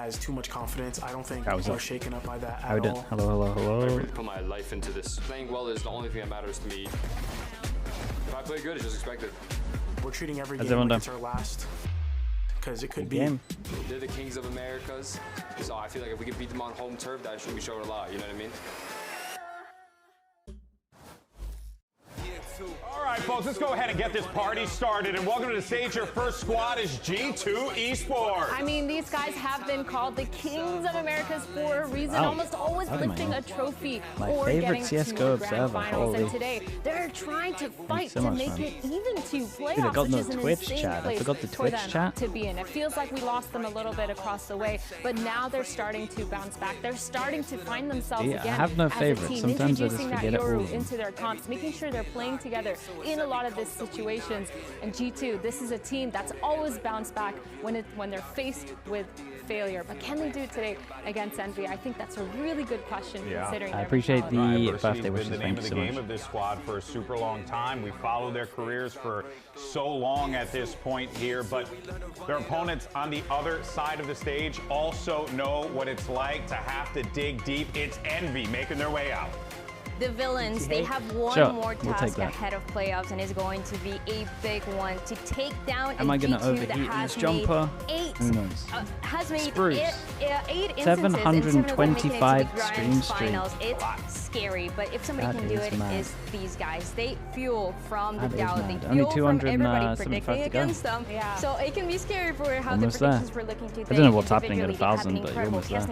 has too much confidence. I don't think we're shaken up by that at all. Hello. I really put my life into this. Playing well is the only thing that matters to me. If I play good, it's just expected. We're treating every game like it's our last, because it could be. They're the kings of Americas, so I feel like if we can beat them on home turf, that should be showing a lot. You know what I mean? All right, folks, let's go ahead and get this party started. And welcome to the stage. Your first squad is G2 Esports. I mean, these guys have been called the kings of Americas for a reason, almost always lifting a trophy or getting to the grand finals. And today, they're trying to fight to make it even to playoffs, which is an insane place for them to be in. It feels like we lost them a little bit across the way, but now they're starting to bounce back. They're starting to find themselves again I have no favorites. Sometimes I just forget it all. Into their comps, making sure they're playing together in a lot of these situations. And G2, this is a team that's always bounced back when they're faced with failure. But can they do it today against Envy? I think that's a really good question considering. I appreciate the birthday wishes. The name of the game of this squad for a super long time. We followed their careers for so long at this point here, but their opponents on the other side of the stage also know what it's like to have to dig deep. It's Envy making their way out. The villains, they have one more task ahead of playoffs, and it's going to be a big one to take down Am I going to overheat this jumper? Who knows? Has made Spruce. 8 instances 725 in finals. It's scary, but if somebody can do it, is these guys. They fuel from the doubt. They fuel from everybody predicting against them. So it can be scary for how the predictions were looking to. I don't know what's happening at 1,000, but you're almost there.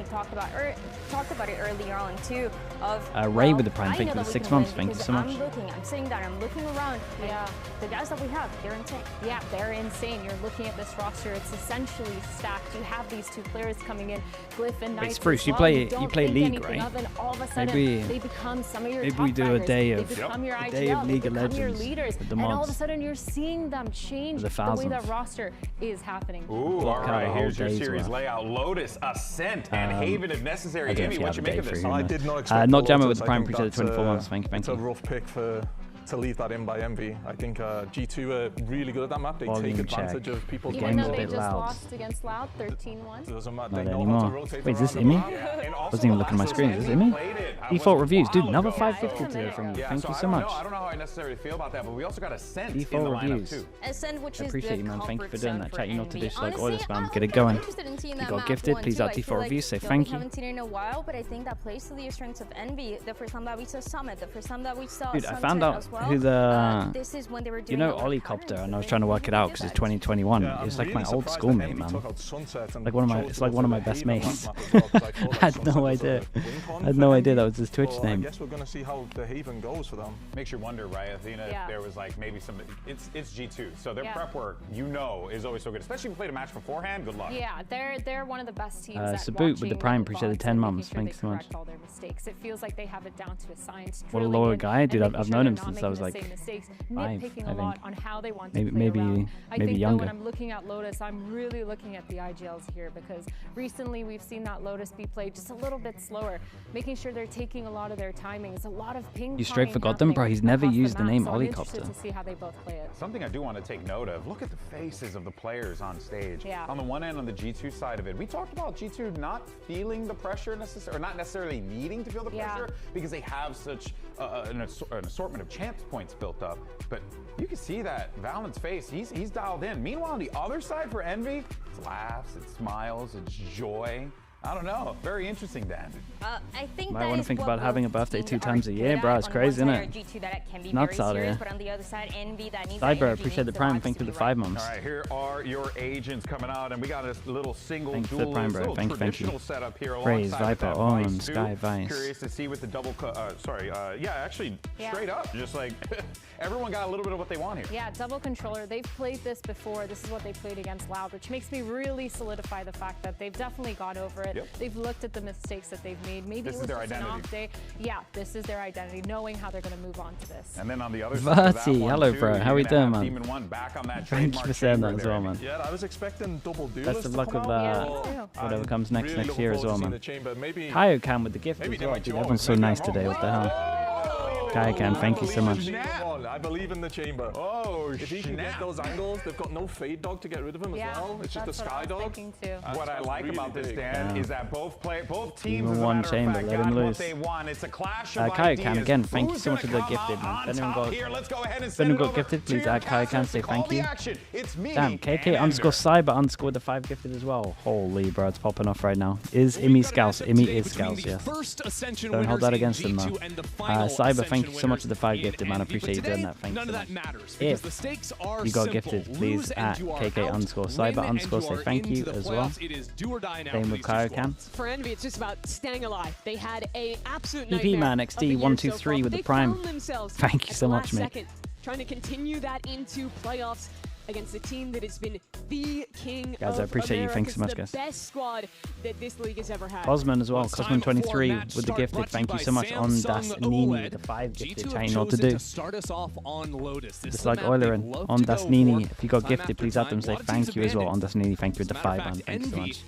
Talked about it earlier on too. Of Ray with the prime. Thank you for the 6 months. Thank you so much. I'm saying that. I'm looking around. Yeah. The guys that we have, they're insane. Yeah, they're insane. You're looking at this roster. It's essentially stacked. You have these two players coming in, Glyph and Knight. Spruce, you play League, right? All of a sudden, they become some of your maybe we do a day of League of Legends with the mods. And all of a sudden, you're seeing them change the way that roster is happening. Ooh, all right. Here's your series layout: Lotus, Ascent, and Haven if necessary. Amy, what you make of this? I did not expect. Not Jammer with the prime. Appreciate the 24 months. Thank you. It's a rough pick to leave that in by Envy. I think G2 are really good at that map. They take advantage of people's Even though they just lost against Loud, 13-1. Doesn't matter. Not anymore. Wait, is this Imi? Wasn't even looking at my screen. Is this Imi? Default reviews. Dude, another 550 today from you. Thank you so much. I don't know how I necessarily feel about that, but we also got Ascent Default in the reviews. lineup too. Ascent, which is appreciate you, man. Thank you for doing that. Chat, you know to dish like all Honestly, this, man. Get it going. You got gifted. Please add default reviews. Say thank you. We haven't seen it in a while, but I think that plays to the strengths of Envy. The first time that we saw Summit, the first time that we saw Dude, I found out who the this is when they were doing, you know, Olicopter, and I was trying to work it out because it's 2021. It's like my old schoolmate, man. It's like one of my best mates. I had no idea. I had no idea that was his Twitch name. I guess we're gonna see how the Haven goes for them. Makes you wonder, right, Athena, if there was like maybe some. It's G2, so their prep work, you know, is always so good. Especially if you played a match beforehand. Good luck. Yeah, they're one of the best teams. Saboot with the prime. Appreciate the 10 months. Thank you so much. All their mistakes. It feels like they have it down to a science. What a lower guy, dude. I've known him since I was like 5. Picking a lot on how they want to maybe play around. I think younger. When I'm looking at Lotus, I'm really looking at the IGLs here because recently we've seen that Lotus be played just a little bit slower, making sure they're taking a lot of their timings, a lot of ping. You straight forgot them, bro. He's never used the name Olicopter. To see how they both play it. Something I do want to take note of. Look at the faces of the players on stage. Yeah. On the one end, on the G2 side of it, we talked about G2 not feeling the pressure necessarily, or not necessarily needing to feel the pressure because they have such an assortment of champs points built up. But you can see that Valent's face, he's dialed in. Meanwhile, on the other side for Envy, it's laughs, it's smiles, it's joy. I don't know. Very interesting, Dan. I think might want to think about having a birthday 2 times a year, bro. It's crazy, isn't it? Nuts out here. Cyber, appreciate the prime. Thank you for the 5 months. All right, here are your agents coming out, and we got a little single duel. Thank you for the prime, bro. Thank you. Setup here Praise, Viper, Owen, Sky, Vice. Curious to see with the double, actually straight up, just like everyone got a little bit of what they want here. Yeah, double controller. They've played this before. This is what they played against Loud, which makes me really solidify the fact that they've definitely gone over it. Yep. They've looked at the mistakes that they've made. Maybe this it was just an off day. Yeah, this is their identity, knowing how they're going to move on to this. And then on the other side, hello, bro. How we doing, man? Thank you for saying that as well, man. Yeah, I was expecting double duelists. Best of luck with whatever comes next year as well, man. Kaio Cam with the gift as well. Dude, everyone's so nice today. What the hell? Kayakan, thank you so much. I believe in the chamber. Oh, if he can get those angles, they've got no fade dog to get rid of him as well. It's just a sky dog. What I like really about this, big. Dan, is that both teams, Even as a one matter of chamber, fact, let him got what lose. they want. It's a clash of Kayakan, ideas. again, thank you Who's so much for the gonna come gifted, out man. If anyone top got, here? Let's go ahead and if send anyone it got over gifted, to please your add Kayakan, casters say to call thank the you. action. It's me, Damn, KK and underscore cyber underscore the 5 gifted as well. Holy, bro, it's popping off right now. Is Imi Scouse? Imi is Scouse, yes. Don't hold that against him, though. Cyber, thank you so much for the 5 gifted, man. I appreciate you doing that. Thank you so much. If you got gifted, please at KK underscore cyber underscore say thank you as well. Same with Kayakan. For Envy, it's just about staying alive. They had a absolute EP Man XD 123 with the prime. Thank you so much, mate. Trying to continue that into playoffs against a team that has been the king guys, I appreciate you. Thanks so much, guys. The best squad that this league has ever had. Osman as well. Cosman23 with the gifted. Thank you so much. On Das Nini, the 5 gifted. Chat, you know what to do. Just like Eulerin. On Das Nini, if you got gifted, please add them. Say thank you as well. On Das Nini, thank you with the 5 man. Thanks so much.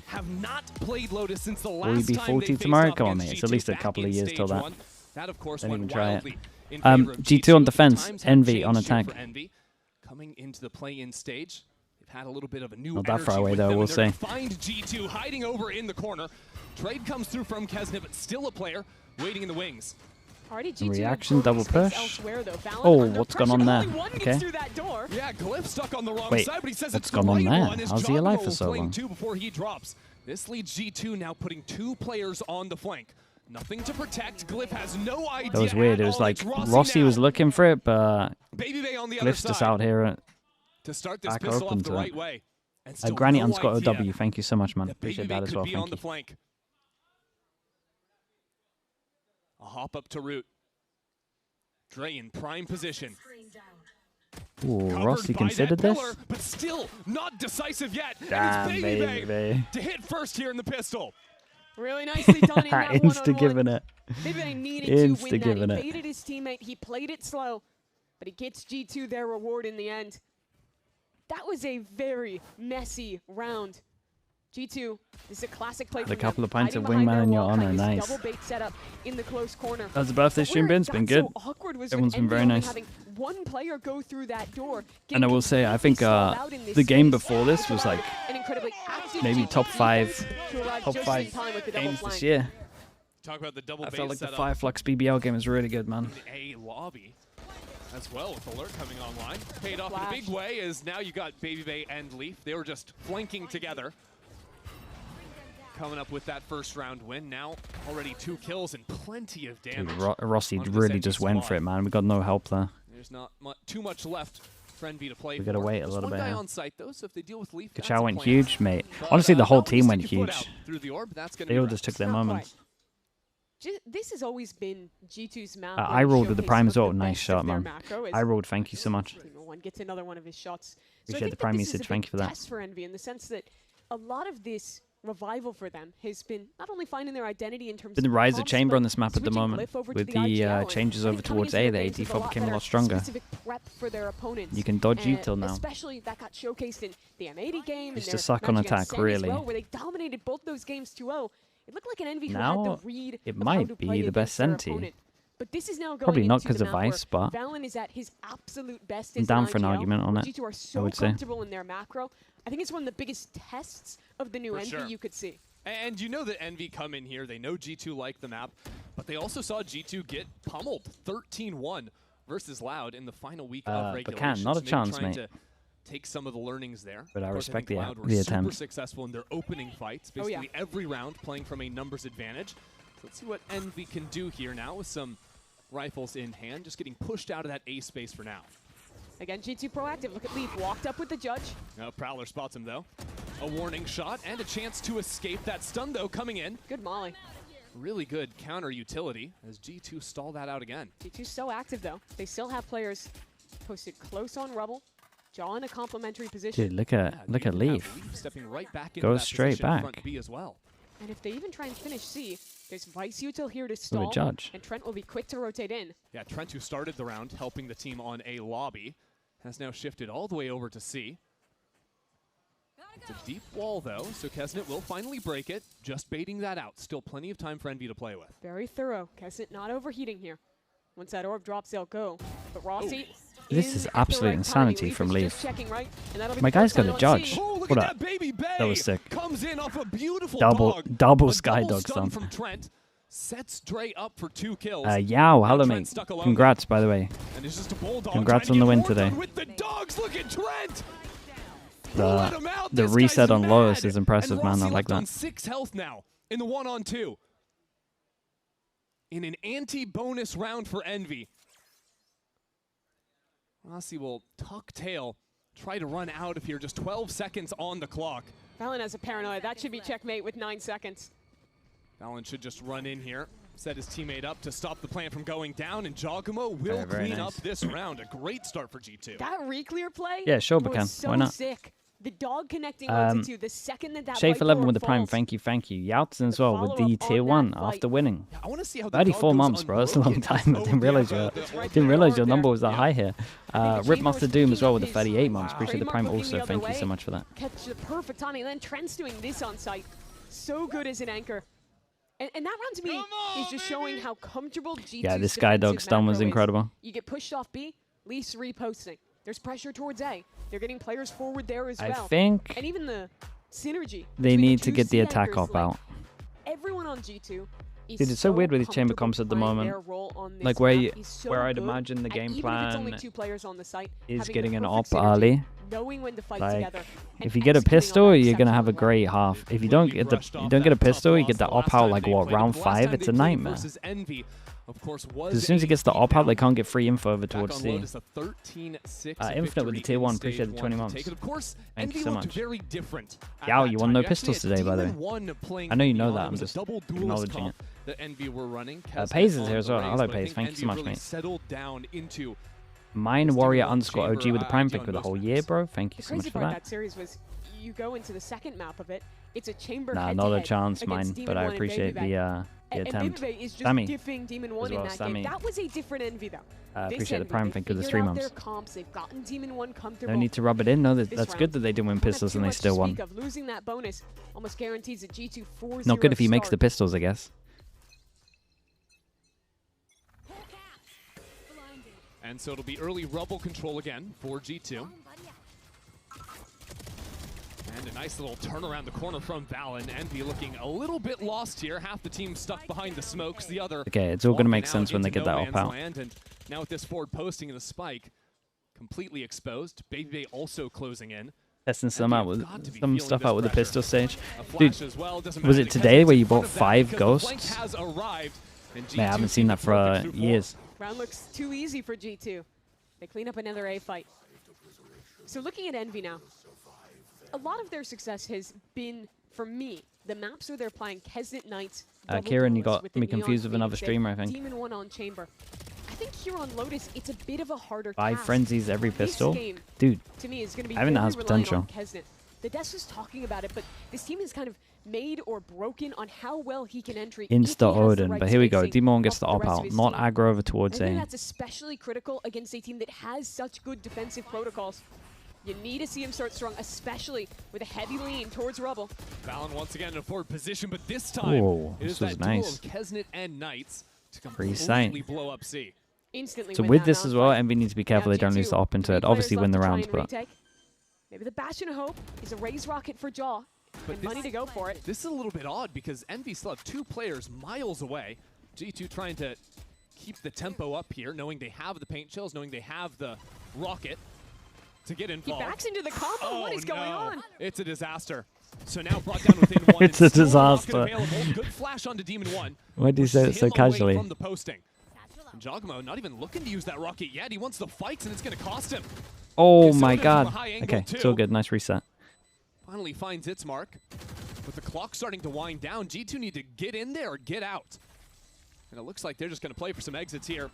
Will you be 40 tomorrow? Come on, mate. It's at least a couple of years till that. Don't even try it. G2 on defense. Envy on attack. Coming into the play-in stage, they've had a little bit of a new not that far away though, we'll see. Find G2 hiding over in the corner. Trade comes through from Kesnet, but still a player waiting in the wings. Reaction, double push. Oh, what's gone on there? Okay. Yeah, Glyph stuck on the wrong wait, side, but he says what's it's gone on right there? How's he alive for so long? Before he drops. This leads G2 now putting 2 players on the flank. Nothing to protect. Glyph has no idea. That was weird. It was like Rossi was looking for it, but Glyph's just out here to start this back pistol open off the to right it. way. Granny underscore OW, thank you so much, man. Appreciate that as well. Thank you. Flank. A hop up to root. Dre in prime position. Ooh, Rossi considered this? But still not decisive yet. Damn, and it's baby to hit first here in the pistol. Really nicely done in that Insta giving it. Maybe needed to win that. He baited his teammate. He played it slow, but he gets G2 their reward in the end. That was a very messy round. G2, this is a classic play. A couple of pints of wingman in your honor, nice. Double bait setup in the close corner. How's the birthday stream been? It's been good. Everyone's been very nice. One player go through that door. And I will say, I think the game before this was like maybe top 5 games this year. Talk about the double I felt like the Fireflux BBL game was really good, man. A lobby as well with Alert coming online. Paid off in a big way as now you got Baby Bay and Leaf. They were just flanking together. Coming up with that first round win. Now already 2 kills and plenty of damage. Dude, Rossi really just went for it, man. We got no help there. There's not too much left for Envy to play. We gotta wait a little bit. On site, though, so if they deal with Leaf, Kachao went huge, mate. Honestly, the whole team went huge. They all just took their moments. This has always been G2's map. I rolled with the prime as well. Nice shot, man. I rolled. Thank you so much. One gets another one of his shots. Appreciate the prime usage. Thank you for that. Test for Envy in the sense that a lot of this revival for them has been not only finding their identity in terms of the rise of chamber on this map at the moment with the changes over towards A. The AD4 became a lot stronger. You can dodge util now. Especially that got showcased in the M80 game. Used to suck on attack, really. Where they dominated both those games 2-0. It looked like an Envy who now, had the read it might be the best Senti. But this is now going probably not because of Vice, but Valen is at his absolute best. I'm down for an argument on it. G2 are so comfortable in their macro. I think it's one of the biggest tests of the new Envy you could see. And you know that Envy come in here, they know G2 like the map, but they also saw G2 get pummeled 13-1 versus Loud in the final week of regulation. Not a chance, mate. Take some of the learnings there. But I respect the attempt. Super successful in their opening fights, basically every round playing from a numbers advantage. So let's see what Envy can do here now with some rifles in hand, just getting pushed out of that A space for now. Again, G2 proactive. Look at Leaf, walked up with the judge. No, Prowler spots him though. A warning shot and a chance to escape that stun though coming in. Good molly. Really good counter utility as G2 stall that out again. G2's so active though. They still have players posted close on Rubble. Jaw in a complimentary position. Dude, look at Leaf. Stepping right back goes straight back. Front B as well. And if they even try and finish C, there's Vice Util here to stall. Judge. And Trent will be quick to rotate in. Yeah, Trent, who started the round helping the team on A lobby, has now shifted all the way over to C. It's a deep wall though, so Kesnet will finally break it, just baiting that out. Still plenty of time for Envy to play with. Very thorough. Kesnet not overheating here. Once that orb drops, they'll go. But Rossi. This is absolute insanity from Leaf. My guy's got a judge. What up? That was sick. Comes in off a beautiful double Skydog stun. From Trent. Sets Dre up for 2 kills. Yao, hello mate. Congrats, by the way. Congrats on the win today. With the dogs, look at Trent. The reset on Lois is impressive, man. I like that. On 6 health now in the 1-on-2. In an anti-bonus round for Envy. Rossi will tuck tail, try to run out of here. Just 12 seconds on the clock. Valen has a paranoia. That should be checkmate with 9 seconds. Valen should just run in here, set his teammate up to stop the plant from going down, and Giacomo will clean up this round. A great start for G2. That re-clear play was so why not? Sick. The dog connecting onto 2 the second that Shafe 11 with the prime, thank you. Yautzen as well with the tier 1 after winning. I want to see how 34 months, bro. That's a long time. I didn't realize your number was that high here. Ripmaster Doom as well with the 38 months. Appreciate the prime also. Thank you so much for that. Catch the perfect timing. And then Trent's doing this on site. So good as an anchor. And that round to me is just showing how comfortable G2's this Skydog stun was incredible. You get pushed off B, Leafs reposting. There's pressure towards A. They're getting players forward there as well. I think and even the synergy. They need to get the attack op out. Everyone on G2 is Dude, it's so weird with these chamber comps at the moment. Like where I'd imagine the game plan is getting an op early. Like if you get a pistol, you're gonna have a great half. If you don't get a pistol, you get the op out like what, round 5? It's a nightmare. Of course, as soon as he gets the op out, they can't get free info over towards C. Infinite with the tier 1, appreciate the 20 months. Thank you so much. Yao, you won no pistols today, by the way. I know you know that, I'm just acknowledging it. Paze is here as well. Hello, Paze. Thank you so much, mate. Mine Warrior _ OG with the prime pick for the whole year, bro. Thank you so much for that. That series was you go into the second map of it. It's a chamber Nah, not a chance, mine. But I appreciate the attempt. Sammy Demon 1 in that game. That was a different Envy though. Appreciate the prime pick for the 3 months. They've gotten Demon 1 comfortable. No need to rub it in. No, that's good that they didn't win pistols and they still won. Losing that bonus almost guarantees a G2 4-0 Not good if he makes the pistols, I guess. And so it'll be early rubble control again for G2. And a nice little turn around the corner from Valen. Envy looking a little bit lost here. Half the team stuck behind the smokes. The other. Okay, it's all going to make sense when they get that op out. And now with this forward posting and the spike completely exposed. Baby also closing in. Testing some stuff out with the pistol stage. Dude, was it today where you bought 5 ghosts? Man, I haven't seen that for years. Round looks too easy for G2. They clean up another A fight. So looking at Envy now, a lot of their success has been, for me, the maps where they're playing Kesnet Knights. Kieran, you got me confused with another streamer, I think. Demon 1 on Chamber. I think here on Lotus, it's a bit of a harder 5 frenzies every pistol? Dude, to me, is going to be I think that has potential. The Des was talking about it, but this team is kind of made or broken on how well he can entry. Insta Odin, but here we go. Demon 1 gets the op out, not aggro over towards A. I think that's especially critical against a team that has such good defensive protocols. You need to see him start strong, especially with a heavy lean towards Rubble. Valen once again in a forward position, but this time it is that duel of Kesnet and Knights to completely blow up C. Instantly so with this as well, Envy needs to be careful they don't lose the op into it. Obviously win the rounds, but... Maybe the Bastion of Hope is a raise rocket for Jaw. But money to go for it. This is a little bit odd because Envy still have 2 players miles away. G2 trying to keep the tempo up here, knowing they have the paint chills, knowing they have the rocket to get involved. He backs into the combo. What is going on? It's a disaster. So now brought down within 1. It's a disaster. Good flash onto Demon 1. Why do you say it so casually? From the posting. And Giacomo not even looking to use that rocket yet. He wants the fights and it's going to cost him. Oh my god. Okay, it's all good. Nice reset. Finally finds its mark. With the clock starting to wind down, G2 need to get in there or get out. And it looks like they're just going to play for some exits here.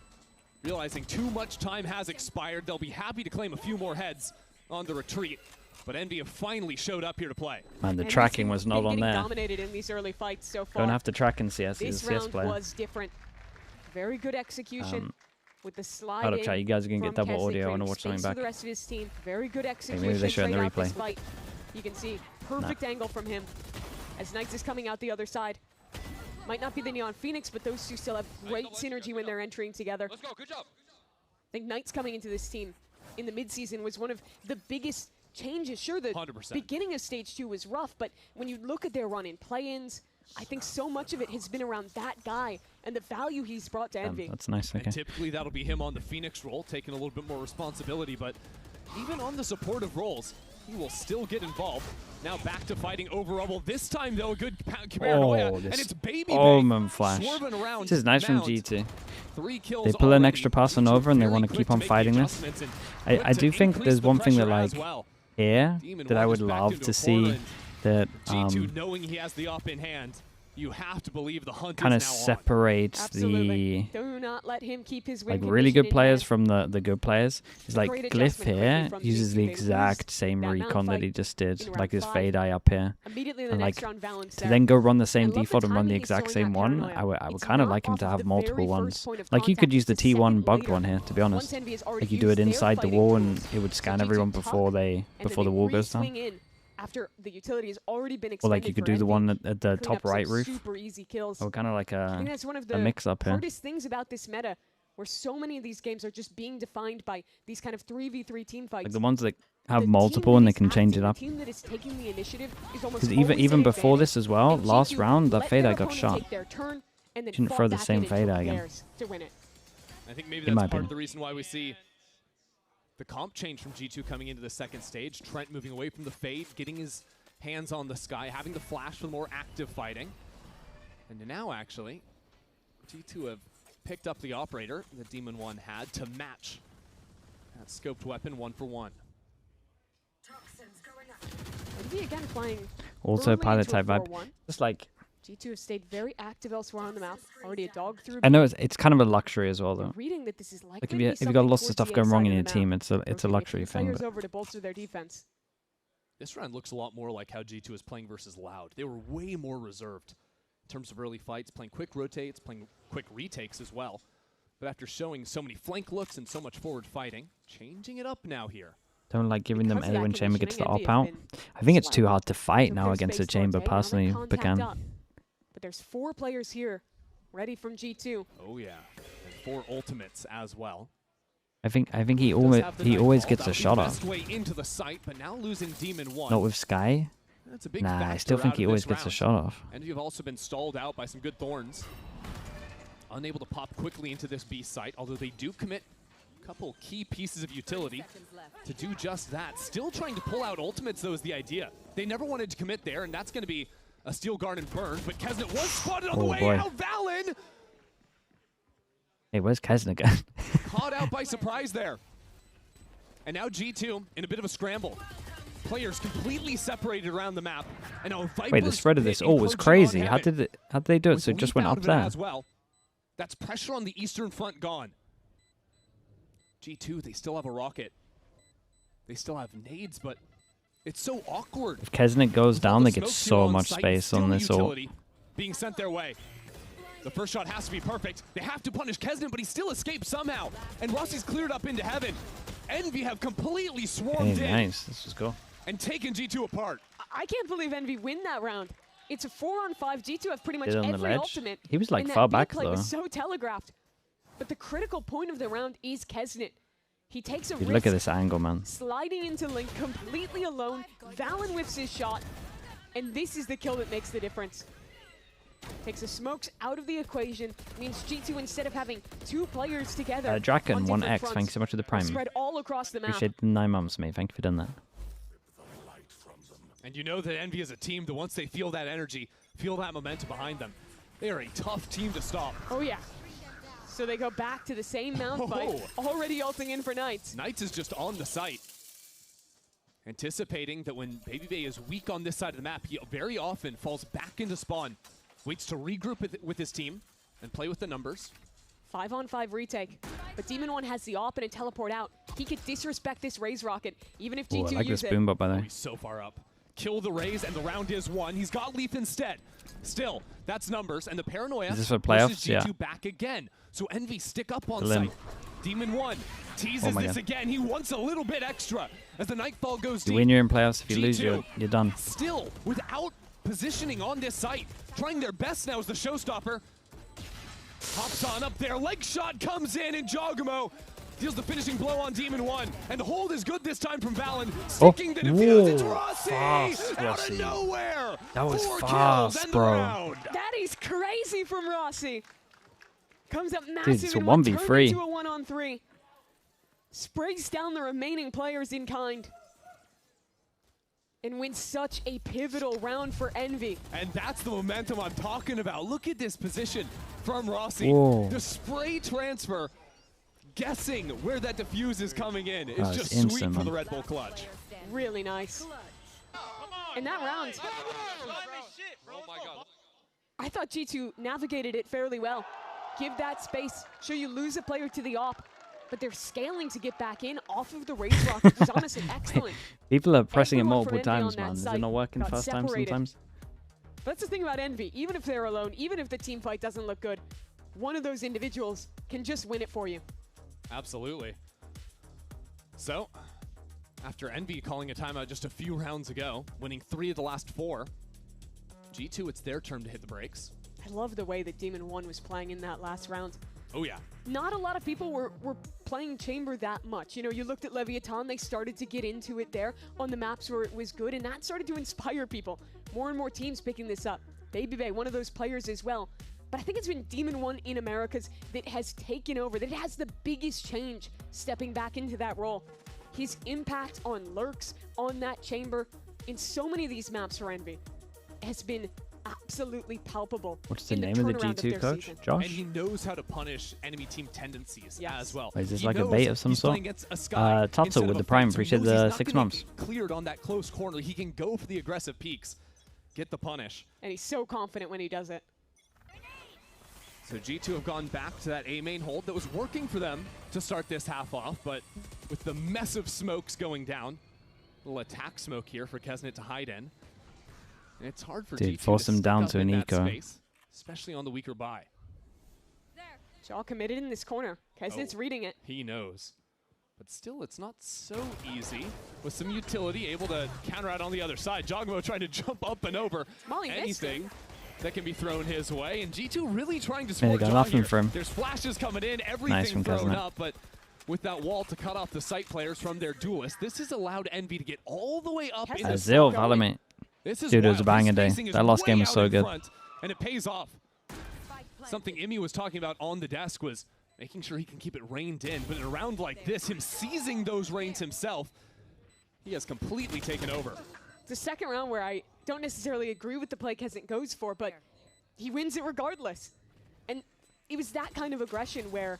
Realizing too much time has expired, they'll be happy to claim a few more heads on the retreat. But Envy have finally showed up here to play. Man, the tracking was not on there. Dominated in these early fights so far. Don't have to track in CS. This round was different. Very good execution. With the slide hold up, chat. You guys are going to get double audio. I want to watch something back. The rest of his team. Very good execution. Maybe they show it in the replay. You can see perfect angle from him as Knights is coming out the other side. Might not be the Neon Phoenix, but those two still have great synergy when they're entering together. Let's go, good job. I think Knight's coming into this team in the midseason was one of the biggest changes. Sure, the 100%. beginning of Stage 2 was rough, but when you look at their run in play-ins, I think so much of it has been around that guy and the value he's brought to Envy. That's nice, okay. And typically that'll be him on the Phoenix role, taking a little bit more responsibility, but even on the supportive roles, he will still get involved. Now back to fighting over Rubble. This time, though, a good paranoia, and it's Baby Omen flash. Around this is nice Mount. from G2. 3 kills They pull an already. extra pass on over, and they want to keep on fighting this. I do think there's one thing that, like, here, that I would love to see that G2 knowing he has the up in hand. You have to believe the hunt kind of is now separates Absolutely. Do not let him keep his win like really good players hand. from the good players. It's like Great Glyph here from uses G2. the They exact lose same that recon Mount that he fight just did, in like round his 5. fade eye up here. Immediately the And next like round, Valorant to then go run the same I love the default and run the timing he's exact showing same that one, paranoia. I would It's kind of not like him off to of have the multiple very ones. first point of Like you could contact, use the it's a T1 second bugged later. one here, to be honest. Once Envy has already Like you do it used their inside the fighting wall tools, and it would scan G2 everyone tuck, before and the then wall they goes down. re-swing in after the utility has already been Or like expended you could for do the Envy. one at the Clean top up some right roof. super easy kills. Or kind of like I think that's one of the mix up here. hardest things about this meta, where so many of these games are just being defined by these kind of 3v3 team fights. Like the ones that have The multiple team and that they can is change active, it up. The team that is taking the initiative is almost Because always even at before advantage, this as well, and last G2 round that let fade their eye got opponent shot. take their turn and then Shouldn't fall throw the back same in and fade took eye again. theirs to win it. I think maybe In my that's part opinion. of the reason why we see the comp change from G2 coming into the second stage. Trent moving away from the fade, getting his hands on the sky, having the flash for more active fighting. And now, actually, G2 have picked up the operator that Demon 1 had to match that scoped weapon 1-for-1. Envy again playing Also early pilot into a type vibe. 4-1. Just like G2 have stayed very active elsewhere on the map. Already a dog through. I know it's kind of a luxury as well They're though. reading that this is likely Like to if be you got something lots of towards stuff the going wrong in inside your of the team, map. it's a Rotating luxury few thing. players But over to bolster their defense. This round looks a lot more like how G2 is playing versus Loud. They were way more reserved in terms of early fights, playing quick rotates, playing quick retakes as well. But after showing so many flank looks and so much forward fighting, changing it up now here. don't like giving them Because of A that when Chamber gets the conditioning, op Envy out. has been I think it's too slow. hard to fight Took now their against the space Chamber towards A, now they personally, contact Began. up. But there's 4 players here ready from G2. Oh yeah, and 4 ultimates as well. I think he Does always have the he knife always ball. gets That a would be shot the off. best way into the site, but now losing Demon 1. Not with Sky. That's a big Nah, I factor still think out he of always this gets a round. shot off. And you've also been stalled out by some good thorns. Unable to pop quickly into this B site, although they do commit a couple key pieces of utility to do just that. Still trying to pull out ultimates, though, is the idea. They never wanted to commit there, and that's going to be a Steel Guard and burn, but Kesnet was spotted on the way boy. out. Valen Hey, where's Kesnigan? caught out by surprise there. And now G2 in a bit of a scramble. Players completely separated around the map. And now Wait, the spread of this all was crazy. How did they do it? So it just went up there. As well. That's pressure on the eastern front gone. G2, they still have a rocket. They still have nades, but it's so awkward. If Kesnick goes With all down, the they get smokes so here on much site, space still on this ult. utility being sent their way. The first shot has to be perfect. They have to punish Kesnin, but he still escapes somehow. And Rossi's cleared up into heaven. Envy have completely swarmed Hey, in nice. This is cool. and taken G2 apart. I can't believe Envy win that round. It's a 4-on-5. G2 have pretty much Did it on the every ledge? ultimate. He was, like, and far that back, play though. was so telegraphed. But the critical point of the round is Kesnet. He takes a Dude, risk. look at this angle, man. Sliding into Link completely alone. Valen whiffs his shot. And this is the kill that makes the difference. Takes the smokes out of the equation. Means G2, instead of having 2 players together. Draken, on 1x, different thanks fronts, so much for the are prime. spread all across the map. Appreciate the 9 months, mate. Thank you for doing that. And you know that Envy is a team that once they feel that energy, feel that momentum behind them, they are a tough team to stop. Oh, yeah. So they go back to the same mount fight, already ulting in for Knights. Knights is just on the site. Anticipating that when Baby Bay is weak on this side of the map, he very often falls back into spawn, waits to regroup with his team, and play with the numbers. 5-on-5 retake. But Demon 1 has the op and a teleport out. He could disrespect this Raze rocket, even if G2 I like use this it. boom bot, by the Oh, way. he's so far up. Kill the Raze, and the round is won. He's got Leaf instead. Still, that's numbers, and the paranoia Is this for pushes playoffs? G2 Yeah. back again. So Envy stick up on Limb. site. Demon 1 teases Oh my this God. again. He wants a little bit extra as the Nightfall goes You deep. win, you're in playoffs. If you lose, G2 you're done. Still, without positioning on this site, trying their best now as the showstopper. Hops on up there, leg shot comes in, and Giacomo deals the finishing blow on Demon 1. And the hold is good this time from Valen. Sticking the defuse, it's Rossi! Out of nowhere! That was 4 fast, kills, bro. That is crazy from Rossi. Comes up massive. Dude, it's a and 1v3. into a 1-on-3. Sprays down the remaining players in kind. And wins such a pivotal round for Envy. And that's the momentum I'm talking about. Look at this position from Rossi. Whoa. The spray transfer, guessing where that defuse is coming in. It's That's just instant, sweet for man. the Red Bull clutch. Really nice. And that round, Oh my God. I thought G2 navigated it fairly well. Give that space. Sure, you lose a player to the op, but they're scaling to get back in off of the raise rock, which was honestly excellent. People are pressing it Everyone from multiple Envy on times, that man. Is it site not working got first time separated. sometimes? But that's the thing about Envy. Even if they're alone, even if the team fight doesn't look good, one of those individuals can just win it for you. Absolutely. So, after Envy calling a timeout just a few rounds ago, winning 3 of the last 4, G2, it's their turn to hit the brakes. I love the way that Demon 1 was playing in that last round. Oh yeah. Not a lot of people were playing Chamber that much. You know, you looked at Leviathan, they started to get into it there on the maps where it was good, and that started to inspire people. More and more teams picking this up. Baby Bay, one of those players as well. But I think it's been Demon 1 in Americas that has taken over, that has the biggest change stepping back into that role. His impact on lurks, on that Chamber, in so many of these maps for Envy has been absolutely palpable. What's the name of the G2 coach? Josh? And he knows how to punish enemy team tendencies as well. Is this He like a knows bait of some he's sort? playing against a Sky Tuttle instead with of the a Prime, Prince, who appreciate knows he's the not 6 gonna months. get cleared on that close corner. He can go for the aggressive peaks, get the punish. And he's so confident when he does it. So G2 have gone back to that A main hold that was working for them to start this half off, but with the mess of smokes going down, a little attack smoke here for Kesnet to hide in. And it's hard for Dude, G2 force to him down step to in an that eco. space, especially on the weaker buy. Jaw committed in this corner. Kesnet's reading it. He knows. But still, it's not so easy. With some utility, able to counter out on the other side. Giacomo trying to jump up and over Molly missed anything that can be thrown his way. And G2 really trying to Yeah, support they got Jaw nothing here. for him. There's flashes coming in, Nice everything from thrown Kesnet. up. But with that wall to cut off the site players from their duelists, this has allowed Envy to get all the way up in the Azil, side. Valorant. This is Dude, it was a wild. banger His day. spacing is That last way game was out so in good. front, and it pays off. Something Imi was talking about on the desk was making sure he can keep it reined in. But in a round like this, him seizing those reins himself, he has completely taken over. It's the second round where I don't necessarily agree with the play Kesnet goes for, but he wins it regardless. And it was that kind of aggression where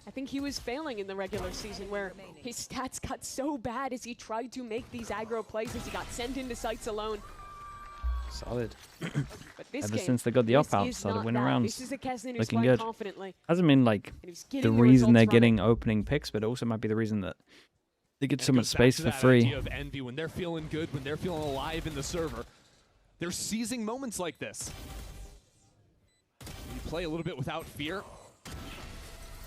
I think he was failing in the regular season, where his stats got so bad as he tried to make these aggro plays, as he got sent into sites alone. Solid. But this Ever game, since they got the this up out, is started not winning that. rounds. This is a Kesnet who's Looking playing good. confidently. Hasn't been like And he's the getting the reason they're results from it. getting opening picks, but it also might be the reason that they get so And it much goes back space to for that free. idea of Envy, when they're feeling good, when they're feeling alive in the server, they're seizing moments like this. You play a little bit without fear,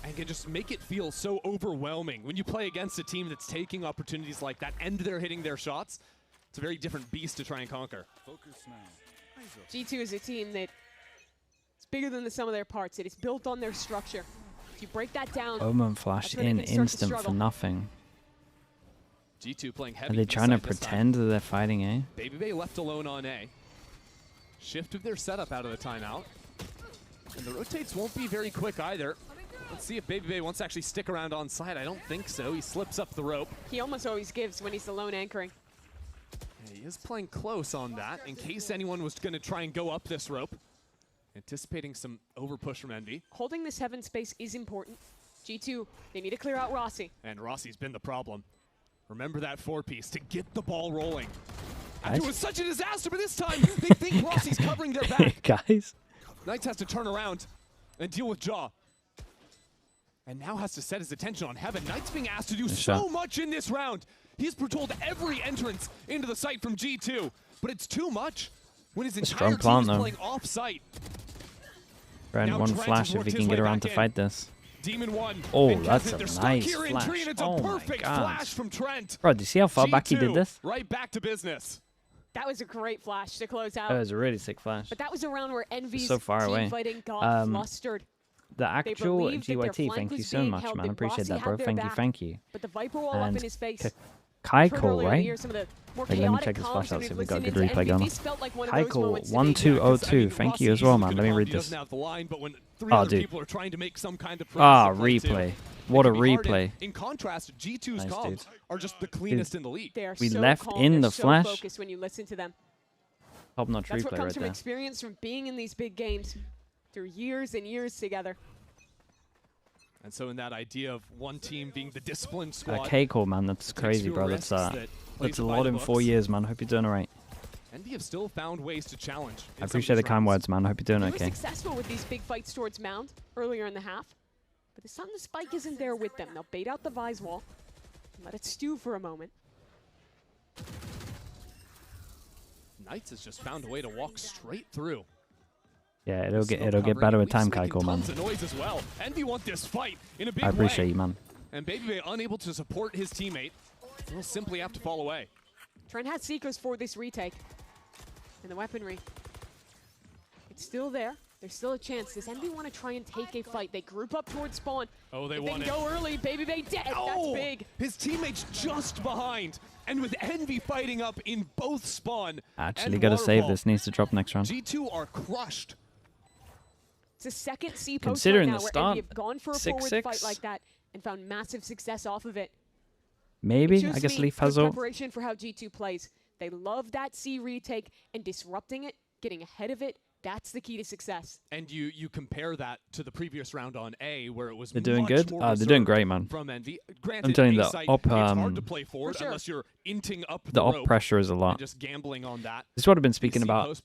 and can just make it feel so overwhelming. When you play against a team that's taking opportunities like that and they're hitting their shots, it's a very different beast to try and conquer. G2 is a team that is bigger than the sum of their parts. It is built on their structure. If you break that down, Omen flash that's when in it can start to instant for struggle. nothing. G2 playing Are heavy. they from the trying to side this time. pretend that they're fighting, eh? Baby Bay left alone on A. Shift of their setup out of the timeout. And the rotates won't be very quick either. Let's see if Baby Bay wants to actually stick around on side. I don't think so. He slips up the rope. he almost always gives when he's alone anchoring. Yeah, he is playing close on that in case anyone was going to try and go up this rope. Anticipating some overpush from Envy. Holding this heaven space is important. G2, they need to clear out Rossi. And Rossi's been the problem. Remember that 4-piece to get the ball rolling. Guys? It was such a disaster, but this time they think Rossi's covering their back. Guys? Knights has to turn around and deal with Jaw. And now has to set his attention on Heaven. Knights being asked to do so shot. much in this round. He's patrolled every entrance into the site from G2, but it's too much when his entire strong team plant, is though. playing off-site. Brand Now one Trent flash has if worked he his can get way around back to in. fight this. Demon 1. Oh, and that's Kesnet, a they're stuck nice here in flash. tree, and it's Oh a my perfect God. flash from Trent. Bro, do you see how far back he did G2 this? Right back to business. That was a great flash to close out. That was a really sick flash. But that was a round where Envy's so far away. fighting got flustered. The actual GYT, thank you so much, man. I appreciate that, bro. Thank you. But the Viper wall up in his face. Kaiko, right? Wait, let me check his flash out, see if we got a good replay going on. Kaiko 1202, thank you as well, man. Let me read this. Oh, dude. Replay. What a replay. In contrast, G2's comms are just the cleanest in the league. We left in the flash. When you listen to them. Top-notch replay right there. That's what comes from experience, from being in these big games through years and years together. And so in that idea of one team being the disciplined squad. K-Core, man, that's crazy, bro. That's a lot in 4 years, man. Hope you're doing all right. Envy have still found ways to challenge. I appreciate the kind words, man. I hope you're doing okay. They were successful with these big fights towards Mound earlier in the half. But this time the spike isn't there with them. They'll bait out the Vise wall and let it stew for a moment. Knights has just found a way to walk straight through. Yeah, it'll get better with time, Kaiko, man. Noise as well. Envy want this fight in a big I appreciate you, man. And Baby unable to support his teammate, will simply have to fall away. Trent has Seekers for this retake. And the weaponry. It's still there. There's still a chance. Does Envy want to try and take a fight? They group up towards spawn. Oh, they want it. They can go early. Baby dead. Oh, that's big. His teammate's just behind. And with Envy fighting up in both spawn. Actually, got to save this. Needs to drop next round. G2 are crushed. It's a second C post Considering right now the start, where Envy have gone for a forward fight like that and found massive success off of it. Maybe. I guess Leaf has all. Preparation for how G2 plays. They love that C retake and disrupting it, getting ahead of it. That's the key to success. And you compare that to the previous round on A, where it was they're doing good. They're doing great, man. From Envy. Granted, I'm telling you, it's hard to play forward unless you're inting up the rope pressure is a lot. Just gambling on that. This is what I've been speaking about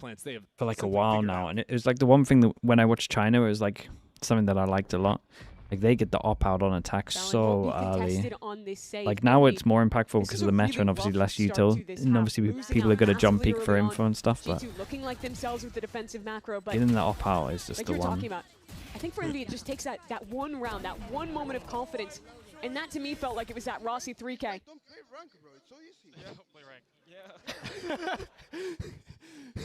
for like a while now, and it was like the one thing that when I watched China, it was like something that I liked a lot. Like they get the op-out on attack so early. Like now it's more impactful because of the meta and obviously less util. And obviously people are going to jump peek for info and stuff, but looking like themselves with the defensive macro, but getting the op-out is just like the one. I think for Envy it just takes that one round, that one moment of confidence. And that to me felt like it was that Rossi 3K. Don't play rank, bro. It's so easy. Yeah, don't play rank. Yeah.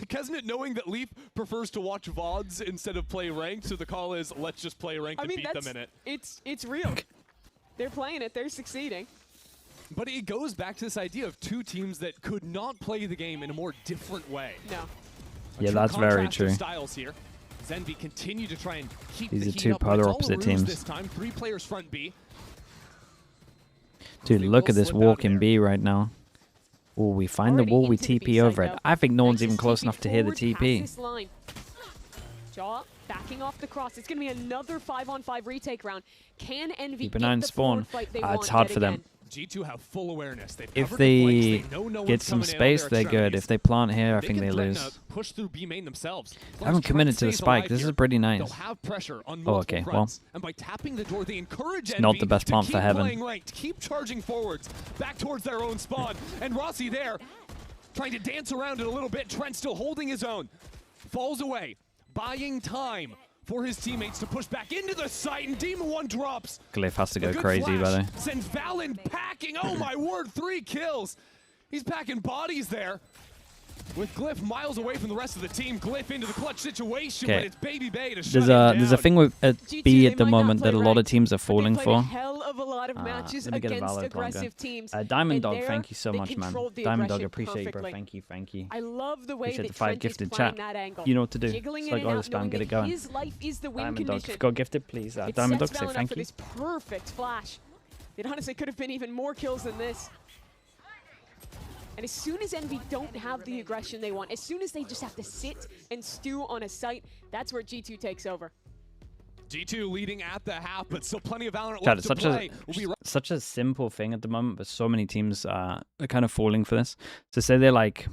Kesnet knowing that Leaf prefers to watch VODs instead of play ranked, so the call is let's just play ranked and beat them in it. It's real. They're playing it. They're succeeding. But it goes back to this idea of two teams that could not play the game in a more different way. No. Yeah, that's very true. Styles here. Zenvi continue to try and keep These the are heat two up, polar opposite teams. This time, 3 players front B. Dude, look at this walk in B right now. Oh, we find the wall, we TP over it. I think no one's even close enough to hear the TP. Jaw backing off the cross. It's going to be another 5-on-5 retake round. Can Envy keep an eye on spawn? It's hard for them. G2 have full awareness. If they get some space, they're good. If they plant here, I think they lose. Push through B main themselves. I haven't committed to the spike. This is pretty nice. They'll have pressure on oh, okay. Well, and by tapping the door, they encourage not the best plant for heaven. Ranked, keep charging forwards, back towards their own spawn. And Rossi there, trying to dance around it a little bit. Trent still holding his own. Falls away, buying time for his teammates to push back into the site, and Demon 1 drops. Glyph has to go crazy, by the way. Sends Valen packing. Oh my word, 3 kills. He's packing bodies there. With Glyph miles away from the rest of the team, Glyph into the clutch situation, but it's Baby Bay to shut There's a thing with B at the moment that a lot of teams are falling for. Let me get a Valorant aggressive teams. Diamond Dog, thank you so much, man. Diamond Dog, appreciate you, bro. Thank you. I love the way appreciate that the 5 gifted chat. You know what to do. It's like all the spam, get it going. Diamond Dog, if you got gifted, please. Diamond Dog, say thank you. This perfect flash. It honestly could have been even more kills than this. And as soon as Envy don't have the aggression they want, as soon as they just have to sit and stew on a site, that's where G2 takes over. G2 leading at the half, but still plenty of Valorant God, left to play. Such a simple thing at the moment, but so many teams are kind of falling for this. So say they like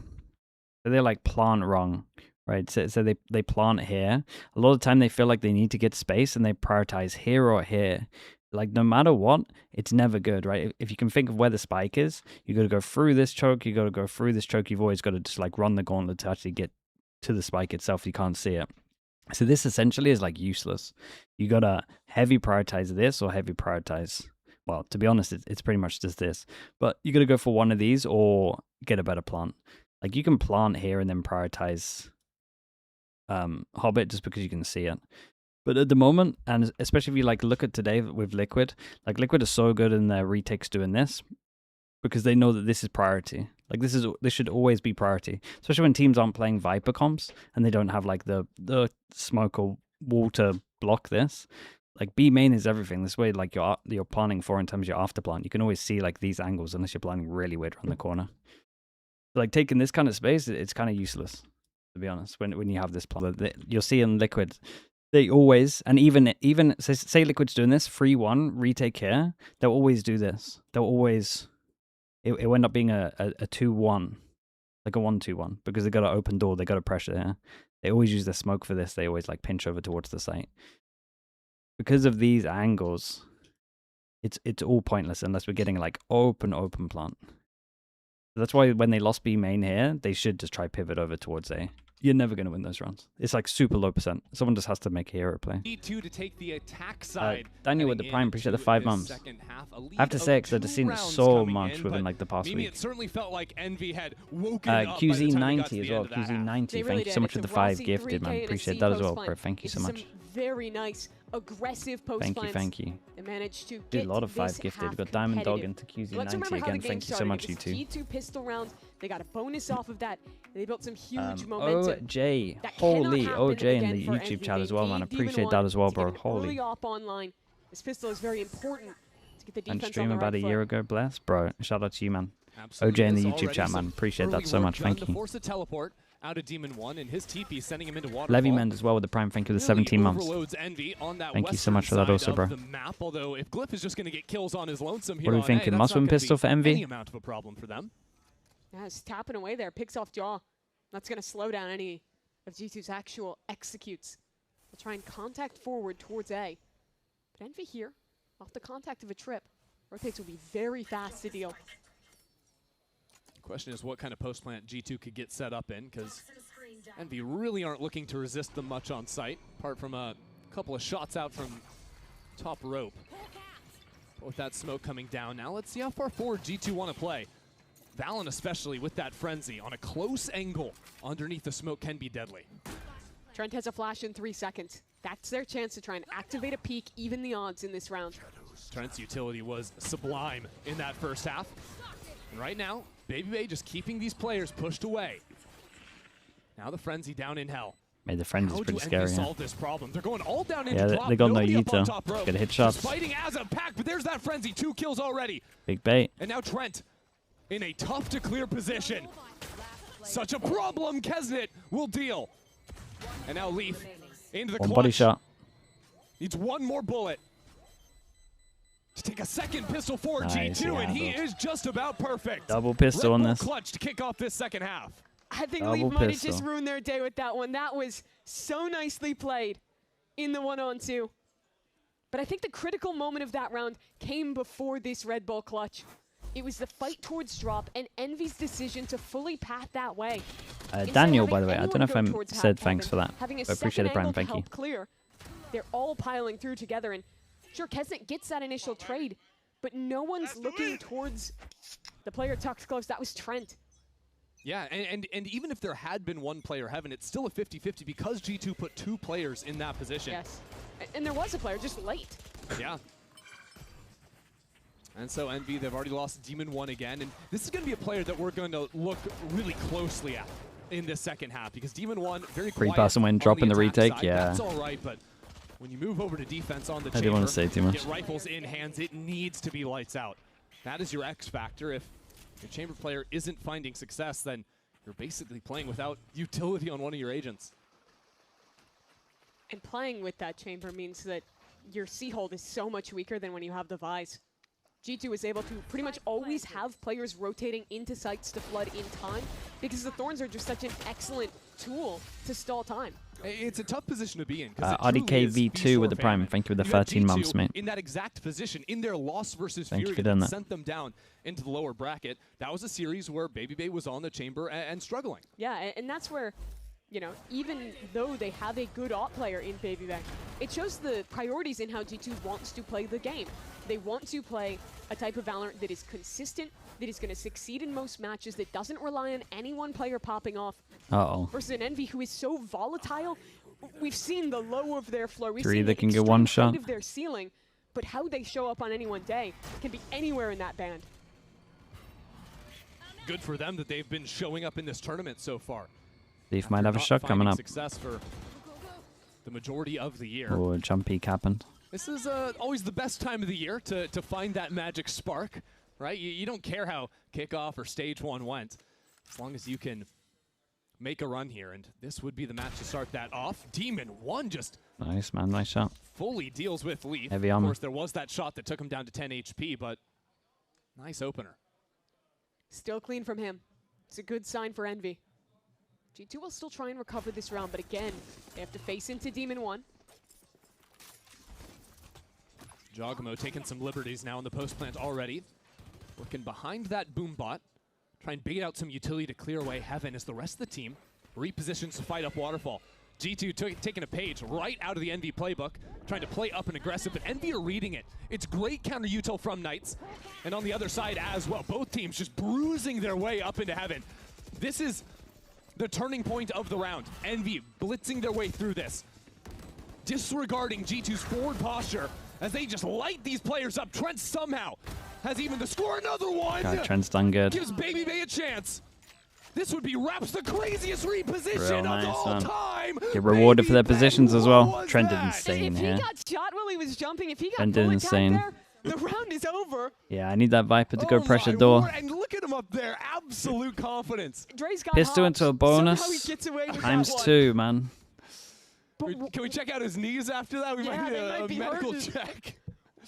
plant wrong, right? So they plant here. A lot of the time they feel like they need to get space and they prioritize here or here. Like, no matter what, it's never good, right? If you can think of where the spike is, you got to go through this choke, you got to go through this choke. You've always got to just, like, run the gauntlet to actually get to the spike itself. You can't see it. So this essentially is, like, useless. You got to heavy prioritize this or heavy prioritize... Well, to be honest, it's pretty much just this. But you got to go for one of these or get a better plant. Like, you can plant here and then prioritize Hobbit just because you can see it. But at the moment, and especially if you like look at today with Liquid, like Liquid is so good in their retakes doing this because they know that this is priority. Like this should always be priority, especially when teams aren't playing Viper comps and they don't have like the smoke or wall to block this. Like B main is everything. This way, like you're planning for in terms of your after plant, you can always see like these angles unless you're planning really weird around the corner. Like taking this kind of space, it's kind of useless to be honest. When you have this plan, you'll see in Liquid. They always, and even say Liquid's doing this 3-1 retake here, they'll always do this. They'll always it will end up being a 2-1, like a 1-2-1, because they got an open door, they got a pressure here. They always use the smoke for this. They always like pinch over towards the site. Because of these angles, it's all pointless unless we're getting like open plant. That's why when they lost B main here, they should just try pivot over towards A. You're never going to win those rounds. It's like super low %. Someone just has to make a hero play. E2 to take the attack side. Daniel with the Prime, appreciate the 5 months. I have to say, because I've just seen it so much within like the past week. It certainly felt like Envy had woken up QZ90 as well. QZ90, thank you so much for the 5 gifted, man. Appreciate that as well, bro. Thank you so much. Very nice, aggressive post plans. Thank you. They managed to did a lot of 5 gifted. We've got Diamond Dog into QZ90 again. Thank you so much, you two. G2 pistol round. They got a bonus off of that. They built some huge momentum. OJ, holy OJ in the YouTube chat as well, man. Appreciate that as well, bro. Holy. Online. This pistol is very important to get the defense and stream about a year ago, bless, bro. Shout out to you, man. OJ in the YouTube chat, man. Appreciate that so much. Thank you. Force a teleport out of Demon 1 and his TP sending him into waterfall. Levy Mend as well with the Prime. Thank you for the 17 months. Thank you so much for that also, bro. Map, although if Glyph is just going to get kills on his lonesome here, what are we thinking? Must-win pistol for Envy? Any amount of a problem for them. Yeah, it's tapping away there. Picks off jaw. That's going to slow down any of G2's actual executes. They'll try and contact forward towards A. But Envy here, off the contact of a trip, rotates will be very fast to deal. Question is what kind of post plant G2 could get set up in, because Envy really aren't looking to resist them much on site, apart from a couple of shots out from top rope. But with that smoke coming down now, let's see how far forward G2 want to play. Valen especially with that frenzy on a close angle underneath the smoke can be deadly. Trent has a flash in 3 seconds. That's their chance to try and activate a peak, even the odds in this round. Trent's utility was sublime in that first half. And right now, Baby just keeping these players pushed away. Now the frenzy down in hell. Made the frenzy's pretty scary. Solve this problem? They're going all down into they got no Yuta. Get hit shots. Fighting as a pack, but there's that frenzy. 2 kills already. Big bait. And now Trent in a tough to clear position. Such a problem. Kesnet will deal. And now Leaf into the clutch. One body shot. Needs one more bullet to take a second pistol for G2, and he is just about perfect. Double pistol on this. Clutch to kick off this second half. I think Leaf might have just ruined their day with that one. That was so nicely played in the 1-on-2. But I think the critical moment of that round came before this Red Bull clutch. It was the fight towards drop and Envy's decision to fully path that way. Daniel, by the way, I don't know if I said thanks for that, but I appreciate the Prime, thank you. Clear. They're all piling through together, and sure, Kesnet gets that initial trade, but no one's looking towards the player tucked close. That was Trent. Yeah, and even if there had been one player heaven, it's still a 50-50 because G2 put 2 players in that position. Yes, and there was a player just late. Yeah. And so Envy, they've already lost Demon 1 again, and this is going to be a player that we're going to look really closely at in this second half, because Demon 1, very quiet. 3-person win, dropping the retake, side. yeah. That's all right, but when you move over to defense on the chamber, I didn't want to say too much. Get rifles in hands, it needs to be lights out. That is your X factor. If your chamber player isn't finding success, then you're basically playing without utility on one of your agents. And playing with that chamber means that your C-hold is so much weaker than when you have the Vise. G2 is able to pretty much always have players rotating into sites to flood in time because the Thorns are just such an excellent tool to stall time. It's a tough position to be in. RDKV2 with the Prime. Thank you with the 13 months, mate. In that exact position, in their loss versus Fury, that sent them down into the lower bracket. That was a series where Baby was on the chamber and struggling. Yeah, and that's where, you know, even though they have a good op player in Baby, it shows the priorities in how G2 wants to play the game. They want to play a type of Valorant that is consistent, that is going to succeed in most matches, that doesn't rely on any one player popping off. Versus an Envy who is so volatile. We've seen the low of their floor. We've seen they the can get one shot of their ceiling, but how they show up on any one day can be anywhere in that band. Good for them that they've been showing up in this tournament so far. Leaf might have a shot coming up. Success for the majority of the year. Oh, jump peek happened. This is always the best time of the year to find that magic spark, right? You don't care how kickoff or stage 1 went, as long as you can make a run here, and this would be the match to start that off. Demon 1 just nice, man. Nice shot. Fully deals with Leaf. Heavy of armor. course, there was that shot that took him down to 10 HP, but nice opener. Still clean from him. It's a good sign for Envy. G2 will still try and recover this round, but again, they have to face into Demon 1. Jogamo taking some liberties now in the post plant already. Working behind that boom bot. Try and bait out some utility to clear away Heaven as the rest of the team repositions to fight up Waterfall. G2 taking a page right out of the Envy playbook, trying to play up and aggressive, but Envy are reading it. It's great counter util from Knights, and on the other side as well, both teams just bruising their way up into Heaven. This is the turning point of the round. Envy blitzing their way through this, disregarding G2's forward posture as they just light these players up. Trent somehow has even to score another one. God, Trent's done good. Gives Baby Bay a chance. This would be Raps the craziest reposition of all time. Get rewarded for their positions as well. Trent did insane here. here. If he got shot while he was jumping, if he got Trent did insane. there, the round is over. Yeah, I need that Viper to go pressure door. Lord, and look at him up there. Absolute confidence. Dre's got Pistol into a bonus. Times 2, man. Can we check out his knees after that? We might need a medical check.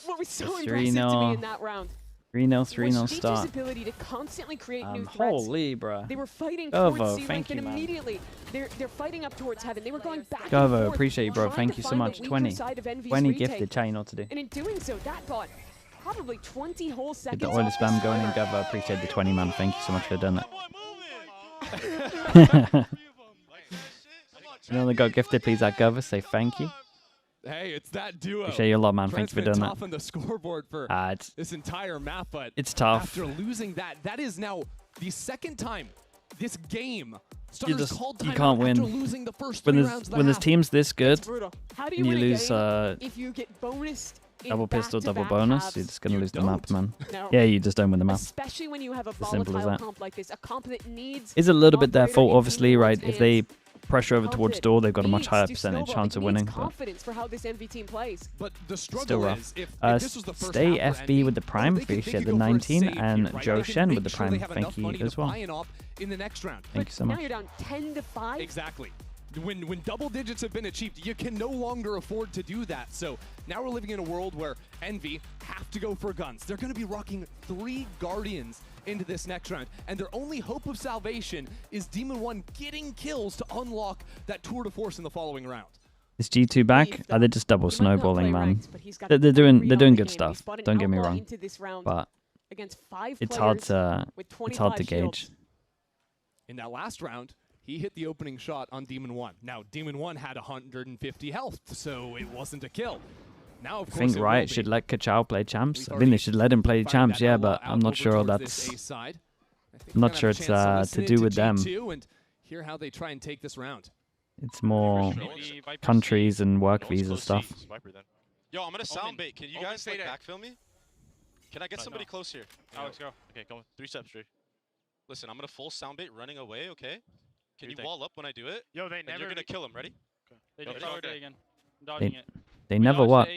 What was so impressive to me in that round 3-0 start. ability to constantly create new threats. Holy, bruh. They were fighting Govo, towards C-Rank, thank and you, man. immediately they're fighting up towards Heaven. They were going back and Govo, forth, appreciate you, bro. trying Thank to you so find the much. weaker 20. side of Envy's 20 retake. gifted, tell you not to do. And in doing so, that bought probably 20 whole seconds. Get the oil spam going in, Govo. Appreciate the 20, man. Thank you so much for doing that. You only got gifted, please, at Govo. Say thank you. Hey, it's that duo. Appreciate you a lot, man. Thank you for doing that. Tough on the scoreboard for this entire map, but it's tough. After losing that is now the second time this game. You can't win. Losing the first when there's teams this good, How do you lose if you get bonused double pistol, double bonus, you're just gonna lose the map, man. No. Yeah, you just don't win the map. Especially when you have a simple as volatile that. comp like this, a comp that needs. Is a little bit their fault, obviously, right? If they pressure over towards door, they've got a much higher percentage chance of winning. Confidence for how this Envy team plays. But the struggle still rough. is if this was the first Stay half for FB Envy, with the prime, appreciate the 19, and Joe Shen with the prime, thank you as well. In the next round. Thank you so Now much. you're down 10-5. Exactly. When double digits have been achieved, you can no longer afford to do that. So now we're living in a world where Envy have to go for guns. They're going to be rocking 3 Guardians into this next round, and their only hope of salvation is Demon 1 getting kills to unlock that tour de force in the following round. Is G2 back? They're just double snowballing, man. They're doing good stuff. Don't get me wrong, but it's hard to gauge. In that last round, he hit the opening shot on Demon 1. Now, Demon 1 had 150 health, so it wasn't a kill. Now, of course, I think Riot should let Kachao play champs. I think they should let him play champs, yeah, but I'm not sure that's... I'm not sure it's to do with them. And hear how they try and take this round. It's more countries and work visa stuff. Yo, I'm gonna sound bait. Can you guys like backfill me? Can I get somebody close here? Alex, go. Okay, go 3 steps, Dre. Listen, I'm gonna full sound bait running away, okay? Can you wall up when I do it? Yo, they never. You're gonna kill him. Ready? They just powered A again. Dodging it. They never what?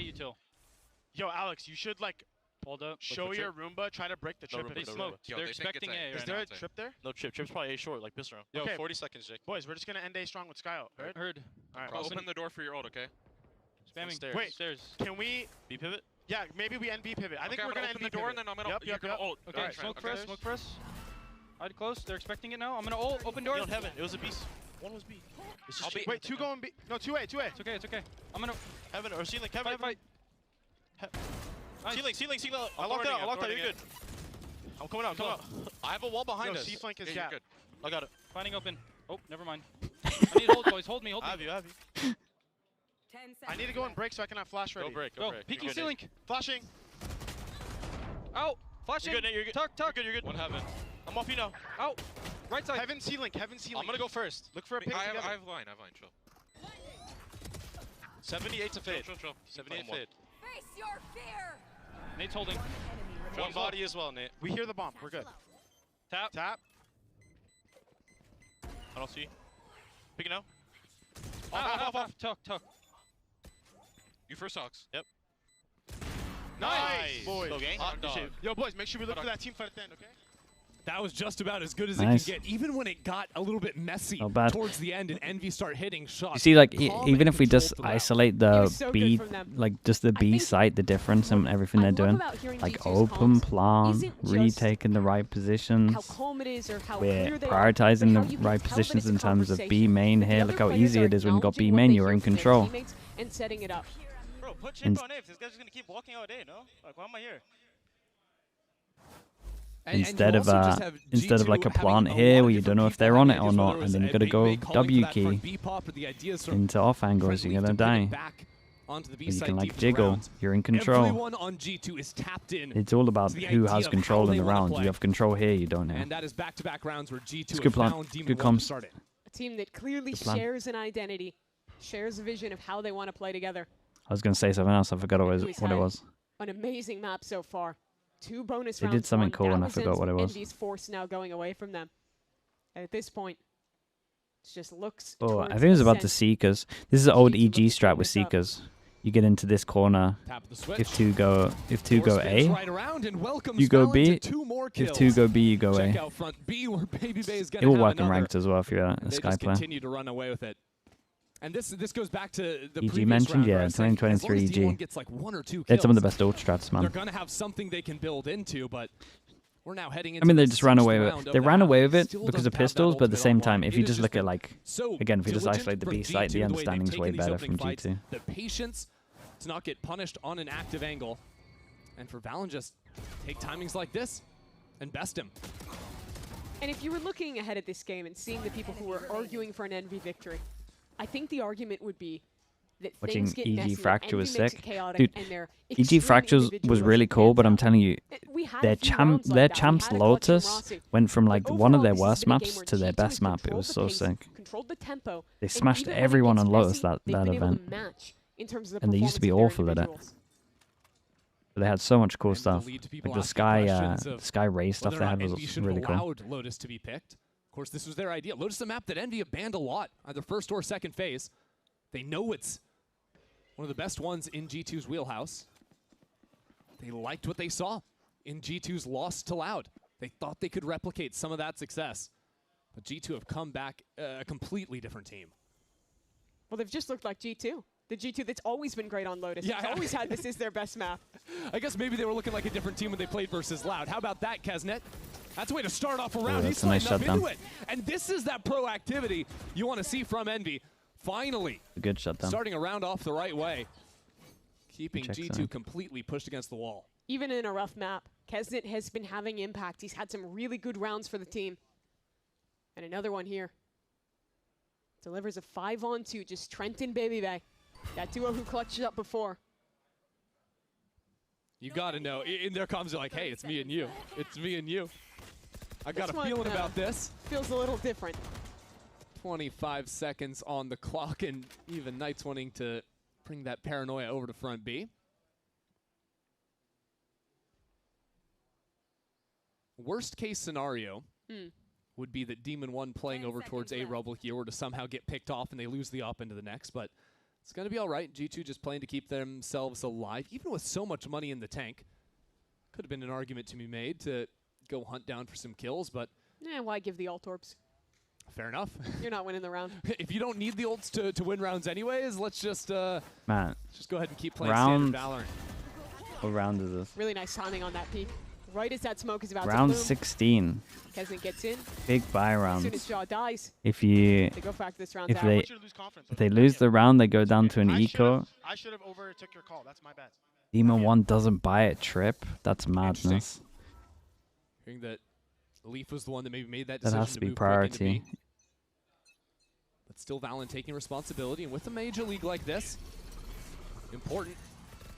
Yo, Alex, you should like hold up. Show your Roomba, try to break the trip. They smoked. They're expecting A. Is there a trip there? No trip. Trip's probably A short, like pistol round. Yo, Okay. 40 seconds, Jake. Boys, we're just gonna end A strong with Sky out. Heard. Alright, Open the door for your ult, okay? Spamming. Stairs. Wait, stairs. Can we B pivot? Yeah, maybe we end B pivot. I think we're gonna end open B the door pivot. and then I'm gonna Yep. ult. Okay, Alright, smoke okay. for us. Smoke for us. Hide close. They're expecting it now. I'm gonna ult. Open door. Yo, Heaven. It was a beast. One was B. It's just Wait, 2 going B. No, 2A. It's okay. I'm gonna Heaven or ceiling. Kevin. Fight. Ceiling. I locked out. You're good. I'm coming out. I have a wall behind us. C flank is gap. I got it. Finding open. Oh, never mind. I need hold, boys. Hold me. I have you. I need to go and break so I can have flash ready. Go break. Peeking ceiling. Flashing. Out. Flashing. You're good, Nate. You're good. Tuck. You're good. One heaven. I'm off you now. Out. Right side. Heaven ceiling. I'm gonna go first. Look for a pick. I have line. Chill. 78 to fade. Chill. 78 fade. Face your fear. Nate's holding. One body as well, Nate. We hear the bomb. We're good. Tap. I don't see. Picking out. Off. Tuck. You first, Hawks. Yep. Nice. Boys. Hot dog. Yo, boys, make sure we look for that team fight at the end, okay? That was just about as good as it could get. Even when it got a little bit messy towards the end and Envy start hitting shots. You see, like, even if we just isolate the B, like, just the B site, the difference and everything they're doing, like, open plant, retaking the right positions, we're prioritizing the right positions in terms of B main here. Look how easy it is when you got B main, you're in control. And setting it up. Bro, put chip on Aves. This guy's just going to keep walking all day, no? Like, why am I here? Instead of like a plant here where you don't know if they're on it or not, and then you gotta go W key into off angles, you're gonna die. But you can like jiggle, you're in control. It's all about who has control in the round. You have control here, you don't have. And that is back-to-back rounds where G2 it's good plan. Good comms. A team that clearly shares an identity, shares a vision of how they want to play together. I was gonna say something else, I forgot what it was. An amazing map so far. 2 bonus rounds. They did something cool and I forgot what it was. Envy's force now going away from them. And at this point, it just looks. Oh, I think it was about the Seekers. This is an old EG strat with Seekers. You get into this corner. If two go A, you go B. If 2 go B, you go A. It will work in ranked as well if you're a Sky player. Continue to run away with it. And this goes back to the EG mentioned, yeah, 2023 EG. Gets like 1 or 2 kills, they had some of the best ult strats, man. They're gonna have something they can build into, but we're now heading into. I mean, they just ran away with it. They ran away with it because of pistols, but at the same time, if you just look at like, again, if you just isolate the B site, the understanding is way better from G2. The patience to not get punished on an active angle, and for Valen just take timings like this and best him. And if you were looking ahead at this game and seeing the people who were arguing for an Envy victory, I think the argument would be that watching things get EG messy, Fracture was sick. Dude, EG Fracture was really cool, but I'm telling you, their champs Lotus went from like one of their worst maps to their best map. It was so sick. They smashed everyone on Lotus that event. And they used to be awful at it. But they had so much cool stuff. Like the Sky Ray stuff they had was really cool. Lotus to be picked. Of course, this was their idea. Lotus is a map that Envy have banned a lot, either first or second phase. They know it's one of the best ones in G2's wheelhouse. They liked what they saw in G2's loss to Loud. They thought they could replicate some of that success. But G2 have come back a completely different team. Well, they've just looked like G2. The G2 that's always been great on Lotus. Yeah, always had this as their best map. I guess maybe they were looking like a different team when they played versus Loud. How about that, Kesnet? That's a way to start off a round. He's sliding up into it. And this is that proactivity you want to see from Envy. Finally, a good shutdown. Starting a round off the right way. Keeping G2 completely pushed against the wall. Even in a rough map, Kesnet has been having impact. He's had some really good rounds for the team. And another one here. Delivers a 5-on-2, just Trent and Baby Bay. That duo who clutched up before. You gotta know, in their comms they're like, hey, it's me and you. It's me and you. I got a feeling about this. Feels a little different. 25 seconds on the clock, and even Knights wanting to bring that paranoia over to front B. Worst case scenario would be that Demon 1 playing over towards A Rubble here were to somehow get picked off and they lose the op into the next, but it's going to be all right. G2 just playing to keep themselves alive, even with so much money in the tank. Could have been an argument to be made to go hunt down for some kills, but... Yeah, why give the ult orbs? Fair enough. You're not winning the round. If you don't need the ults to win rounds anyways, let's just man, just go ahead and keep playing standard Valorant. What round is this? Really nice timing on that peek. Right as that smoke is about round to bloom. 16. Kesnet gets in. Big buy rounds. As soon as Jaw dies, they go back this round. If they lose the round, they go down to an eco. I should have overtook your call. That's my bad. Demon 1 doesn't buy it trip. That's madness. Hearing that Leaf was the one that maybe made that decision. That has to be priority. But still Valen taking responsibility, and with a major league like this, important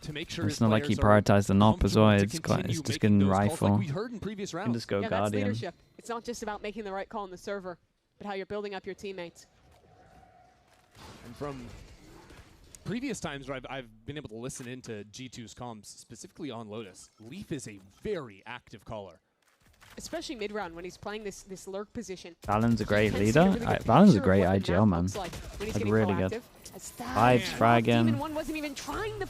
to make sure it's not like he prioritized the knob as well. It's just getting rifle. Like we heard in previous rounds. You can just go Guardian. That's leadership. It's not just about making the right call on the server, but how you're building up your teammates. And from previous times where I've been able to listen into G2's comms, specifically on Lotus, Leaf is a very active caller. Especially mid-round when he's playing this lurk position. Valen's a great leader. Valen's a great IGL, man. Like really good. Vibes, Fragan,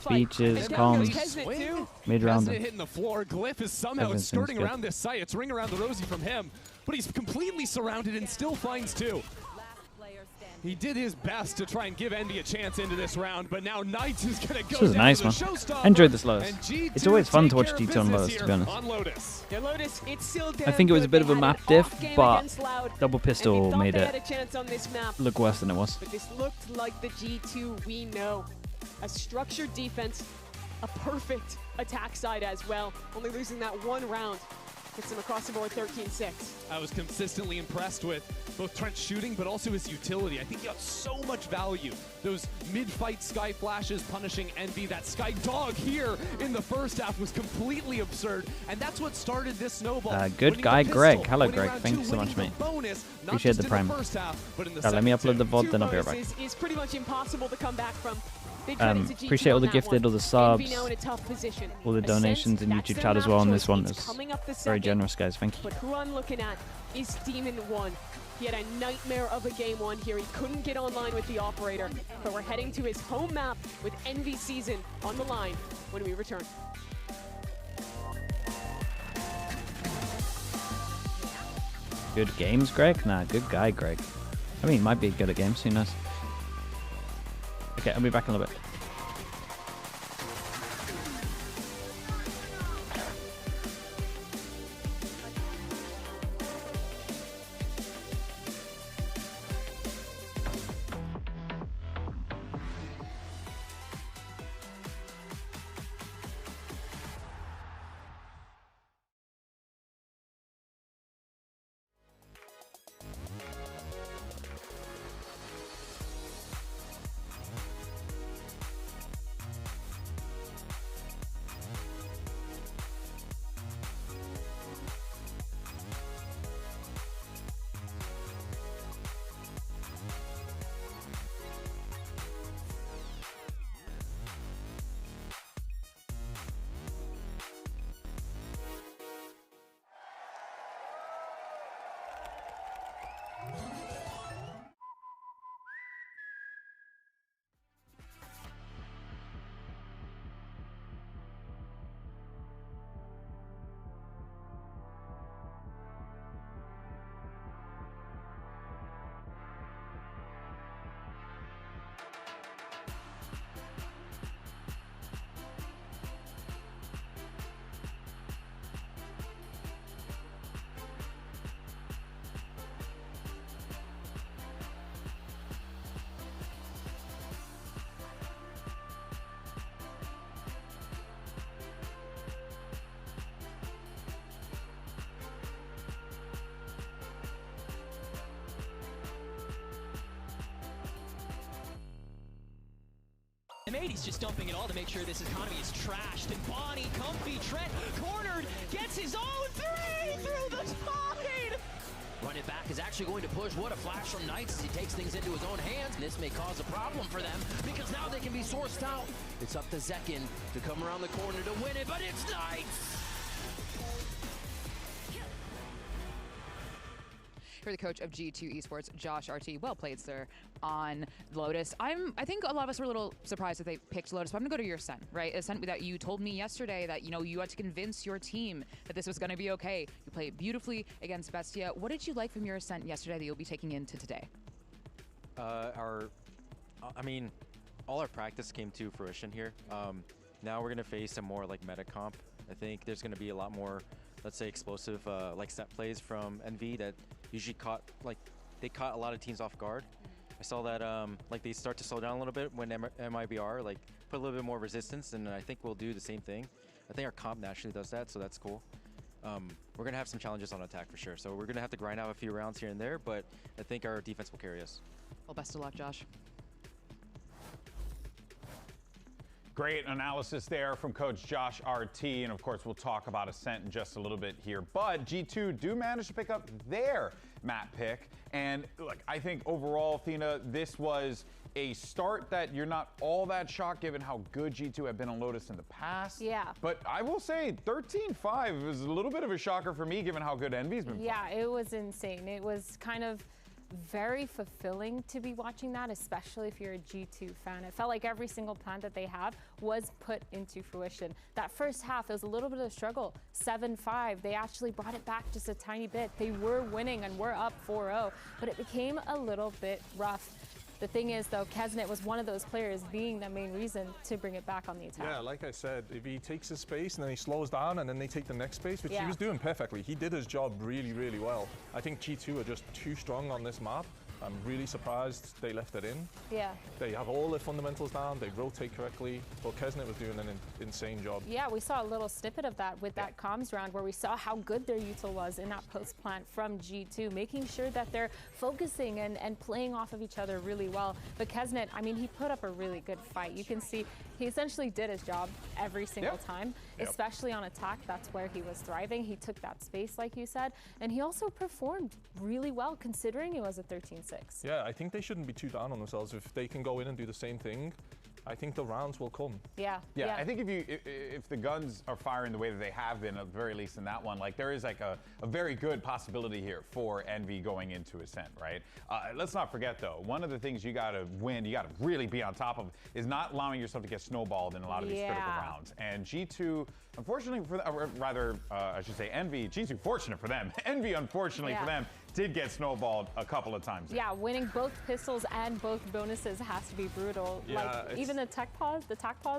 Beaches, comms, mid-round. Hitting the floor. Glyph is somehow skirting around this site. It's ring around the rosy from him, but he's completely surrounded and still finds two. He did his best to try and give Envy a chance into this round, but now Knights is going to go. This was nice, man. I enjoyed this Lotus. It's always fun to watch G2 on Lotus, to be honest. I think it was a bit of a map diff, but double pistol made it look worse than it was. But this looked like the G2 we know. A structured defense, a perfect attack side as well. Only losing that one round. Gets him across the board 13-6. I was consistently impressed with both Trent's shooting, but also his utility. I think he got so much value. Those mid-fight Sky flashes punishing Envy. That Sky dog here in the first half was completely absurd, and that's what started this snowball. Good guy, Greg. Hello, Greg. Thank you so much, mate. Appreciate the prime. Let me upload the VOD, then I'll be right back. Is pretty much impossible to come back from. Appreciate all the gifted, all the subs, all the donations in YouTube chat as well on this one. It's very generous, guys. Thank you. But who I'm looking at is Demon 1. He had a nightmare of a game 1 here. He couldn't get online with the operator, but we're heading to his home map with Envy Season on the line when we return. Good games, Greg? Nah, good guy, Greg. I mean, he might be good at games. Who knows? Okay, I'll be back in a little bit. He's just dumping it all to make sure this economy is trashed. And Bonnie, comfy, Trent, cornered, gets his own three through the side! Run it back is actually going to push. What a flash from Knights as he takes things into his own hands. This may cause a problem for them because now they can be sourced out. It's up to Zekin to come around the corner to win it, but it's Knights! For the coach of G2 Esports, Josh RT. Well played, sir, on Lotus. I think a lot of us were a little surprised that they picked Lotus, but I'm gonna go to your Ascent, right? Ascent that you told me yesterday that, you know, you had to convince your team that this was gonna be okay. You played beautifully against Bestia. What did you like from your Ascent yesterday that you'll be taking into today? I mean, all our practice came to fruition here. Now we're gonna face a more like meta comp. I think there's gonna be a lot more, let's say, explosive like set plays from NV that usually caught a lot of teams off guard. I saw that like they start to slow down a little bit when MIBR like put a little bit more resistance, and I think we'll do the same thing. I think our comp naturally does that, so that's cool. We're gonna have some challenges on attack for sure, so we're gonna have to grind out a few rounds here and there, but I think our defense will carry us. Well, best of luck, Josh. Great analysis there from Coach Josh RT, and of course we'll talk about Ascent in just a little bit here. But G2 do manage to pick up their map pick, and look, I think overall, Athena, this was a start that you're not all that shocked given how good G2 have been on Lotus in the past. Yeah. But I will say 13-5 was a little bit of a shocker for me given how good Envy's been playing. Yeah, it was insane. It was kind of very fulfilling to be watching that, especially if you're a G2 fan. It felt like every single plan that they have was put into fruition. That first half, it was a little bit of a struggle. 7-5, they actually brought it back just a tiny bit. They were winning and were up 4-0, but it became a little bit rough. The thing is, though, Kesnet was one of those players being the main reason to bring it back on the attack. Yeah, like I said, if he takes his space and then he slows down and then they take the next space, which he was doing perfectly. He did his job really, really well. I think G2 are just too strong on this map. I'm really surprised they left it in. Yeah. They have all their fundamentals down, they rotate correctly, but Kesnet was doing an insane job. Yeah, we saw a little snippet of that with that comms round where we saw how good their util was in that post plant from G2, making sure that they're focusing and playing off of each other really well. But Kesnet, I mean, he put up a really good fight. You can see he essentially did his job every single time, especially on attack. That's where he was thriving. He took that space, like you said, and he also performed really well considering it was a 13-6. Yeah, I think they shouldn't be too down on themselves. If they can go in and do the same thing, I think the rounds will come. Yeah. I think if the guns are firing the way that they have been, at the very least in that one, like there is like a very good possibility here for Envy going into Ascent, right? Let's not forget though, one of the things you got to win, you got to really be on top of, is not allowing yourself to get snowballed in a lot of these critical rounds. And G2, unfortunately for I should say Envy, G2 fortunate for them, Envy unfortunately for them, did get snowballed a couple of times. Yeah, winning both pistols and both bonuses has to be brutal. Yeah, like even the tac pause,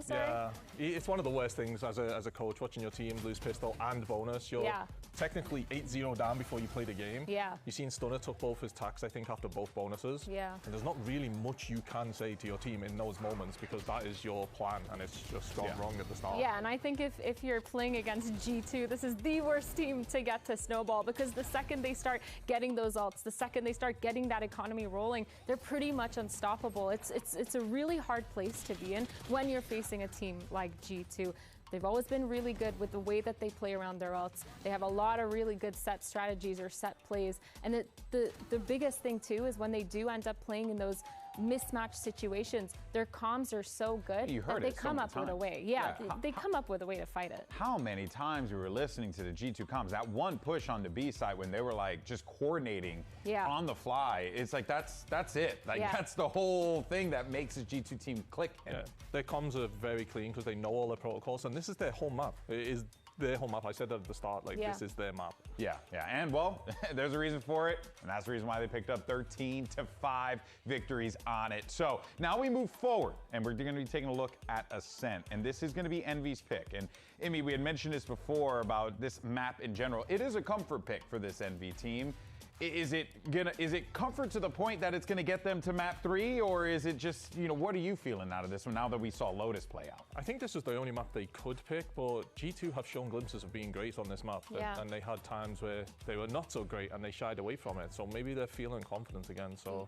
sorry. Yeah, it's one of the worst things as a coach watching your team lose pistol and bonus. You're technically 8-0 down before you play the game. Yeah. You've seen Stunner took both his tacs, I think, after both bonuses. Yeah. And there's not really much you can say to your team in those moments because that is your plan and it's just gone wrong at the start. Yeah, and I think if you're playing against G2, this is the worst team to get to snowball because the second they start getting those ults, the second they start getting that economy rolling, they're pretty much unstoppable. It's a really hard place to be in when you're facing a team like G2. They've always been really good with the way that they play around their ults. They have a lot of really good set strategies or set plays. And the biggest thing too is when they do end up playing in those mismatched situations, their comms are so good that they come up with a way. Yeah, they come up with a way to fight it. How many times we were listening to the G2 comms, that one push on the B side when they were like just coordinating on the fly. It's like that's it. Like that's the whole thing that makes the G2 team click. Yeah. Their comms are very clean because they know all their protocols, and this is their home map. It is their home map. I said that at the start, like this is their map. Yeah, and well, there's a reason for it, and that's the reason why they picked up 13-5 victories on it. So now we move forward, and we're going to be taking a look at Ascent, and this is going to be Envy's pick. And Imi, we had mentioned this before about this map in general. It is a comfort pick for this Envy team. Is it comfort to the point that it's gonna get them to map 3, or is it just, what are you feeling out of this one now that we saw Lotus play out? I think this is the only map they could pick, but G2 have shown glimpses of being great on this map, and they had times where they were not so great and they shied away from it. So maybe they're feeling confident again. So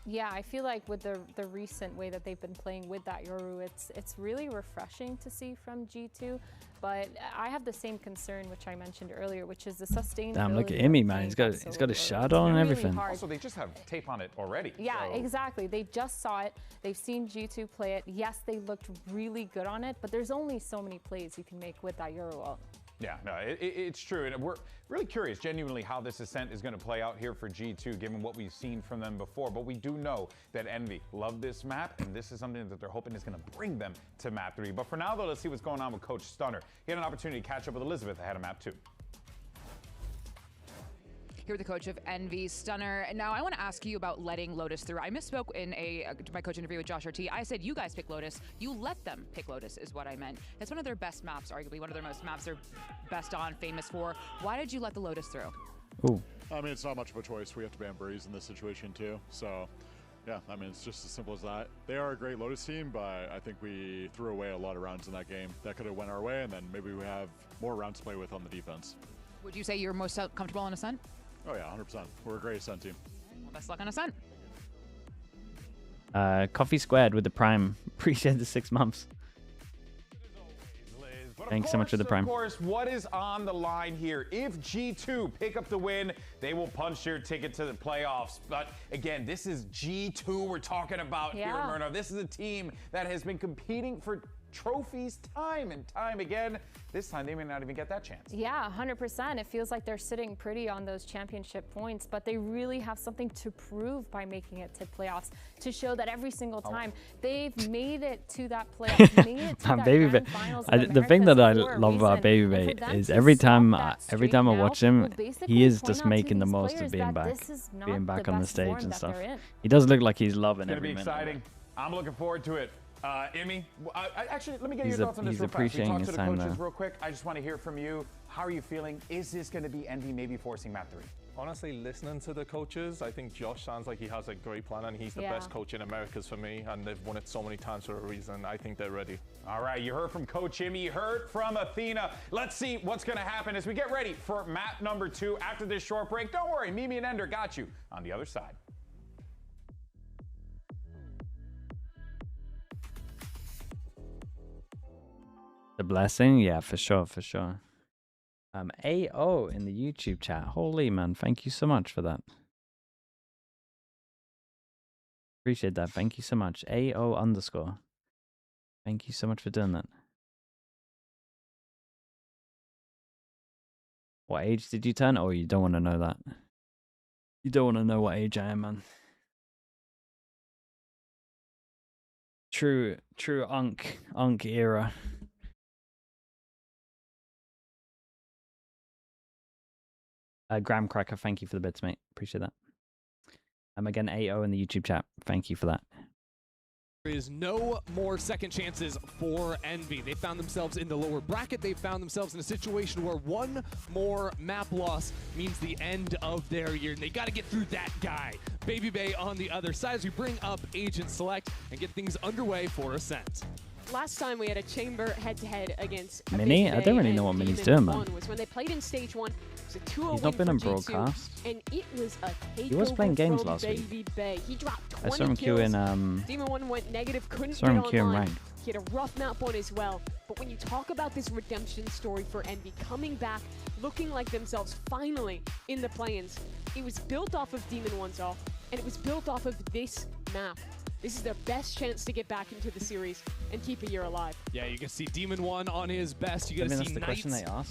yeah, I feel like with the recent way that they've been playing with that Yoru, it's really refreshing to see from G2. But I have the same concern, which I mentioned earlier, which is the sustainability. Damn, look at Imi, man. He's got a shadow and everything. Really also, they just have tape on it already. Yeah, exactly. They just saw it. They've seen G2 play it. Yes, they looked really good on it, but there's only so many plays you can make with that Euro ult. Yeah, no, it's true. And we're really curious, genuinely, how this Ascent is going to play out here for G2, given what we've seen from them before. But we do know that Envy love this map, and this is something that they're hoping is going to bring them to map 3. But for now, though, let's see what's going on with Coach Stunner. He had an opportunity to catch up with Elizabeth ahead of map 2. Here with the coach of Envy, Stunner. Now, I want to ask you about letting Lotus through. I misspoke in my coach interview with Josh RT. I said you guys pick Lotus. You let them pick Lotus is what I meant. It's one of their best maps, arguably one of their most maps they're best on, famous for. Why did you let the Lotus through? Ooh. I mean, it's not much of a choice. We have to ban Breeze in this situation too. So, yeah, I mean, it's just as simple as that. They are a great Lotus team, but I think we threw away a lot of rounds in that game. That could have went our way, and then maybe we have more rounds to play with on the defense. Would you say you're most comfortable on Ascent? Oh yeah, 100%. We're a great Ascent team. Well, best luck on Ascent. Coffee Squared with the Prime. Appreciate the 6 months. Thanks so much for the prime. Of course, what is on the line here? If G2 pick up the win, they will punch their ticket to the playoffs. But again, this is G2 we're talking about here, Myrna. This is a team that has been competing for trophies time and time again. This time they may not even get that chance. Yeah, 100%. It feels like they're sitting pretty on those championship points, but they really have something to prove by making it to playoffs, to show that every single time they've made it to that playoff, made it to that grand finals of the thing that I Americas love about Baby Bay is every time I watch him, he is just making the most of being back on the stage and stuff. He does look like he's loving every minute. It's gonna be exciting. I'm looking forward to it. Emmy, actually, let me get your thoughts on this real fast. Appreciating his time coaches real quick. I just want to hear from you. How are you feeling? Is this going to be Envy maybe forcing map 3? Honestly, listening to the coaches, I think Josh sounds like he has a great plan, and he's the best coach in Americas for me, and they've won it so many times for a reason. I think they're ready. All right, you heard from Coach Emmy, you heard from Athena. Let's see what's going to happen as we get ready for map number 2 after this short break. Don't worry, Mimi and Ender got you on the other side. The blessing, yeah, for sure, for sure. AO in the YouTube chat. Holy man, thank you so much for that. Appreciate that. Thank you so much. AO_. Thank you so much for doing that. What age did you turn? Oh, you don't want to know that. You don't want to know what age I am, man. True Unk era. Graham Cracker, thank you for the bits, mate. Appreciate that. Again, AO in the YouTube chat. Thank you for that. There is no more second chances for Envy. They found themselves in the lower bracket. They found themselves in a situation where one more map loss means the end of their year. And they got to get through that guy. Baby Bay on the other side as we bring up Agent Select and get things underway for Ascent. Last time we had a chamber head-to-head against Mini? I don't really know what Mini's doing, man. Was when they played in stage 1. It was a 2-0 He's not been in broadcast. And it was a takeover. He was playing games last week. Baby Bay. He dropped 20 I saw him kills. queuing Demon 1 went negative, couldn't saw him get queuing online. rank. He had a rough map 1 as well. But when you talk about this redemption story for Envy, coming back, looking like themselves finally in the play-ins, it was built off of Demon 1's off, and it was built off of this map. This is their best chance to get back into the series and keep a year alive. Yeah, you can see Demon 1 on his best. You get to see Knights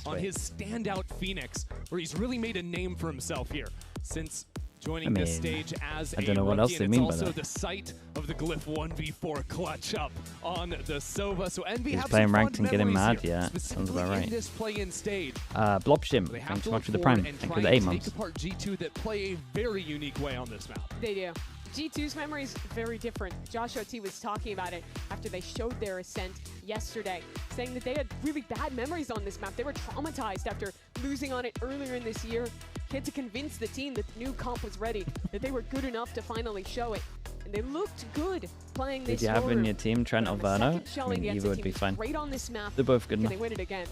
on his standout Phoenix, where he's really made a name for himself here since joining this stage as I don't know what else they mean by that. It's also the site of the Glyph 1v4 clutch up on the Sova. So Envy He's have playing some ranked and getting mad, here, yeah. Sounds about right. In this play-in stage. Blobshim, thanks so much for the prime. Thank you for the 8 months. Take apart G2 that play a very unique way on this map. They do. G2's memory is very different. Josh OT was talking about it after they showed their Ascent yesterday, saying that they had really bad memories on this map. They were traumatized after losing on it earlier in this year. He had to convince the team that the new comp was ready, that they were good enough to finally show it. And they looked good playing this. Did you have in your team Trent or Verno? I mean, either would be fine. Great on this map. They're both good enough. Can they win it again?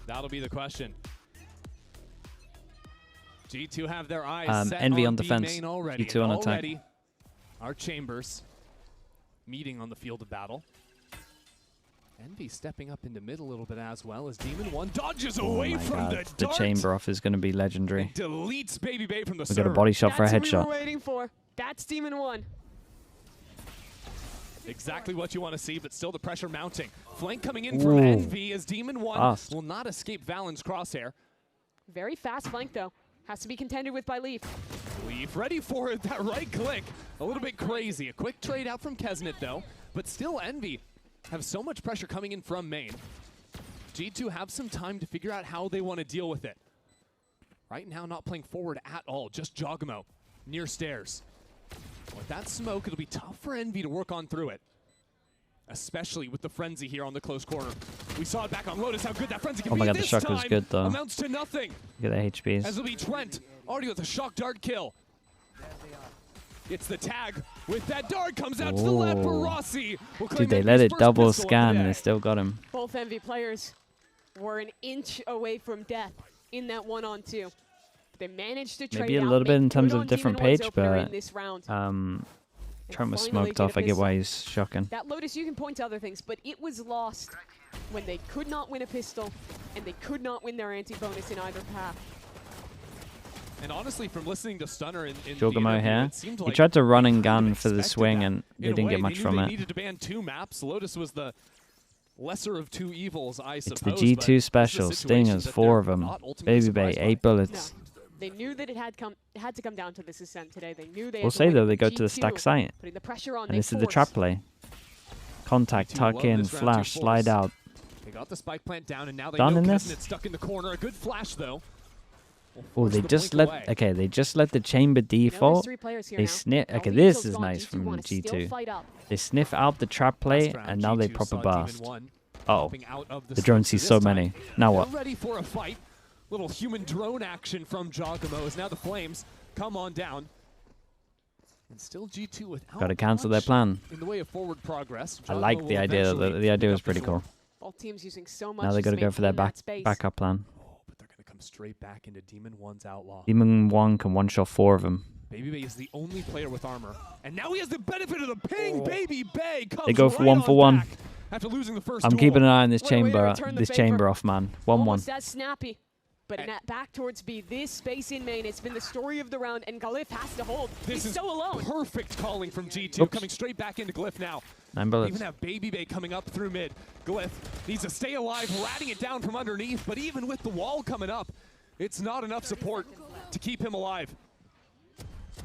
That'll be the question. G2 have their eyes set Envy on the defense. main already. G2 on attack. Our chambers meeting on the field of battle. Envy stepping up into mid a little bit as well as Demon 1 dodges away from the dart. chamber off is going to be legendary. Deletes Baby Bay from the We got a body shot for a headshot. That's what we were waiting for. That's Demon 1. Exactly what you want to see, but still the pressure mounting. Flank coming in from Envy as Demon 1 will not escape Valen's crosshair. Very fast flank though. Has to be contended with by Leaf. Leaf ready for it, that right click. A little bit crazy. A quick trade out from Kesnet though, but still Envy have so much pressure coming in from main. G2 have some time to figure out how they want to deal with it. Right now not playing forward at all, just Jogamo near stairs. With that smoke, it'll be tough for Envy to work on through it. Especially with the frenzy here on the close corner. We saw it back on Lotus, how good that frenzy can be. Oh my god, the shock was good though. Amounts to nothing. Look at the HPs. As it'll be Trent, already with a shock dart kill. It's the tag with that dart, comes out to the left for Rossi. Dude, they let it double scan and they still got him. Both Envy players were an inch away from death in that 1-on-2. They managed to trade Maybe a little bit in terms of different page, but Trent was smoked off. I get why he's shocking. That Lotus, you can point to other things, but it was lost when they could not win a pistol and they could not win their anti-bonus in either path. And honestly, from listening to Stunner in Jogamo here, it seemed he like tried to run and gun for the swing, and they didn't get much from they it. needed to ban 2 maps. Lotus was the lesser of 2 evils, I suppose. It's the G2 special. Stingers, 4 of them. Baby Bay, 8 bullets. No. They knew that it had to come down to this ascent today. They knew they We'll say though, they go to the stack site. Putting the pressure on, And this is the trap play. Contact, tuck in, flash, slide out. They got the spike plant down, and now they Done know in Kesnet's this? stuck in the corner. A good flash though. Oh, they just let. Okay, they just let the chamber default. They sniff. Okay, this is nice from G2. They sniff out the trap play, and now they proper burst. Oh, the drone sees so many. Now what? Ready for a fight. Little human drone action from Jogamo as now the flames come on down. And still G2 without Got to cancel their plan. in the way of forward progress. I like the idea. The idea was pretty cool. Both teams using so much. Now they got to go for their backup plan. Come straight back into Demon 1's outlaw. Demon 1 can one-shot 4 of them. Baby Bay is the only player with armor. And now he has the benefit of the ping. Baby Bay comes They go for right 1 for 1. After losing the first I'm duel. keeping an eye on this What a way to chamber. return the This favor. chamber off, man. 1-1. Almost as snappy. But back towards B, this space in main, it's been the story of the round, and Glyph has to hold. This He's is so alone. Perfect calling from G2, Oops. coming straight back into Glyph now. 9 bullets. Even have Baby Bay coming up through mid. Glyph needs to stay alive, ratting it down from underneath, but even with the wall coming up, it's not enough support to keep him alive.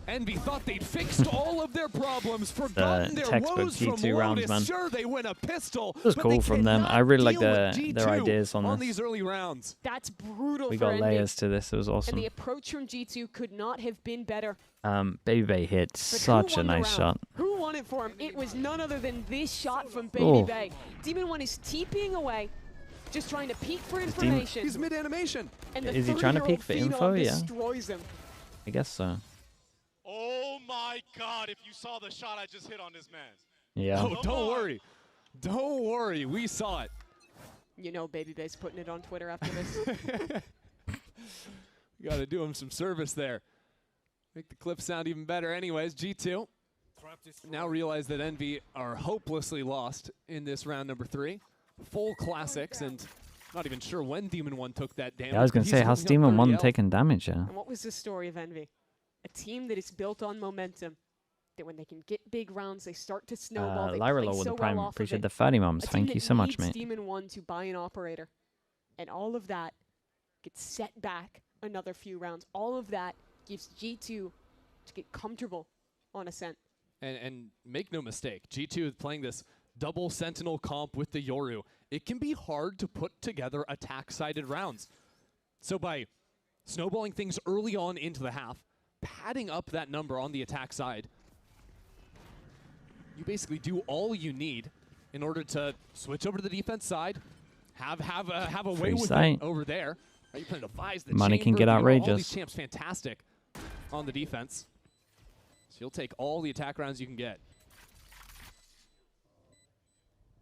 Envy thought they'd fixed all of their problems, forgotten their textbook woes from G2 rounds, Lotus. man. Sure, they win a pistol, It was but cool they from them. I really like their ideas on this. these early rounds. That's brutal We for got Envy. layers to this. It was And awesome. the approach from G2 could not have been better. Baby Bay hit But such who a won the nice round? shot. Who won it for him? It was none other than this shot from Baby Oh. Bay. Demon 1 is TPing away, just trying to peek for Demon- information. He's mid-animation. And the Is he trying to 30-year-old peek for phenom info? Yeah. destroys him. I guess so. Oh my god, if you saw the shot I just hit on this man. Yeah. Oh, don't worry. Don't worry. We saw it. You know Baby Bay's putting it on Twitter after this. We got to do him some service there. Make the clip sound even better. Anyways, G2 now realize that Envy are hopelessly lost in this round number 3. Full classics, and not even sure when Demon 1 took that damage. Yeah, I was going to say, how's Demon 1 taking damage? Yeah. And what was the story of Envy? A team that is built on momentum, that when they can get big rounds, they start to snowball. They Lyra play with so the prime. well off Appreciate of the it. 30 mums. A team Thank that you so much, needs mate. Demon 1 to buy an operator. And all of that gets set back another few rounds. All of that gives G2 to get comfortable on Ascent. And make no mistake, G2 is playing this double Sentinel comp with the Yoru. It can be hard to put together attack-sided rounds. So by snowballing things early on into the half, padding up that number on the attack side, you basically do all you need in order to switch over to the defense side, have a way with it over there. Are you playing the Fives, the Money can chamber, get all outrageous. these champs fantastic on the defense. So you'll take all the attack rounds you can get.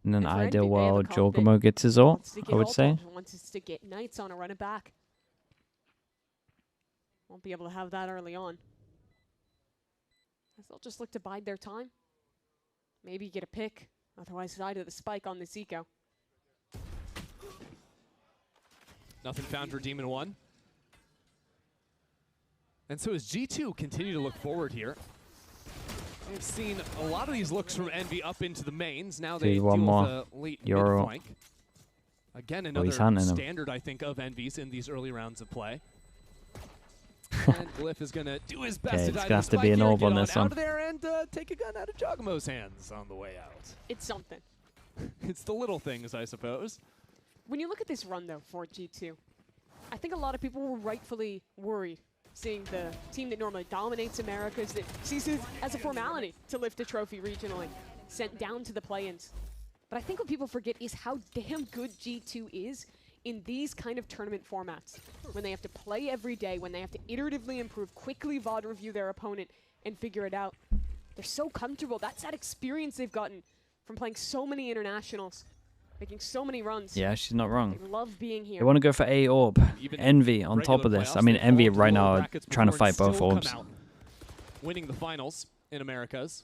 In an And for ideal Envy, they have a world, comp that Jogamo gets his ult, wants to get I would ult say. off, wants to get Knights on a run it back. Won't be able to have that early on. As they'll just look to bide their time. Maybe get a pick. Otherwise, side of the spike on this eco. Nothing found for Demon 1. And so as G2 continue to look forward here, we've seen a lot of these looks from Envy up into the mains. Now they Dude, one deal more. with a late Euro. mid-flank. Again, Oh, he's another hunting him. standard, I think, of Envy's in these early rounds of play. And Glyph is going to do his best Okay, to it's dive gonna have to be an orb on this out one. of there and take a gun out of Jogamo's hands on the way out. It's something. It's the little things, I suppose. When you look at this run, though, for G2, I think a lot of people were rightfully worried seeing the team that normally dominates Americas, that sees it as a formality to lift a trophy regionally, sent down to the play-ins. But I think what people forget is how damn good G2 is in these kind of tournament formats, when they have to play every day, when they have to iteratively improve, quickly VOD review their opponent and figure it out. They're so comfortable. That's that experience they've gotten from playing so many internationals, making so many runs. Yeah, she's not wrong. They love being here. They want to go for A orb. Even Envy on top of this. I mean, Envy right now are trying to fight both orbs. Winning the finals in Americas.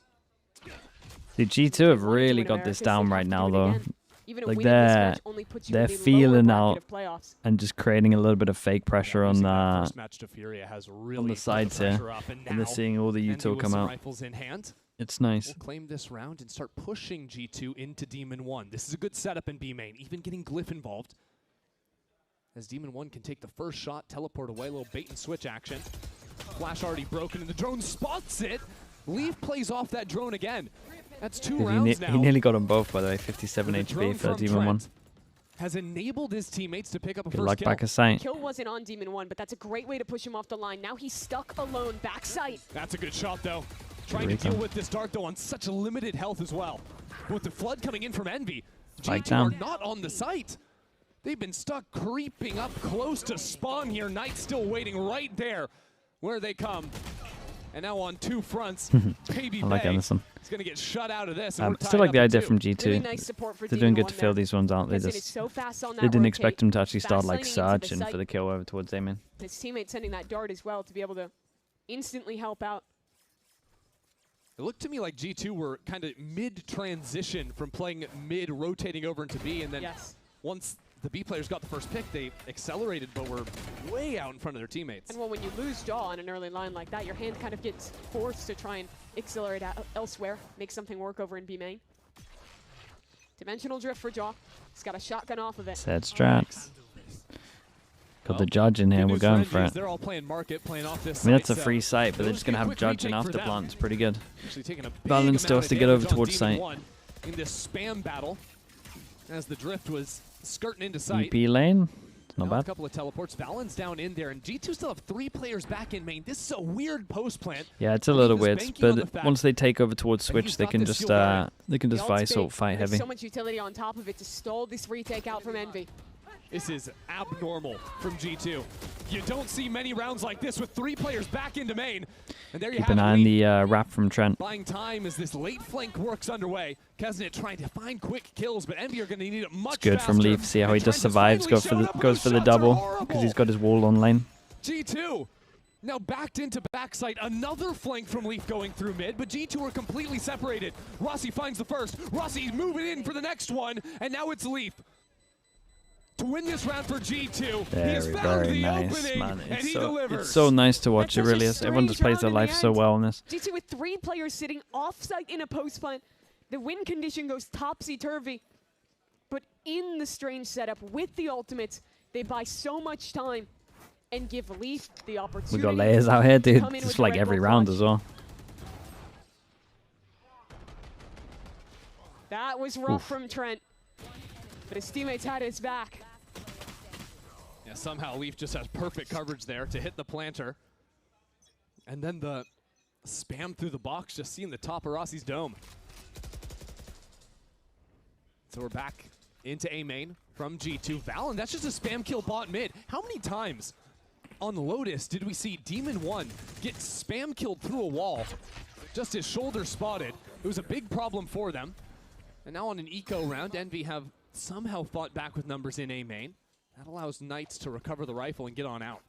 The G2 have really got this down right now, though. Even a like win in this match only puts you they're in the feeling lower out bracket of playoffs. and just creating a little bit of fake pressure on first match to Furia has really on the sides here. And they're seeing all the Envy util with come some out. rifles in hand. It's nice. We'll claim this round and start pushing G2 into Demon 1. This is a good setup in B main, even getting Glyph involved. As Demon 1 can take the first shot, teleport away, a little bait and switch action. Flash already broken and the drone spots it. Leaf plays off that drone again. That's 2 rounds now. He nearly got them both, by the way. 57 HP for Demon 1. Has enabled his teammates to pick up a Good first luck kill. back a sight. Kill wasn't on Demon 1, but that's a great way to push him off the line. Now he's stuck alone, backside. That's a good shot, though. Trying to deal with this dart, though, on such a limited health as well. With the flood coming in from Envy, G2 are not on the site. They've been stuck creeping up close to spawn here. Knight still waiting right there where they come. And now on 2 fronts, Baby I like Bay Anderson. is going to get shut out of this. I still like the idea from G2. Really nice support for They're doing Demon good to 1 fill there. these ones out. They Because it just is so fast on that they didn't rotate, expect him to actually start like backsliding into the surging site. for the kill over towards Amen. His teammate sending that dart as well to be able to instantly help out. It looked to me like G2 were kind of mid-transition from playing mid, rotating over into B, and then once the B players got the first pick, they accelerated, but were way out in front of their teammates. And well, when you lose Jaw on an early line like that, your hand kind of gets forced to try and accelerate elsewhere, make something work over in B main. Dimensional drift for Jaw. He's got a shotgun off of it. Said strats. Got the judge in here. We're going for it. They're all playing market, playing off this I mean, that's a site, free so site, but they're just going to have quick judge and retake for afterplant. them. It's pretty good. Actually taking a big Valorant still amount has to of get over damage on towards Demon site. 1 in this spam battle as the drift was skirting into sight. EP lane. It's not Now a bad. couple of teleports. Valorant's down in there, and G2 still have 3 players back in main. This is a weird post plant. Yeah, it's a little weird, but once they take over towards Switch, they can just vice ult fight heavy. So much utility on top of it to stall this retake out from Envy. This is abnormal from G2. You don't see many rounds like this with 3 players back into main. And there you Keep have an eye on the wrap from Trent. buying time as this late flank works underway. Kesnet trying to find quick kills, but Envy are going to need it much It's good from Leaf. See how he just survives. Goes for the double because he's got his wall on lane. G2 now backed into backside. Another flank from Leaf going through mid, but G2 are completely separated. Rossi finds the first. Rossi's moving in for the next one, and now it's Leaf. To win this round for G2, he has found the opening, man. and he delivers. It's so nice to watch. It really is. Everyone just plays their life so well in this. G2 with 3 players sitting off-site in a post plant. The win condition goes topsy-turvy. But in the strange setup with the ultimates, they buy so much time and give Leaf the opportunity. We got layers out here, dude. come in Just with for like the Red every Bull round clutch. as well. That was rough from Trent, but his teammates had his back. Yeah, somehow Leaf just has perfect coverage there to hit the planter. And then the spam through the box, just seeing the top of Rossi's dome. So we're back into A main from G2. Valen, that's just a spam kill bot mid. How many times on Lotus did we see Demon 1 get spam killed through a wall? Just his shoulder spotted. It was a big problem for them. And now on an eco round, Envy have somehow fought back with numbers in A main. That allows Knights to recover the rifle and get on out.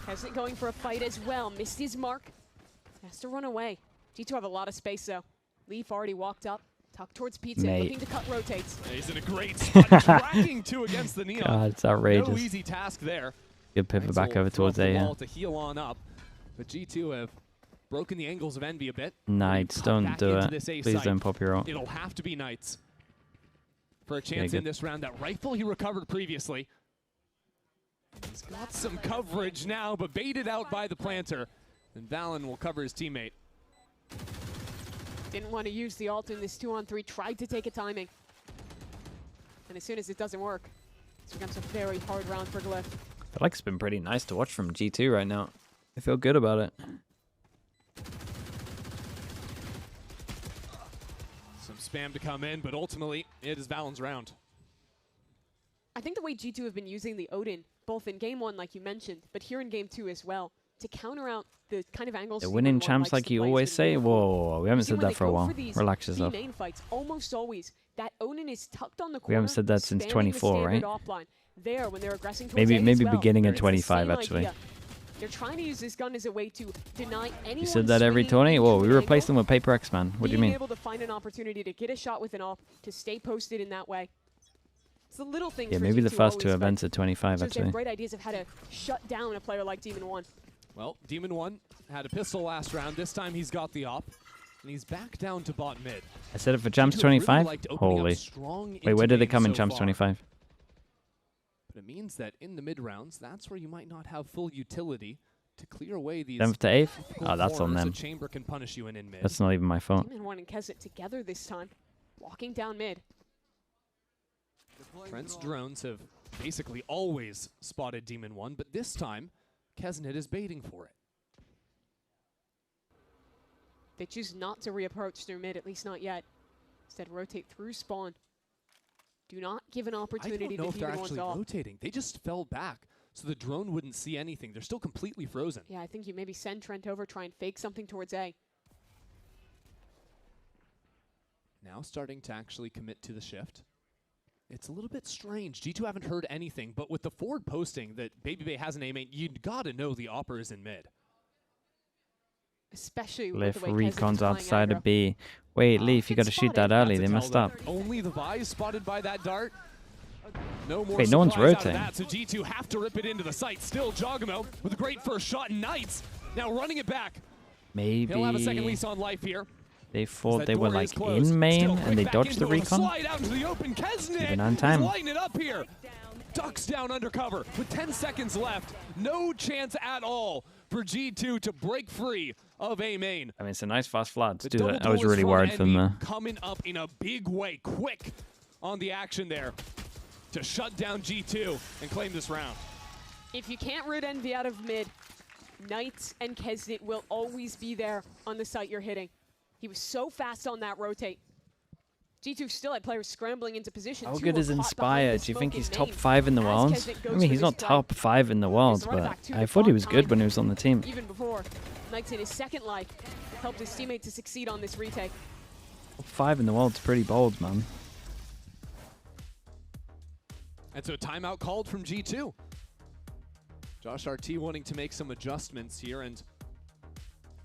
Kesnet going for a fight as well. Missed his mark. Has to run away. G2 have a lot of space though. Leaf already walked up. Tucked towards Pizza, looking to cut rotates. Yeah, he's in a great spot, tracking 2 against the Neon. God, it's outrageous. No easy task there. Good pivot back over towards A. Yeah. To heal on up, but G2 have broken the angles of Envy a bit. Knights, don't do it. Please don't pop your ult. It'll have to be Knights for a chance in this round. That rifle he recovered previously. He's got some coverage now, but baited out by the planter. And Valen will cover his teammate. Didn't want to use the ult in this 2-on-3. Tried to take a timing. And as soon as it doesn't work, this becomes a very hard round for Glyph. I feel like it's been pretty nice to watch from G2 right now. I feel good about it. Some spam to come in, but ultimately it is Valen's round. I think the way G2 have been using the Odin, both in Game 1, like you mentioned, but here in Game 2 as well, to counter out the kind of angles. They're winning champs like you always say. Whoa, we haven't said that for a while. Relax yourself. Main fights, almost always, that Odin is tucked on the corner. We haven't said that since 24, right? Offline. There, when they're aggressing Maybe towards A as well. beginning of It's the 25 same actually. idea. They're trying to use this gun as a way to deny anyone. You said that every tourney? Whoa, we replaced them with Paper X, man. What do you mean? Being able to find an opportunity to get a shot with an AWP, to stay posted in that way. It's the little things. Yeah, maybe the first two events are 25, actually. They have great ideas of how to shut down a player like Demon 1. Well, Demon 1 had a pistol last round. This time he's got the AWP, and he's back down to bot mid. I said it for Champs 25? Holy. Wait, where did it come in Champs 25? But it means that in the mid rounds, that's where you might not have full utility to clear away these 7th to 8th? Oh, that's on them. A chamber can punish you in mid. That's not even my fault. Demon 1 and Keset together this time, walking down mid. Trent's drones have basically always spotted Demon 1, but this time, Kesnet is baiting for it. They choose not to reapproach through mid, at least not yet. Instead, rotate through spawn. Do not give an opportunity to I don't know if they're Demon 1's actually off. rotating. They just fell back, so the drone wouldn't see anything. They're still completely frozen. Yeah, I think you maybe send Trent over, try and fake something towards A. Now starting to actually commit to the shift. It's a little bit strange. G2 haven't heard anything, but with the forward posting that Baby Bay has an A main, you'd gotta know the Opera is in mid. Especially Leaf with the way Recon's outside of B. Wait, Leaf, you gotta shoot that early. They messed up. Only the Vi's spotted by that dart. No more. Wait, no one's rotating. That, so G2 have to rip it into the site. Still Jogamo with a great first shot. Knights now running it back. Maybe He'll have a second lease on life here. they thought they were like in main and they dodged the recon. Slide out into the open. Even on time. Lighting it up here. Ducks down undercover with 10 seconds left. No chance at all for G2 to break free of A main. I mean, it's a nice fast flat to do that. I was really worried for them there. Coming up in a big way, quick on the action there to shut down G2 and claim this round. If you can't root Envy out of mid, Knights and Kesnet will always be there on the site you're hitting. He was so fast on that rotate. G2 still had players scrambling into position. How good is Inspire? Do you think he's top 5 in the world? I mean, he's not top 5 in the world, but I thought he was good when he was on the team. Even before, Knights in his second life helped his teammate to succeed on this retake. Top 5 in the world's pretty bold, man. And so a timeout called from G2. Josh RT wanting to make some adjustments here, and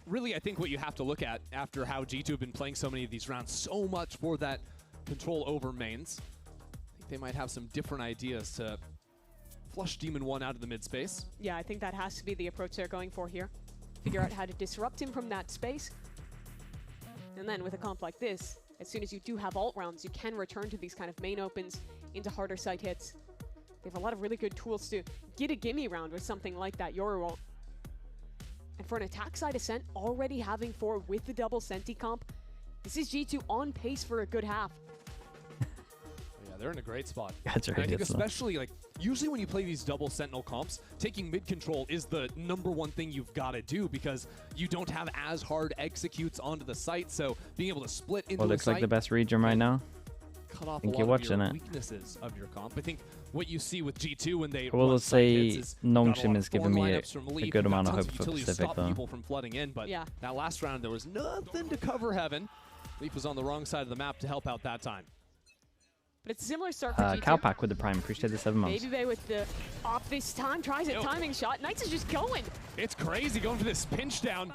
really I think what you have to look at after how G2 have been playing so many of these rounds, so much for that control over mains, I think they might have some different ideas to flush Demon 1 out of the mid space. Yeah, I think that has to be the approach they're going for here. Figure out how to disrupt him from that space. And then with a comp like this, as soon as you do have alt rounds, you can return to these kind of main opens into harder site hits. They have a lot of really good tools to get a gimme round with something like that Yoru ult. And for an attack side Ascent already having 4 with the double Senti comp, this is G2 on pace for a good half. Yeah, they're in a great spot. That's right. I think especially like usually when you play these double Sentinel comps, taking mid control is the #1 thing you've got to do because you don't have as hard executes onto the site. So being able to split into Well, looks like the best region right now. Cut off I think a you're lot watching of your it. weaknesses of your comp. I think what you see with G2 when they Well, run let's site say hits is Nongshim got is giving me lineups from a Leaf. good You've amount got of tons hope for utilities to Pacific, stop though. people from flooding in, but that last round there was nothing to cover Heaven. Leaf was on the wrong side of the map to help out that time. But it's a similar start for G2. Cowpack with the prime. Appreciate the 7 months. Baby Bay with the off this time, tries a timing shot. Knights is just going. It's crazy going for this pinch down.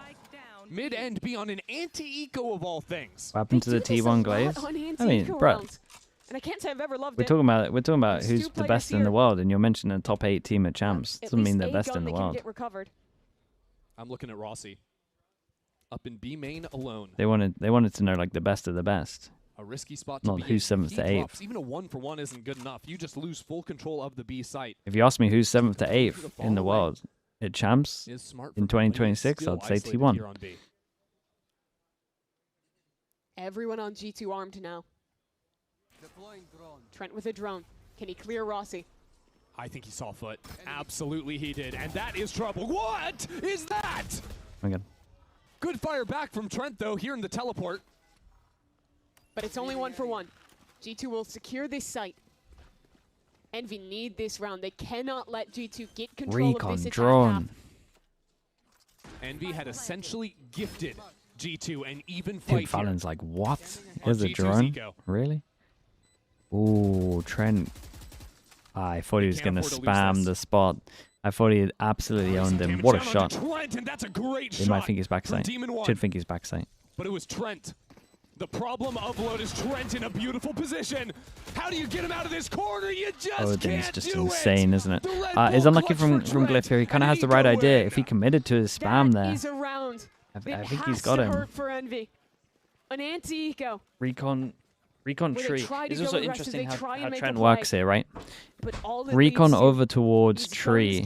Mid-end be on an anti-eco of all things. What happened to the T1 Glaze? I mean, bro. And I can't say I've ever loved We're it. talking about There's who's 2 the best players in the here. world, and you're mentioning a top 8 team at Champs. At Doesn't mean least they're a best gun in the that can world. get recovered. I'm looking at Rossi. Up in B main alone. They wanted to know like the best of the best. A risky spot to Not be who's in. 7th He to 8th. drops. Even a 1-for-1 isn't good enough. You just lose full control of the B site. If you ask me who's 7th to 8th in the world at Champs Is smart in from him, but he's 2026, still I'd say isolated T1. here on B. Everyone on G2 armed now. Trent with a drone. Can he clear Rossi? I think he saw foot. Absolutely he did. And that is trouble. What is that? Oh my God. Good fire back from Trent, though, here in the teleport. But it's only 1-for-1. G2 will secure this site. Envy need this round. They cannot let G2 get control Recon of this attack drone. half. Envy had essentially gifted G2 an even fight Dude, Fallon's like, what? On Here's a G2's drone? eco. Really? Ooh, Trent. I thought he was can't going to afford to lose spam this. the spot. I thought he had absolutely owned him. What a shot. Trent, and that's a great They might think he's backside. Should think he's backside. But it was Trent. The problem of Lotus, Trent in a beautiful position. How do you get him out of this corner? You just Odin's just insane, isn't it? It's unlucky from Glyph here. He kind of has the right idea. If he committed to his spam there, I think he's got him. For Envy. An anti-eco. Recon tree. It's also interesting how Trent works here, right? Recon over towards tree.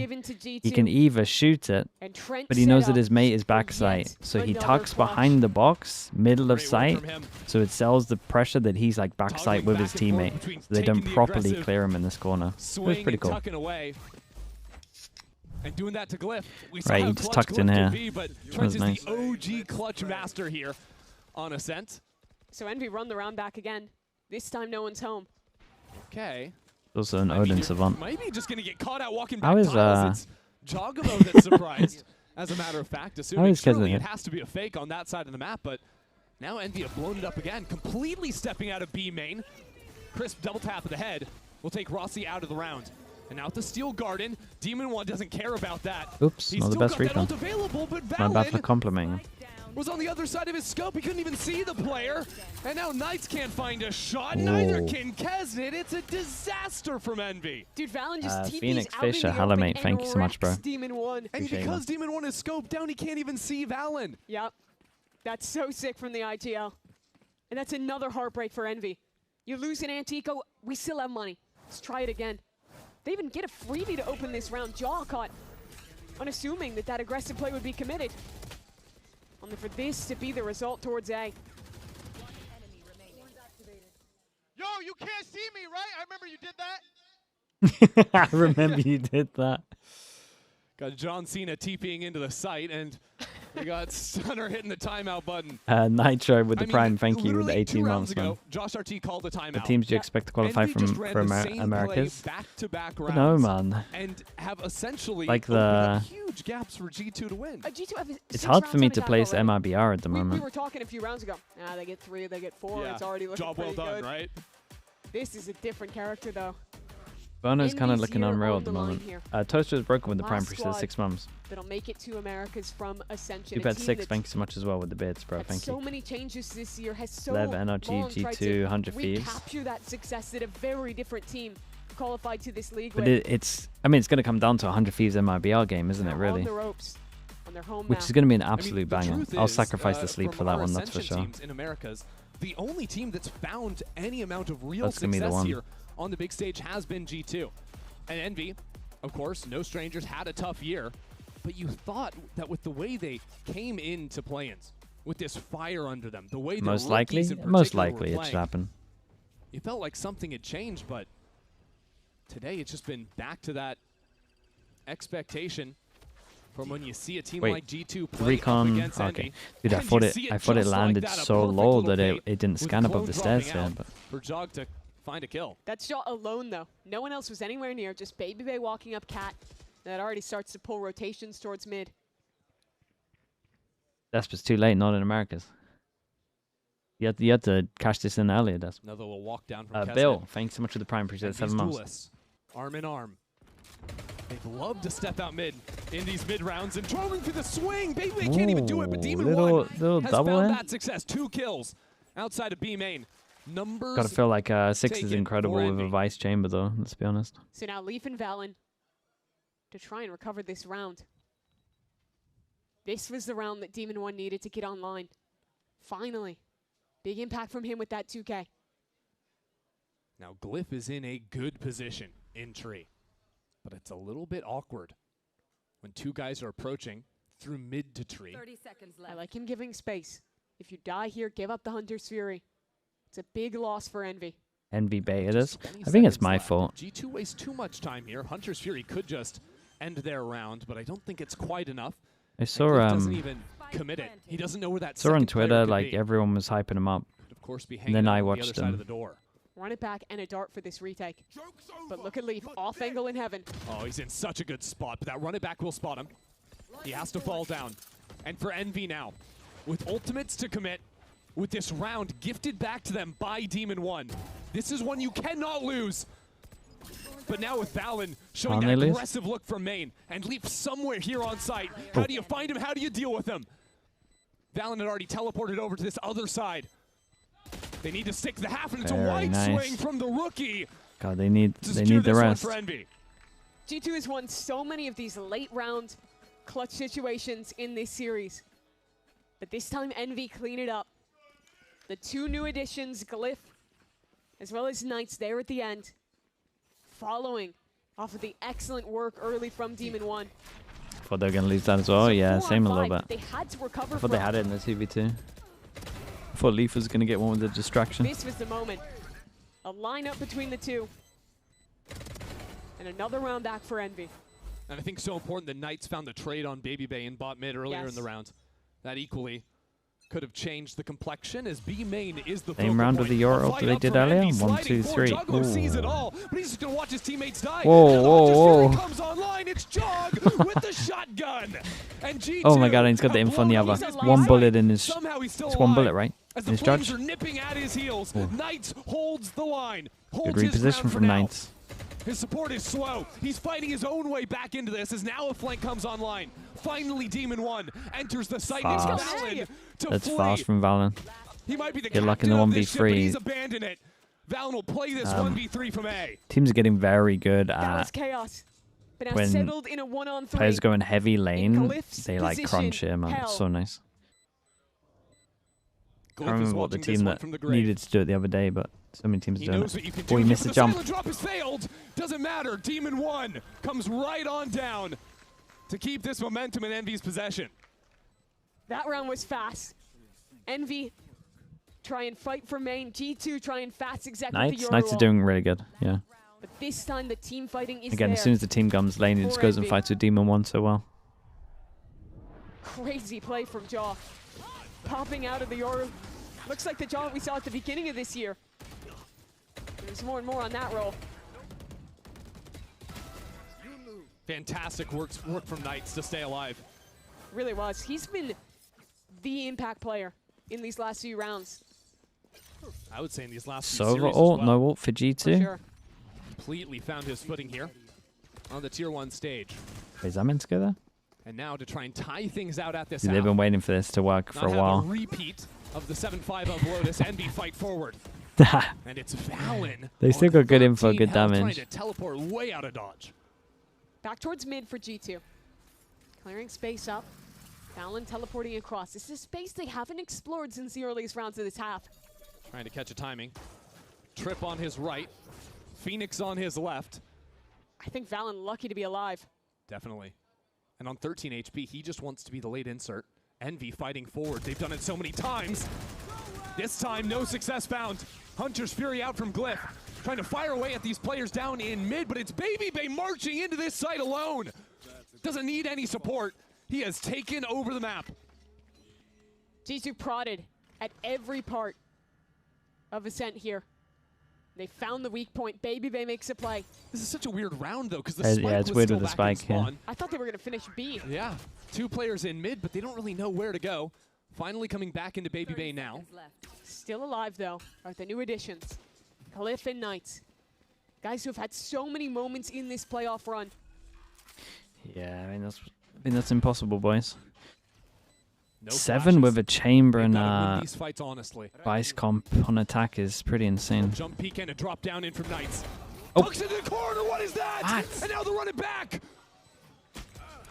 He can either shoot it, but he knows that his mate is backside. So he tucks behind the box, middle of sight, so it sells the pressure that he's like backside with his teammate. So they don't properly clear him in this corner. It was pretty cool. And doing that to Glyph. Right, he just tucked in here. That was nice. The OG clutch master here on Ascent. So Envy run the round back again. This time no one's home. Okay. Also an Odin savant. Maybe just gonna get caught out walking back. How is It's Jogomo that's surprised. As a matter of fact, assuming surely it has to be a fake on that side of the map, but now Envy have blown it up again, completely stepping out of B main. Crisp double tap of the head will take Rossi out of the round. And now at the Steel Garden, Demon One doesn't care about that. Oops, not the best recon. Not bad for complimenting him. Was on the other side of his scope. He couldn't even see the player. And now Knights can't find a shot. Neither can Kesnit. It's a disaster from Envy. Dude, Valen just TP's Phoenix out Fisher, in the hello open mate, thank you so much, bro. Demon One. And because Demon One is scoped down, he can't even see Valen. Yep. That's so sick from the IGL. And that's another heartbreak for Envy. You lose an Antico, we still have money. Let's try it again. They even get a freebie to open this round. Jaw caught, unassuming that aggressive play would be committed. Only for this to be the result towards A. Yo, you can't see me, right? I remember you did that. I remember you did that. Got John Cena TPing into the site, and we got Stunner hitting the timeout button. Nitro with the prime thank you with the 18 months, man. Josh RT called the timeout. The teams do you expect to qualify for Americas? Back-to-back rounds. No, man. And have essentially like the huge gaps for G2 to win. It's hard for me to place MRBR at the moment. We were talking a few rounds ago. They get 3, they get 4. Yeah. It's already looking Job well done, good. right? This is a different character, though. Bono's kind of looking unreal at the moment. Toaster is broken with the prime priest of 6 months. That'll make it to Americas from Ascension. You've had 6, thank you so much as well with the bits, bro. Thank you. So many changes this year, has so Lev, NRG, G2, 100 Thieves. Recapture that success that a very different team qualified to this league. But it's going to come down to a 100 Thieves MRBR game, isn't it, really? On the ropes, on their home Which is going to be an absolute banger. I'll sacrifice the sleep for that one, that's for sure. In Americas, the only team that's found any amount of real success here on the big stage has been G2. And Envy, of course, no strangers, had a tough year. But you thought that with the way they came into play-ins, with this fire under them, the way most likely it should happen. You felt like something had changed, but today it's just been back to that expectation from when you see a team like G2 play Recon, up against Envy. Dude, I thought it landed so low that it didn't scan above the stairs here. But for Jog to find a kill. That's shot alone, though. No one else was anywhere near. Just Baby Bay walking up Cat. That already starts to pull rotations towards mid. Desper's too late, not in Americas. You had to cash this in earlier, Desp. Another little walk down from Bill, thanks so much for the prime. Appreciate it. 7 months. Duelists, arm in arm. They'd love to step out mid in these mid rounds and driving through the swing. Baby Bay can't even do it, but Demon One has found that success. 2 kills outside of B main. Numbers. Gotta feel like 6 is incredible with a Vice Chamber, though. Let's be honest. So now Leaf and Valen to try and recover this round. This was the round that Demon One needed to get online. Finally, big impact from him with that 2K. Now Glyph is in a good position in tree, but it's a little bit awkward when 2 guys are approaching through mid to tree. 30 seconds left. I like him giving space. If you die here, give up the Hunter's Fury. It's a big loss for Envy. Envy Bay it is. I think it's my fault. G2 wastes too much time here. Hunter's Fury could just end their round, but I don't think it's quite enough. I saw doesn't even commit it. He doesn't know where that saw on Twitter like everyone was hyping him up. Of course, be and then I watched him. Run it back and a dart for this retake. But look at Leaf, off angle in heaven. Oh, he's in such a good spot, but that run it back will spot him. He has to fall down. And for Envy now, with ultimates to commit, with this round gifted back to them by Demon One, this is one you cannot lose. But now with Valen showing that aggressive look from main and Leaf somewhere here on site. How do you find him? How do you deal with him? Valen had already teleported over to this other side. They need to stick the half, and it's a wide swing from the rookie. God, they need the rest. G2 has won so many of these late round clutch situations in this series. But this time Envy clean it up. The 2 new additions, Glyph, as well as Knights there at the end, following off of the excellent work early from Demon 1. Thought they were going to lose that as well. Yeah, same a little bit. They had to recover. I thought they had it in the 2v2. I thought Leaf was going to get one with the distraction. This was the moment. A lineup between the two. And another round back for Envy. And I think so important that Knights found the trade on Baby Bay in bot mid earlier in the round. That equally could have changed the complexion as B main is the same round with the Euro that they did earlier. 1, 2, 3. Sees it all, but he's just gonna watch his teammates die. Whoa. Comes online. It's Jog with the shotgun. And G2 oh my god, and he's got the info on the other. 1 bullet in his. It's 1 bullet, right? As in his Flames judge. are nipping at his heels. Knights holds the line. Good reposition from Knights. His support is slow. He's fighting his own way back into this as now a flank comes online. Finally, Demon 1 enters the site. That's fast from Valen. He might be the Good luck in the 1v3. He's abandoned it. Valen will play this 1v3 from A. Teams are getting very good at chaos. But when settled in a 1-on-3. players go in heavy lane, they like crunch him, man. It's so nice. I remember what the team that needed to do it the other day, but so many teams are doing it. Oh, he missed the jump. The drop has failed. Doesn't matter. Demon 1 comes right on down to keep this momentum in Envy's possession. That round was fast. Envy try and fight for main. G2 try and fast exactly the Knights are doing really good, yeah. But this time the team fighting is Again, as soon as the team comes lane, he just goes and fights with Demon 1 so well. Crazy play from Jaw. Popping out of the Yoru. Looks like the Jaw we saw at the beginning of this year. There's more and more on that roll. Fantastic work from Knights to stay alive. Really was. He's been the impact player in these last few rounds. I would say in these last few series as well. No ult for G2. For sure. Completely found his footing here on the tier 1 stage. Is that meant to go there? And now to try and tie things out at this They've been waiting for this to work for a while. A repeat of the 7-5 of Lotus. Envy fight forward. And it's Valen. They still got good info, good damage. Trying to teleport way out of dodge. Back towards mid for G2. Clearing space up. Valen teleporting across. This is a space they haven't explored since the earliest rounds of this half. Trying to catch a timing. Trip on his right. Phoenix on his left. I think Valen lucky to be alive. Definitely. And on 13 HP, he just wants to be the late insert. Envy fighting forward. They've done it so many times. This time, no success found. Hunter's Fury out from Glyph. Trying to fire away at these players down in mid, but it's Baby Bay marching into this site alone. Doesn't need any support. He has taken over the map. G2 prodded at every part of Ascent here. They found the weak point. Baby Bay makes a play. This is such a weird round, though, because the spike it's weird with the spike, yeah. I thought they were going to finish B. Yeah, 2 players in mid, but they don't really know where to go. Finally coming back into Baby Bay now. Still alive, though, are the new additions. Glyph and Knights. Guys who have had so many moments in this playoff run. Yeah, I mean that's impossible, boys. No 7 with a chamber and these fights, honestly. Vice comp on attack is pretty insane. Jump peek and a drop down in from Knights. Oh. Tucks into the corner, what is that? What? And now they're running back.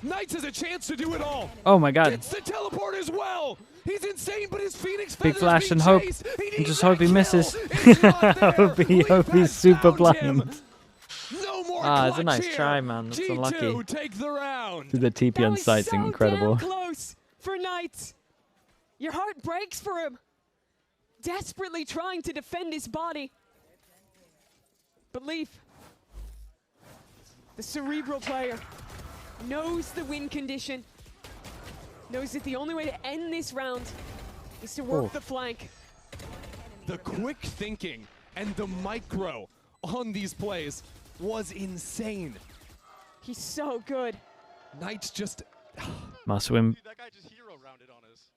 Knights has a chance to do it all. Oh my god. Gets the teleport as well. He's insane, but his Phoenix big flash and hope. And just hope he misses. hope he's super blind. No more it's a nice try, man. That's unlucky. Take the round. The TP on site's incredible. Damn close for Knights. Your heart breaks for him. Desperately trying to defend his body. But Leaf, the cerebral player, knows the win condition. Knows that the only way to end this round is to work the flank. The quick thinking and the micro on these plays was insane. He's so good. Knights just... Must win. That guy just hero rounded on us.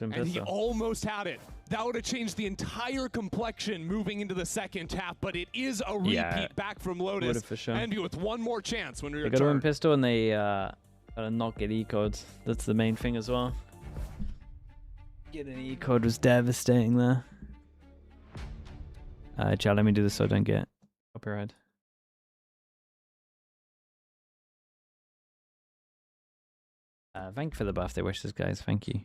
And he almost had it. That would have changed the entire complexion moving into the second half, but it is a repeat back from Lotus. For sure. Envy with one more chance when we return. They got to win pistol and they gotta not get E-codes. That's the main thing as well. Getting an E-code was devastating there. Chat, let me do this so I don't get copyright. Thank you for the birthday wishes, guys. Thank you.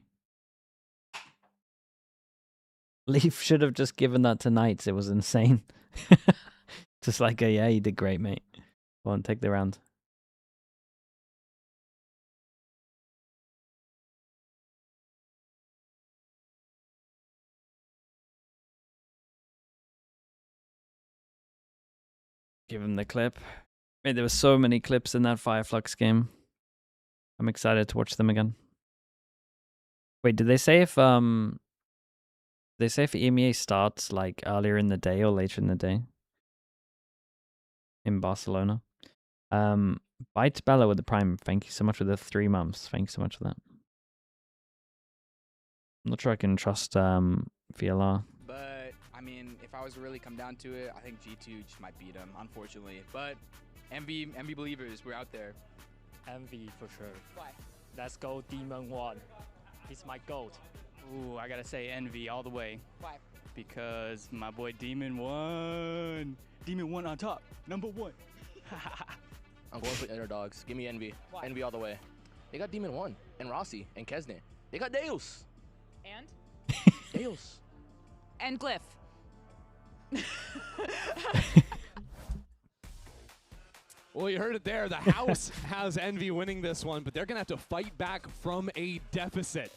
Leaf should have just given that to Knights. It was insane. Just like, yeah, you did great, mate. Go on, take the round. Give him the clip. Mate, there were so many clips in that Fireflux game. I'm excited to watch them again. Wait, did they say if EMEA starts like earlier in the day or later in the day? In Barcelona. Bites Bella with the Prime. Thank you so much for the 3 months. Thank you so much for that. I'm not sure I can trust VLR. But I mean, if I was to really come down to it, I think G2 just might beat them, unfortunately. But MV believers, we're out there. MV for sure. Why? Let's go Demon 1. He's my GOAT. Ooh, I gotta say Envy all the way. Why? Because my boy Demon 1. Demon 1 on top. Number 1. I'm going for underdogs. Give me Envy. Why? Envy all the way. They got Demon 1 and Rossi and Kesne. They got Deus. And? Deus. And Glyph. Well, you heard it there. The house has Envy winning this one, but they're going to have to fight back from a deficit.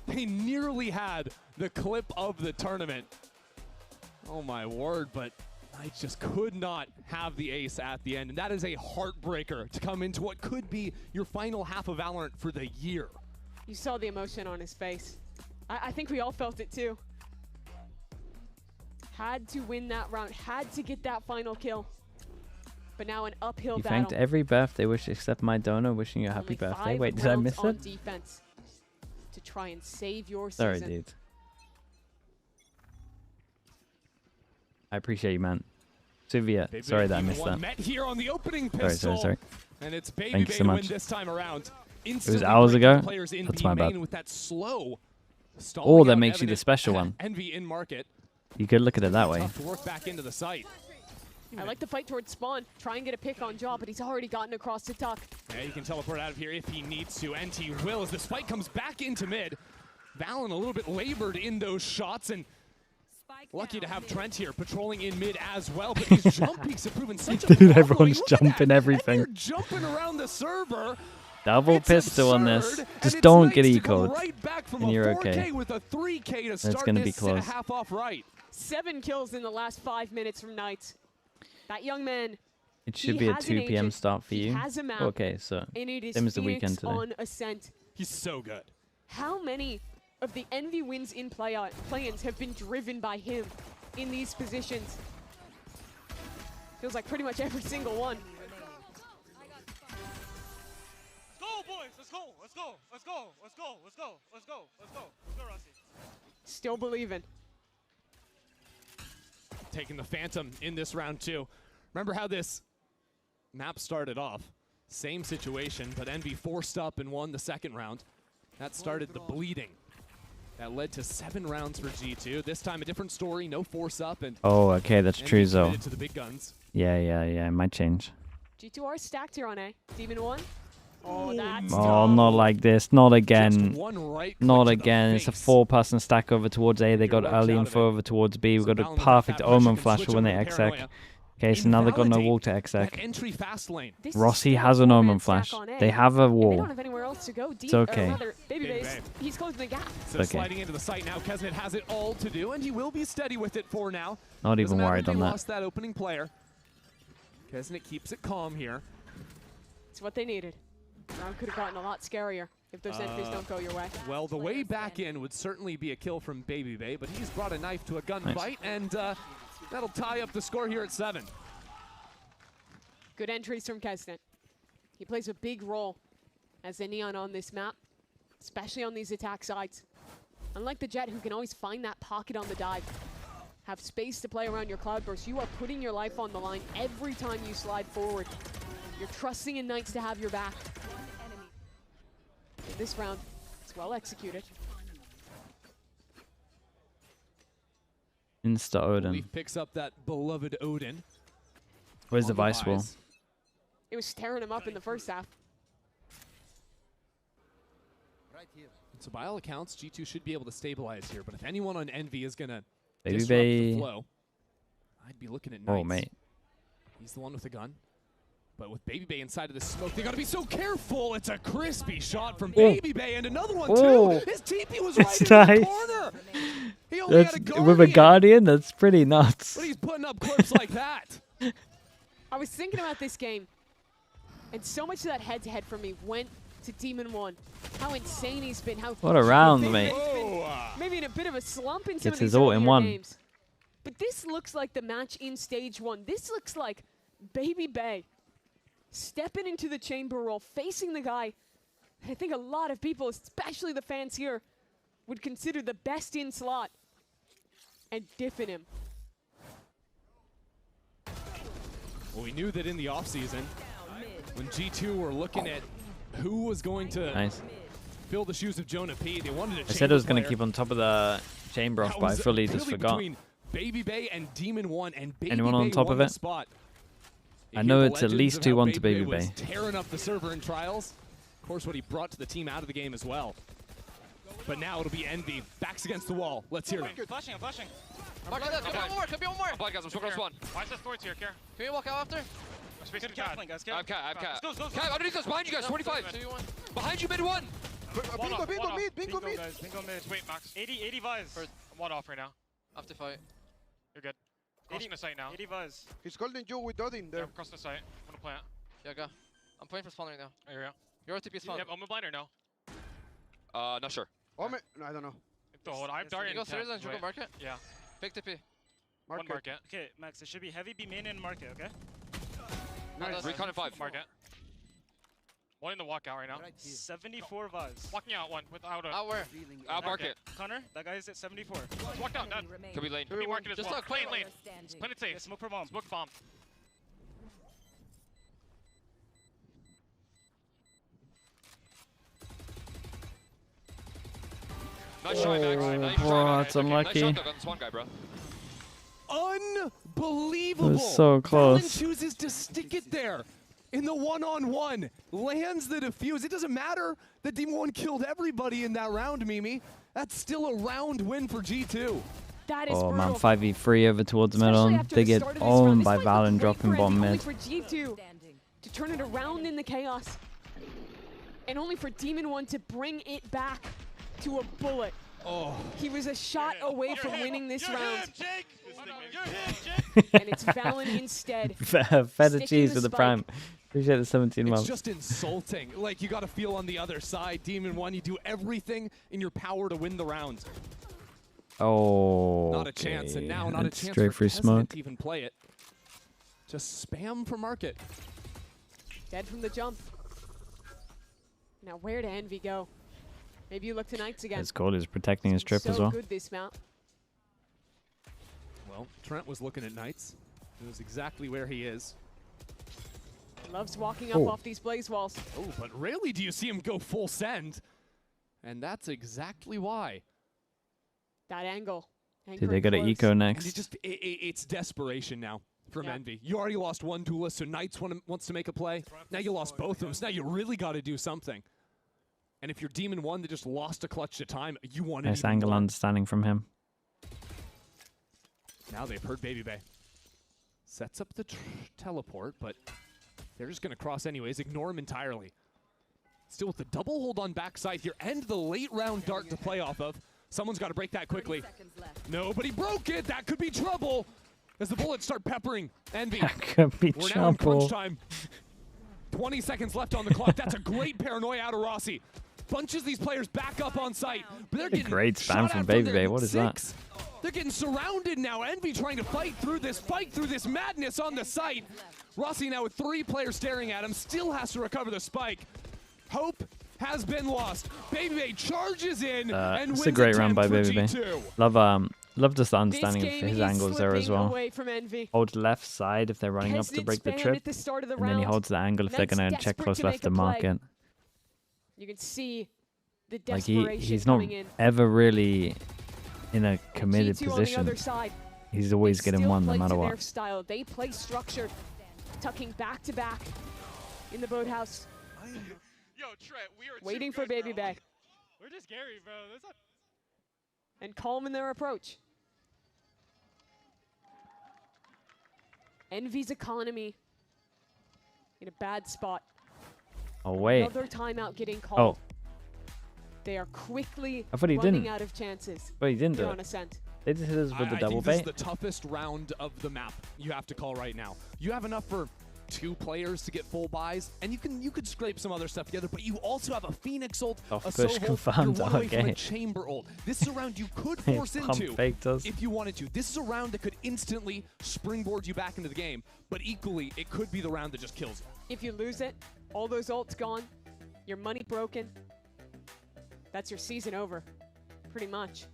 They nearly had the clip of the tournament. Oh, my word, but Knights just could not have the ace at the end. And that is a heartbreaker to come into what could be your final half of Valorant for the year. You saw the emotion on his face. I think we all felt it too. Had to win that round, had to get that final kill. But now an uphill battle. You thanked every birthday wish except my donor wishing you a happy birthday. Wait, did I miss it? Defense to try and save your season. Sorry, dude. I appreciate you, man. Suvia, sorry that I missed that. Met here on the opening pistol, sorry. And it's Thank you so much. win this time around. It was hours ago. That's my bad. With that slow Or that makes you the special one. Envy in market. You could look at it that way. Tough to work back into the site. I like the fight towards Spawn. Try and get a pick on Jaw, but he's already gotten across the tuck. Yeah, he can teleport out of here if he needs to, and he will as this fight comes back into mid. Valen a little bit labored in those shots, and lucky to have Trent here patrolling in mid as well, but his jump peaks have proven such a Dude, problem. everyone's Look at jumping that. everything. They're jumping around the server. Double It's pistol on absurd, this. and Just it's don't Knights get to go E-code. right back from And a you're 4K okay. with a 3K to That's gonna be close. half off right. 7 kills in the last 5 minutes from Knights. That young man. It should be a 2 p.m. start for you. He has a map, Okay, so and it is same as the Phoenix weekend today. on Ascent. He's so good. How many of the Envy wins in play-ins have been driven by him in these positions? Feels like pretty much every single one. Let's go, boys. Let's go. Let's go. Let's go. Let's go. Let's go. Let's go. Let's go. Let's go, Rossi. Still believing. Taking the Phantom in this round too. Remember how this map started off? Same situation, but Envy forced up and won the second round. That started the bleeding. That led to 7 rounds for G2. This time a different story, no force up, and Oh, okay, that's true, though. to the big guns. Yeah, it might change. G2 are stacked here on A. Demon 1. Oh, that's Oh, not like this. Not again. one right Not again. It's a 4-person stack over towards A. They got early info over towards B. We've got a perfect Omen flash for when they exec. Okay, so now they've got no wall to exec. Entry fast lane. Rossi has an Omen flash. They have a They wall. don't have anywhere else to go. It's okay. Baby, he's closing the gap. So Okay. sliding into the site now, Kesnet has it all to do, and he will be steady with it for now. Not even Doesn't matter worried if they on that. lost that opening player. Kesnet keeps it calm here. It's what they needed. Round could have gotten a lot scarier if those entries don't go your way. Well, the way back in would certainly be a kill from Baby Bay, but he's brought a knife to a gunfight, and that'll tie up the score here at 7. Good entries from Kesnet. He plays a big role as a Neon on this map, especially on these attack sides. Unlike the Jet, who can always find that pocket on the dive, have space to play around your Cloudburst, you are putting your life on the line every time you slide forward. You're trusting in Knights to have your back. In this round, it's well executed. Insta Odin. Leaf picks up that beloved Odin. Where's the Vice Wall? It was tearing him up in the first half. So by all accounts, G2 should be able to stabilize here, but if anyone on Envy is going to Baby disrupt Bay. the flow, I'd be looking at Knights. Oh, mate. He's the one with the gun. But with Baby Bay inside of the smoke, they got to be so careful. It's a crispy shot from Baby Bay, and another one, too. His TP was right in the corner. He only had a Guardian. With a Guardian? That's pretty nuts. But he's putting up clips like that. I was thinking about this game, and so much of that head-to-head for me went to Demon 1. How insane he's been. How What a round, mate. Maybe in a bit of a slump in some Gets of his these ult in earlier one. games. But this looks like the match in stage 1. This looks like Baby Bay stepping into the chamber role, facing the guy I think a lot of people, especially the fans here, would consider the best in slot, and diffing him. Well, we knew that in the offseason, when G2 were looking at who was going to fill the shoes of Jonah P, they wanted a I said I was going to keep on top of the chamber off, but I fully just forgot. Baby Bay and Demon 1, and Baby Anyone Bay on top of won it? the spot. I know it's at least 2-1 to Baby Bay. Tearing up the server in Trials. Of course, what he brought to the team out of the game as well. But now it'll be Envy. Backs against the wall. Let's hear it. Flashing, I'm flashing. Could be one more, could be one more. I'm blind, guys, I'm smoking on one. Why is this Thor's here, Care? Can we walk out after? I'm spacing the cat. Guys, I have cat. Let's go. Cat, underneath us, behind you guys, 45. 2, 1. Behind you, mid one. Bingo mid. Guys. Wait, Max. 80 Viz. I'm one off right now. After fight. You're good. Crossing the site now. 80 Viz. He's holding you with Odin there. Yeah, I'm crossing the site. I'm gonna plant. Yeah, go. I'm playing for spawn right now. There you go. You're OTP spawn. Yep, I'm a blind or no? Not sure. No, I don't know. Hold on, I'm darting. You go stairs and triple market? Yeah. Fake TP. One market. Okay, Max, it should be heavy B main and market, okay? Nice. Recon and 5. Market. One in the walkout right now. 74 Viz. Walking out one without a... Out where? Out market. Connor, that guy is at 74. He's walked out, dead. Could be lane. Could be market as Just well. look. Play in lane. Play it safe. Yeah, smoke for bomb. Smoke bomb. Nice try, Max. Nice try. Oh, that's unlucky. Nice shot on this one guy, bro. Unbelievable. It was so close. Valen chooses to stick it there in the one-on-one. Lands the defuse. It doesn't matter that Demon 1 killed everybody in that round, Mimi. That's still a round win for G2. That is Oh brutal. man, 5v3 over towards the middle. They get owned by Valen dropping bottom mid. For G2 to turn it around in the chaos, and only for Demon 1 to bring it back to a bullet. Oh. He was a shot away from winning this round. Jake. And it's Valen instead. Feta cheese with the prime. Appreciate the 17 It's months. just insulting. Like, you got to feel on the other side. Demon 1, you do everything in your power to win the round. Oh, Not a chance, and now not a chance straight for free Kesnet smoke. to even play it. Just spam for market. Dead from the jump. Now where to Envy go? Maybe you look to Knights again. It's cool. He's protecting his trip so as well. good this mount. Well, Trent was looking at Knights. He knows exactly where he is. Loves walking up off these blaze walls. Oh, but rarely do you see him go full send. And that's exactly why. That angle. Dude, they got an eco And next. it's desperation now from Envy. You already lost one duelist, so Knights wants to make a play. Now you lost both of them, so now you really got to do something. And if you're Demon 1 that just lost a clutch to time, you want it. Nice angle understanding from him. Now they've heard Baby Bay. Sets up the teleport, but they're just going to cross anyways. Ignore him entirely. Still with the double hold on backside here and the late round dart to play off of. Someone's got to break that quickly. Nobody broke it. That could be trouble as the bullets start peppering Envy. That could be We're now in trouble. crunch time. 20 seconds left on the clock. That's a great paranoia out of Rossi. Bunches these players back up on site. But they're getting Great spam shot from at Baby their Bay. What is that? six. They're getting surrounded now. Envy trying to fight through this madness on the site. Rossi now with 3 players staring at him. Still has to recover the spike. Hope has been lost. Baby charges in and wins it's a great round by Baby. Love just the understanding of his angles there as well. Hold left side if they're running up to break the trip, and then he holds the angle if they're going to check close left to mark it. You can see the Like desperation he's not ever really in a committed position. He's always getting one no matter what. Style. They play structured, tucking back to back in the boathouse. Yo, Trent, we are waiting for Baby Bay. We're just Gary, bro. And calm in their approach. Envy's economy in a bad spot. Oh wait. Another timeout getting called. Oh. They are quickly I thought he running didn't. out of chances. But he didn't do on it. Ascent. They just hit us with the double I think this bait. is the toughest round of the map you have to call right now. You have enough for 2 players to get full buys, and you could scrape some other stuff together, but you also have a Phoenix ult, a push Soul confirmed. you're one away from Okay. a Chamber ult. This is a round you could Hey, force pump into faked us. if you wanted to. This is a round that could instantly springboard you back into the game, but equally, it could be the round that just kills you. If you lose it, all those ults gone, your money broken, that's your season over, pretty much.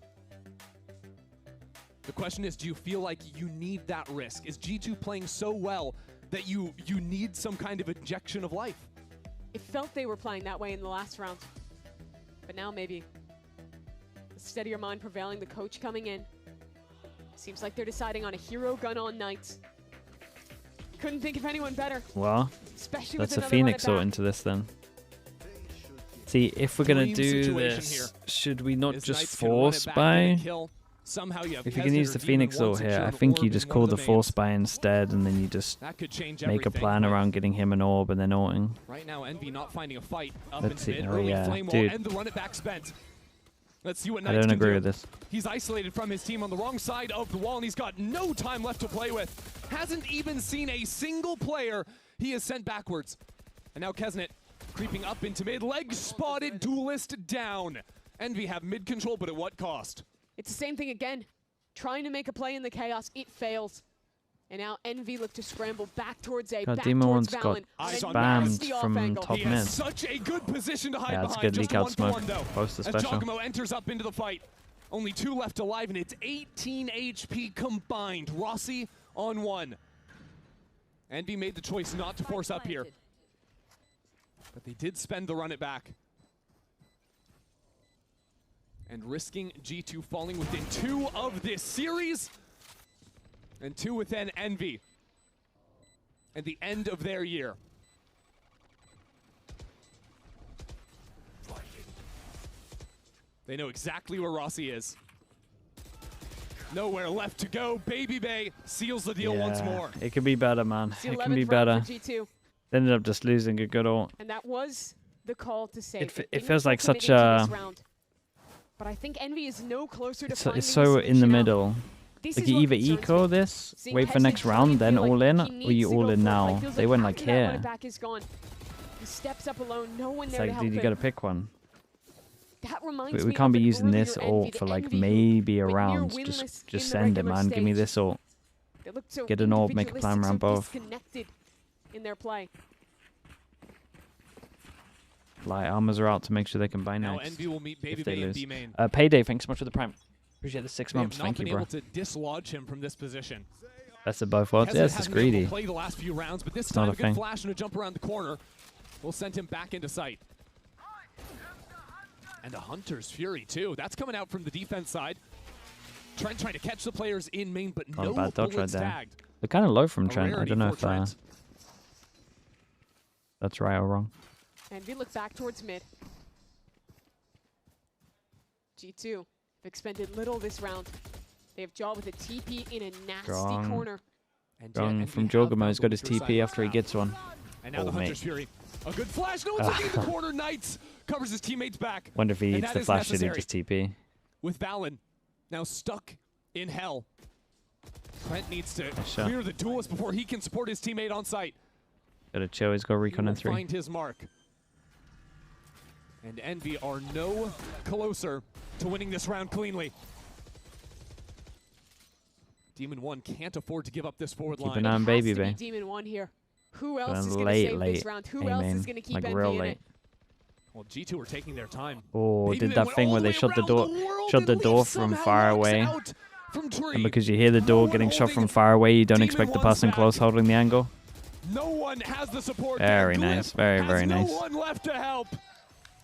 The question is, do you feel like you need that risk? Is G2 playing so well that you need some kind of injection of life? It felt they were playing that way in the last round. But now maybe the steadier mind prevailing, the coach coming in. Seems like they're deciding on a hero gun on Knights. Couldn't think of anyone better. Well, Especially that's with a another Phoenix run it ult back. into this then. See, if we're gonna Dream do situation this, here. should we not Is just Knights can run it force back, buy? get a kill. Somehow you have If you can Kesnet use or the Demon Phoenix One ult here, secure I an think orb you just in one call of the the force mains. buy instead, and then you just That could change make a everything, plan but around getting him an orb and then ulting. Right now, Envy not finding a fight up Let's in see. mid. Oh, Early yeah. flame wall Dude. and the run it back spent. Let's see what I Knights don't can agree do. with this. He's isolated from his team on the wrong side of the wall, and he's got no time left to play with. Hasn't even seen a single player. He is sent backwards. And now Kesnet creeping up into mid. Leg spotted, duelist down. Envy have mid control, but at what cost? It's the same thing again. Trying to make a play in the chaos, it fails. And now Envy look to scramble back towards A, God, back Demon towards One's got Valen. Eyes on spammed from angle. top He mid. has such a good position to hide Yeah, it's behind. good Just leak out 1-for-1 smoke. though. Post the As special. Giacomo enters up into the fight. Only 2 left alive, and it's 18 HP combined. Rossi on 1. Envy made the choice not to force up here. But they did spend the run it back. And risking G2 falling within 2 of this series. And 2 within Envy. And the end of their year. They know exactly where Rossi is. Nowhere left to go. Baby Bay seals the deal once more. It could be better, man. It's the It can be 11th round better. for G2. They ended up just losing a good ult. And that was the call to save. It feels like Didn't such commit into a... this round. But I think Envy is no closer to It's finding so the in the solution out. middle. This Like is you what either concerns eco me. this, Seeing wait for Kesnet next trying round, to then feel like all in, he or needs you to all go in for it. now. Feels They went like after that run it here. back is gone. He steps up alone, no one It's there to like, help dude, you him. gotta pick one. That reminds We me can't of be an using earlier this Envy, ult the for like Envy who maybe a went near round. winless Just in send the it, regular man. Give me stage. this ult. They looked so Get an orb, make a plan individualistic, around so both. disconnected in their play. Light armors are out to make sure they can buy Now next. Envy will meet Baby if they Bay in lose. B main. Payday, thanks so much for the prime. Appreciate the 6 They have months. not Thank you, been bro. able to dislodge him from this position. Best of both worlds. Kesnet Yeah, this is hasn't been able greedy. to play the last few rounds, but this It's not time a a good thing. flash and a jump around the corner will send him back into sight. And a Hunter's Fury too. That's coming out from the defense side. Trent trying to catch the players in main, but Not no a bad dodge right bullets there. tagged. They're kind of low from A Trent. I rarity don't know for if Trent. that's right or wrong. And we look back towards mid. G2 have expended little this round. They have Jaw with a TP in a nasty Strong. corner. Strong from Jogamo. He's got his TP after he gets one. And now Oh, the mate. Hunter's Fury. A good flash. No one's looking in the corner. Knights covers his teammates back. Wonder if he And eats that the is flash, did he necessary. just TP? With Valen now stuck in hell. Trent needs to shot. clear the duelist before he can support his teammate on site. Gotta chill. He's got recon He in will 3. find his mark. And Envy are no closer to winning this round cleanly. Demon 1 can't afford to give up this forward Keep line. an eye on Baby Has to be Bay. Demon 1 here. Who else Going is going to late, save late. this round? Who Hey, else man. is going to keep Like Envy real in late. it? Well, G2 were taking their time. Oh, did that thing where they shut the door from far away. And because you hear the door getting shot from far away, you don't expect the person close holding the angle. No one has the support. Very nice. Very, very nice. No one left to help.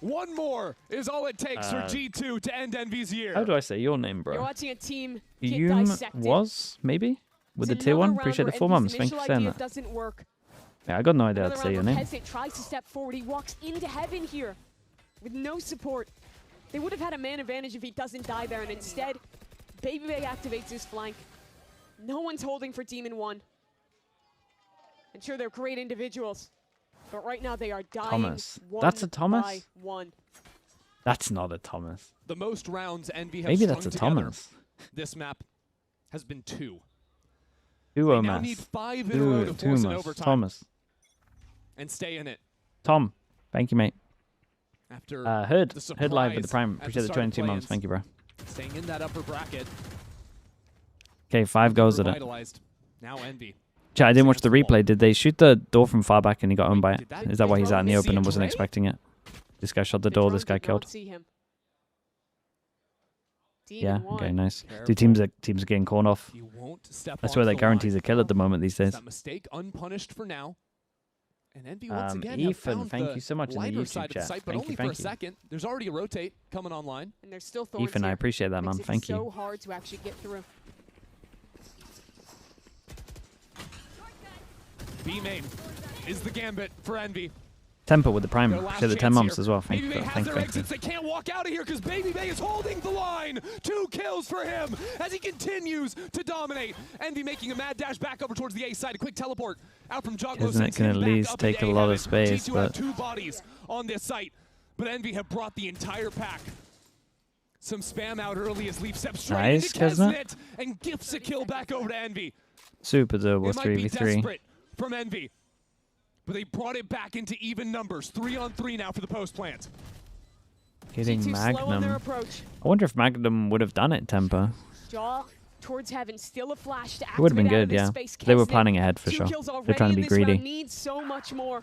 One more is all it takes for G2 to end Envy's year. How do I say your name, bro? You're watching a team get was, maybe? With the tier 1? Appreciate the 4 months. Thank you for saying that. Doesn't work. Yeah, I got no idea how to say your name. Peasant tries to step forward. He walks into heaven here with no support. They would have had a man advantage if he doesn't die there, and instead, Babybay activates his flank. No one's holding for Demon 1. And sure, they're great individuals, but right now they are dying. Thomas. That's a Thomas? By one. That's not a Thomas. The most rounds Envy has Maybe strung that's a together. Thomas. This map has been 2. Two They now need 5 in a row to force an overtime. Thomas. And stay in it. Tom. Thank you, mate. After Heard live with the surprise Prime. at Appreciate the 22 months. Thank you, bro. Staying in that upper bracket. Okay, 5 goes at it. Revitalized. Now Envy. Chat, I didn't watch the replay. Did they shoot the door from far back and he got owned by it? Is that why he's out in the open and wasn't expecting it? This guy shot the door, this guy killed. Yeah, okay, nice. Dude, teams are getting corn off. That's where that guarantees a kill at the moment these days. That mistake unpunished for now. And Envy once again Ethan, thank you so much in the lighter YouTube side of the chat. site, but Thank only you, for a thank you. second. There's already a rotate coming online. And there's still thorns Ethan, I here. appreciate that, man. Makes it Thank so you. hard to actually get through. B main is the gambit for Envy. Temper with the Prime. Their last Appreciate the 10 chance months here. as well. Thank you. Babybay has Thank their you. exits. They can't walk out of here because Babybay is holding the line. 2 kills for him as he continues to dominate. Envy making a mad dash back over towards the A side. A quick teleport out from Juggalo. Isn't it going to at least take a lot of space? G2 But have 2 bodies on this site, but Envy have brought the entire pack. Some spam out early as Leaf steps straight Nice, into Kesnet. Kesnet and gifts a kill back over to Envy. super double It might be 3v3. desperate from Envy, but they brought it back into even numbers. 3-on-3 now for the post plant. Hitting G2 slow on their Magnum. approach. I wonder if Magnum would have done it, Temper. Jaw towards heaven, still a flash to It would have been activate out of good, this yeah. space. They were Kesnet, planning ahead for 2 sure. kills They're trying to already be in this round, greedy. needs so much more.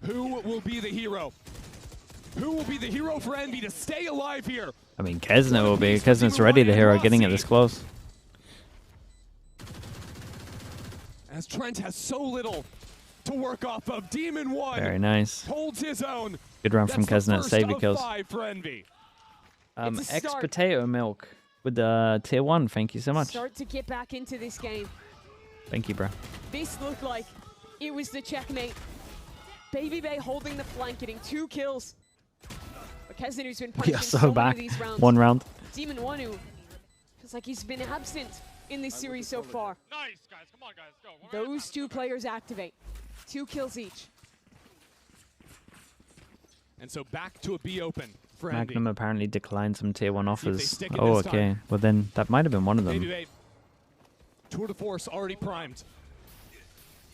Who will be the hero? Who will be the hero for Envy to stay alive here? I mean, Kesnet will be. Kesnet's already the hero getting it this close. As Trent has so little to work off of. Demon 1 Very nice. holds his own. Good run from That's the Kesnet. first Save your of kills. 5 for Envy. Ex-Potato Milk with the tier 1. Thank you so much. Start to get back into this game. Thank you, bro. This looked like it was the checkmate. Babybay holding the flank, getting 2 kills. But Kesnet, who's been We punishing are so so many back. of these rounds. 1 round. Demon 1, who feels like he's been absent in this series so far. Nice, guys. Come on, guys. Go. Those 2 players activate. 2 kills each. And so back to a B open for Magnum Envy. apparently declined some tier 1 offers. stick it Oh, this time. okay. Well, then that might have been one of them. Babybay. Tour de force already primed.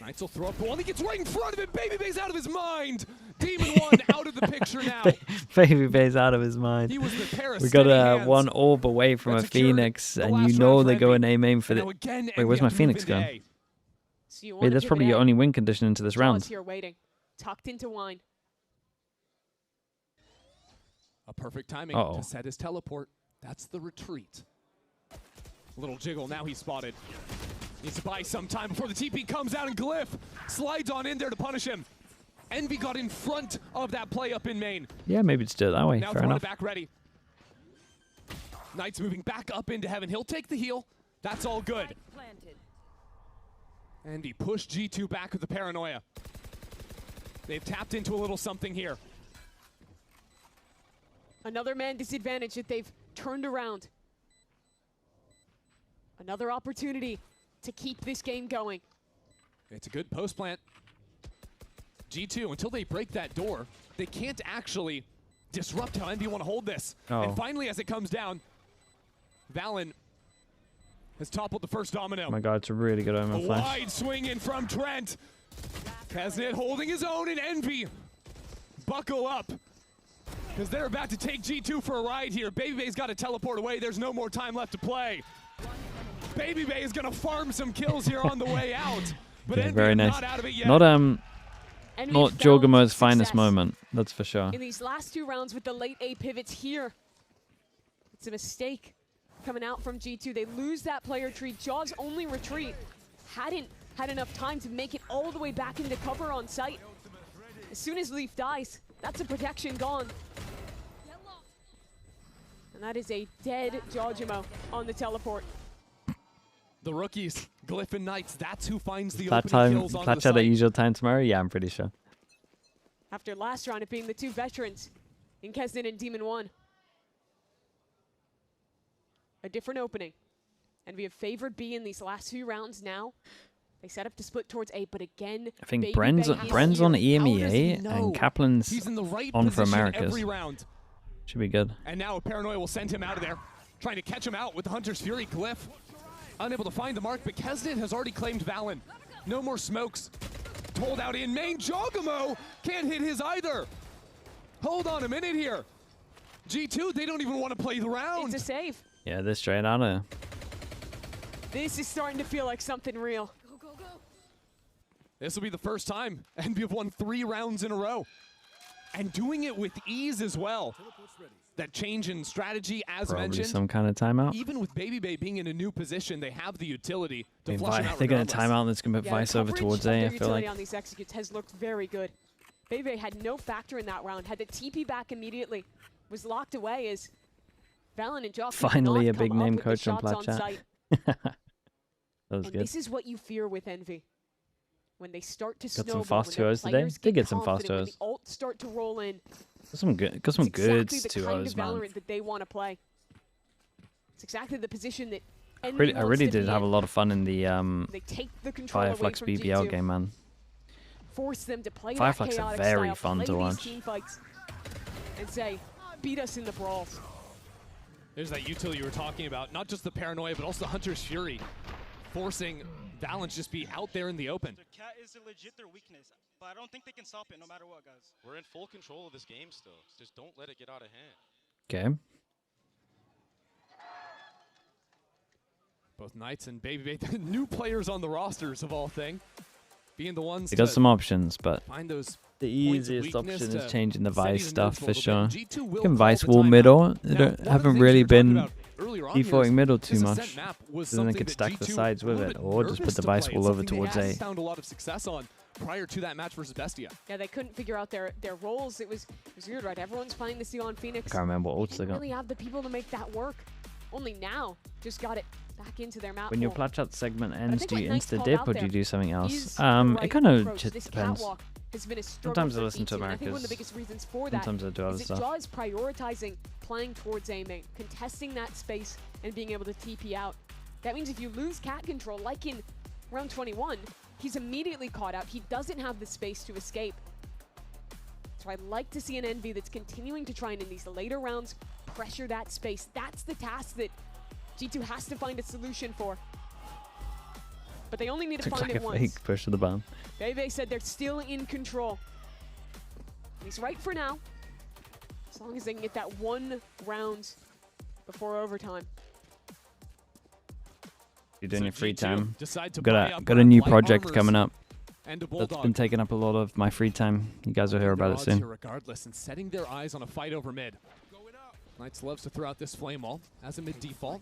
Knights will throw up the one. He gets right in front of him. Babybay's out of his mind. Demon 1 out of the picture now. Babybay's out of his mind. He was the pair of We got steady a hands 1 orb away from that a secured Phoenix, the and last you know round they for go Envy. in aim for And the. now again, Wait, Envy where's have my to move Phoenix into going? A. So you Wait, wanna that's give probably it your A. only win condition into this Jaw's round. here waiting, tucked into wine. A perfect timing Uh-oh. to set his teleport. That's the retreat. Little jiggle, now he's spotted. Needs to buy some time before the TP comes out, and Glyph slides on in there to punish him. Envy got in front of that play up in main. Yeah, maybe just do it that way. Now Fair throwing enough. it back ready. Knights moving back up into heaven. He'll take the heal. That's all good. Envy pushed G2 back with the paranoia. They've tapped into a little something here. Another man disadvantage that they've turned around. Another opportunity to keep this game going. It's a good post plant. G2, until they break that door, they can't actually disrupt how Envy want to hold this. Oh. And finally, as it comes down, Valen has toppled the first domino. Oh my god, it's a really good A omen flash. wide swing in from Trent. Kesnet holding his own, and Envy buckle up, because they're about to take G2 for a ride here. Babybay's got to teleport away. There's no more time left to play. Babybay is going to farm some kills here on the way out. But Yeah, Envy very are nice. not out of it yet. Not not Jorgamo's finest moment, that's for sure. In these last 2 rounds with the late A pivots here, it's a mistake coming out from G2. They lose that player tree. Jaw's only retreat hadn't had enough time to make it all the way back into cover on site. As soon as Leaf dies, that's a protection gone. And that is a dead Jawjimo on the teleport. The rookies, Glyph and Knights, that's who finds the That opening time, kills on the Platch at site. usual time tomorrow? Yeah, I'm pretty sure. After last round, it being the 2 veterans in Kesden and Demon 1. A different opening. And we have favored B in these last few rounds now. They set up to split towards A, but again, I think Bren's on EMEA and Kaplan's on for Americas. Should be good. And now Paranoia will send him out of there, trying to catch him out with the Hunter's Fury. Glyph unable to find the mark, but Kesden has already claimed Valen. No more smokes. Pulled out in main. Jawgamo can't hit his either. Hold on a minute here. G2, they don't even want to play the round. It's a save. Yeah, they're straight out of. This is starting to feel like something real. This will be the first time Envy have won 3 rounds in a row. And doing it with ease as well. That change in strategy, as Probably mentioned. some kind of timeout. Even with Baby Bay being in a new position, they have the utility to flush him out They're going to regardless. time out and it's going to put Vice over towards A, I feel like. On these executes has looked very good. Baby had no factor in that round. Had the TP back immediately. Was locked away as Valen and Jock Finally a big name coach on Plat Chat. That was and good. this is what you fear with Envy. When they start to Got snowball, some fast when their 2-0s today. players Did get some confident, fast when 2-0s. the ults start to roll in. Got some good, got some It's good exactly the kind 2-0s, of man. Valorant that they want to play. It's exactly the position that I Envy really wants to did be have a in. lot of fun in the They take the control away Fireflux from BBL G2. game, man. Force them to play Fireflux that are chaotic very style, fun play to these watch. team fights, and say, beat us in the brawls. There's that utility you were talking about. Not just the Paranoia, but also the Hunter's Fury. Forcing Valen to just be out there in the open. The cat is a legit their weakness, but I don't think they can stop it no matter what, guys. We're in full control of this game still. Just don't let it get out of hand. Okay. Both Knights and Baby Bay, new players on the rosters of all thing, being the ones He does some options, but find those the easiest option is changing the steady Vice the stuff mids for a little sure. bit. G2 will You can call Vice the wall timeout. middle. They Now, one of the haven't things we really were talking been about earlier on here defaulting is middle too this much. ascent map was So then they something could that stack the G2 sides with a it, little or bit just put nervous the to Vice play. wall It's over something towards they A. hadn't found a lot of success on prior to that match versus Bestia. Yeah, they couldn't figure out their roles. It was weird, right? Everyone's playing the Sion Phoenix. I can't remember what ults they Didn't got. really have the people to make that work. Only now, just got it back into their map. When your pool. Plat Chat segment But I ends, think do what you Knights insta called dip out or do you there do something is else? the It right kind of approach. just This depends. catwalk has been a struggle Sometimes for I listen to G2, and I think one of Americas. the biggest reasons for that Sometimes I do other is that stuff. Jaw is prioritizing playing towards A main, contesting that space, and being able to TP out. That means if you lose cat control, like in round 21, he's immediately caught out. He doesn't have the space to escape. So I'd like to see an Envy that's continuing to try and in these later rounds pressure that space. That's the task that G2 has to find a solution for. But they only need to Looks find like it a once. fake push to the bomb. Bebe said they're still in control. He's right for now, as long as they can get that 1 round before overtime. You're doing your free time. decide to Got buy up a new light project armors coming up. and a That's Bulldog. been taking up a lot of my free time. You guys will hear about it Odds soon. here regardless, and setting their eyes on a fight over mid. Knights loves to throw out this flame wall as a mid default,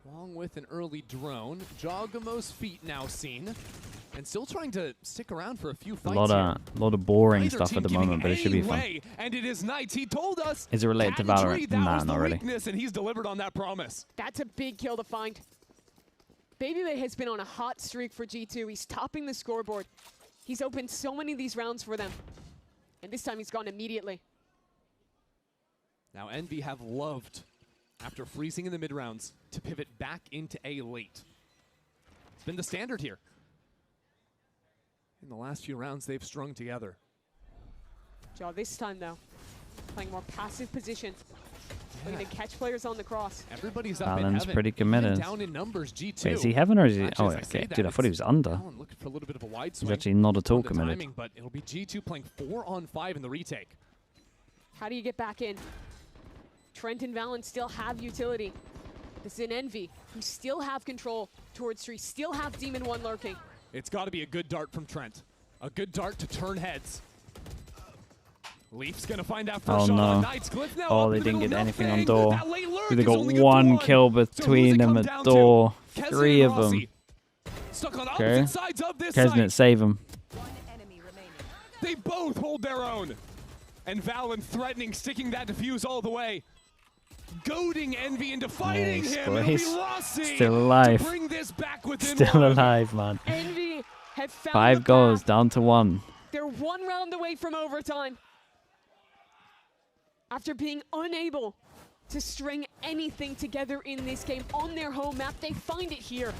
along with an early drone. Jawgamo's feet now seen, and still trying to stick around for a few A fights lot of boring Neither stuff team at the giving moment, but it should be fun. away, and it is Knights. He told us. Is it related to Cat and Tree, Valorant? that Nah, was the not really. weakness, and he's delivered on that promise. That's a big kill to find. Baby Bay has been on a hot streak for G2. He's topping the scoreboard. He's opened so many of these rounds for them. And this time he's gone immediately. Now Envy have loved, after freezing in the mid rounds, to pivot back into A late. It's been the standard here. In the last few rounds, they've strung together. Jaw this time though, playing more passive position. Looking to catch players on the cross. Everybody's up in Alan's heaven. pretty Even committed. down in numbers, G2. Wait, is he heaven or is he? Actually, Oh, as I say okay. that, Dude, I thought he was under. Alan looking for a little bit of a wide He's swing. actually not at all on the committed. timing, but it'll be G2 playing 4-on-5 in the retake. How do you get back in? Trent and Valen still have utility. This is an Envy, who still have control towards 3, still have Demon 1 lurking. It's got to be a good dart from Trent. A good dart to turn heads. Leaf's gonna find out first Oh shot on no. Knights. Glyph now Oh, up they in the didn't middle, get anything on nothing. door. That late lurk They is got only good one for kill So who's between it them come at down to? door. Kesnet 3 and of them. Rossi. Stuck on Okay. opposite sides of this Kesnet, site. save him. They both hold their own. And Valorant threatening, sticking that defuse all the way. Goading Envy into fighting Nice, him. It'll be boys. Rossi Still alive. to bring this back within Still one. alive, man. Envy have found 5 goals, down to 1. They're 1 round away from overtime. After being unable to string anything together in this game on their home map, they find it here.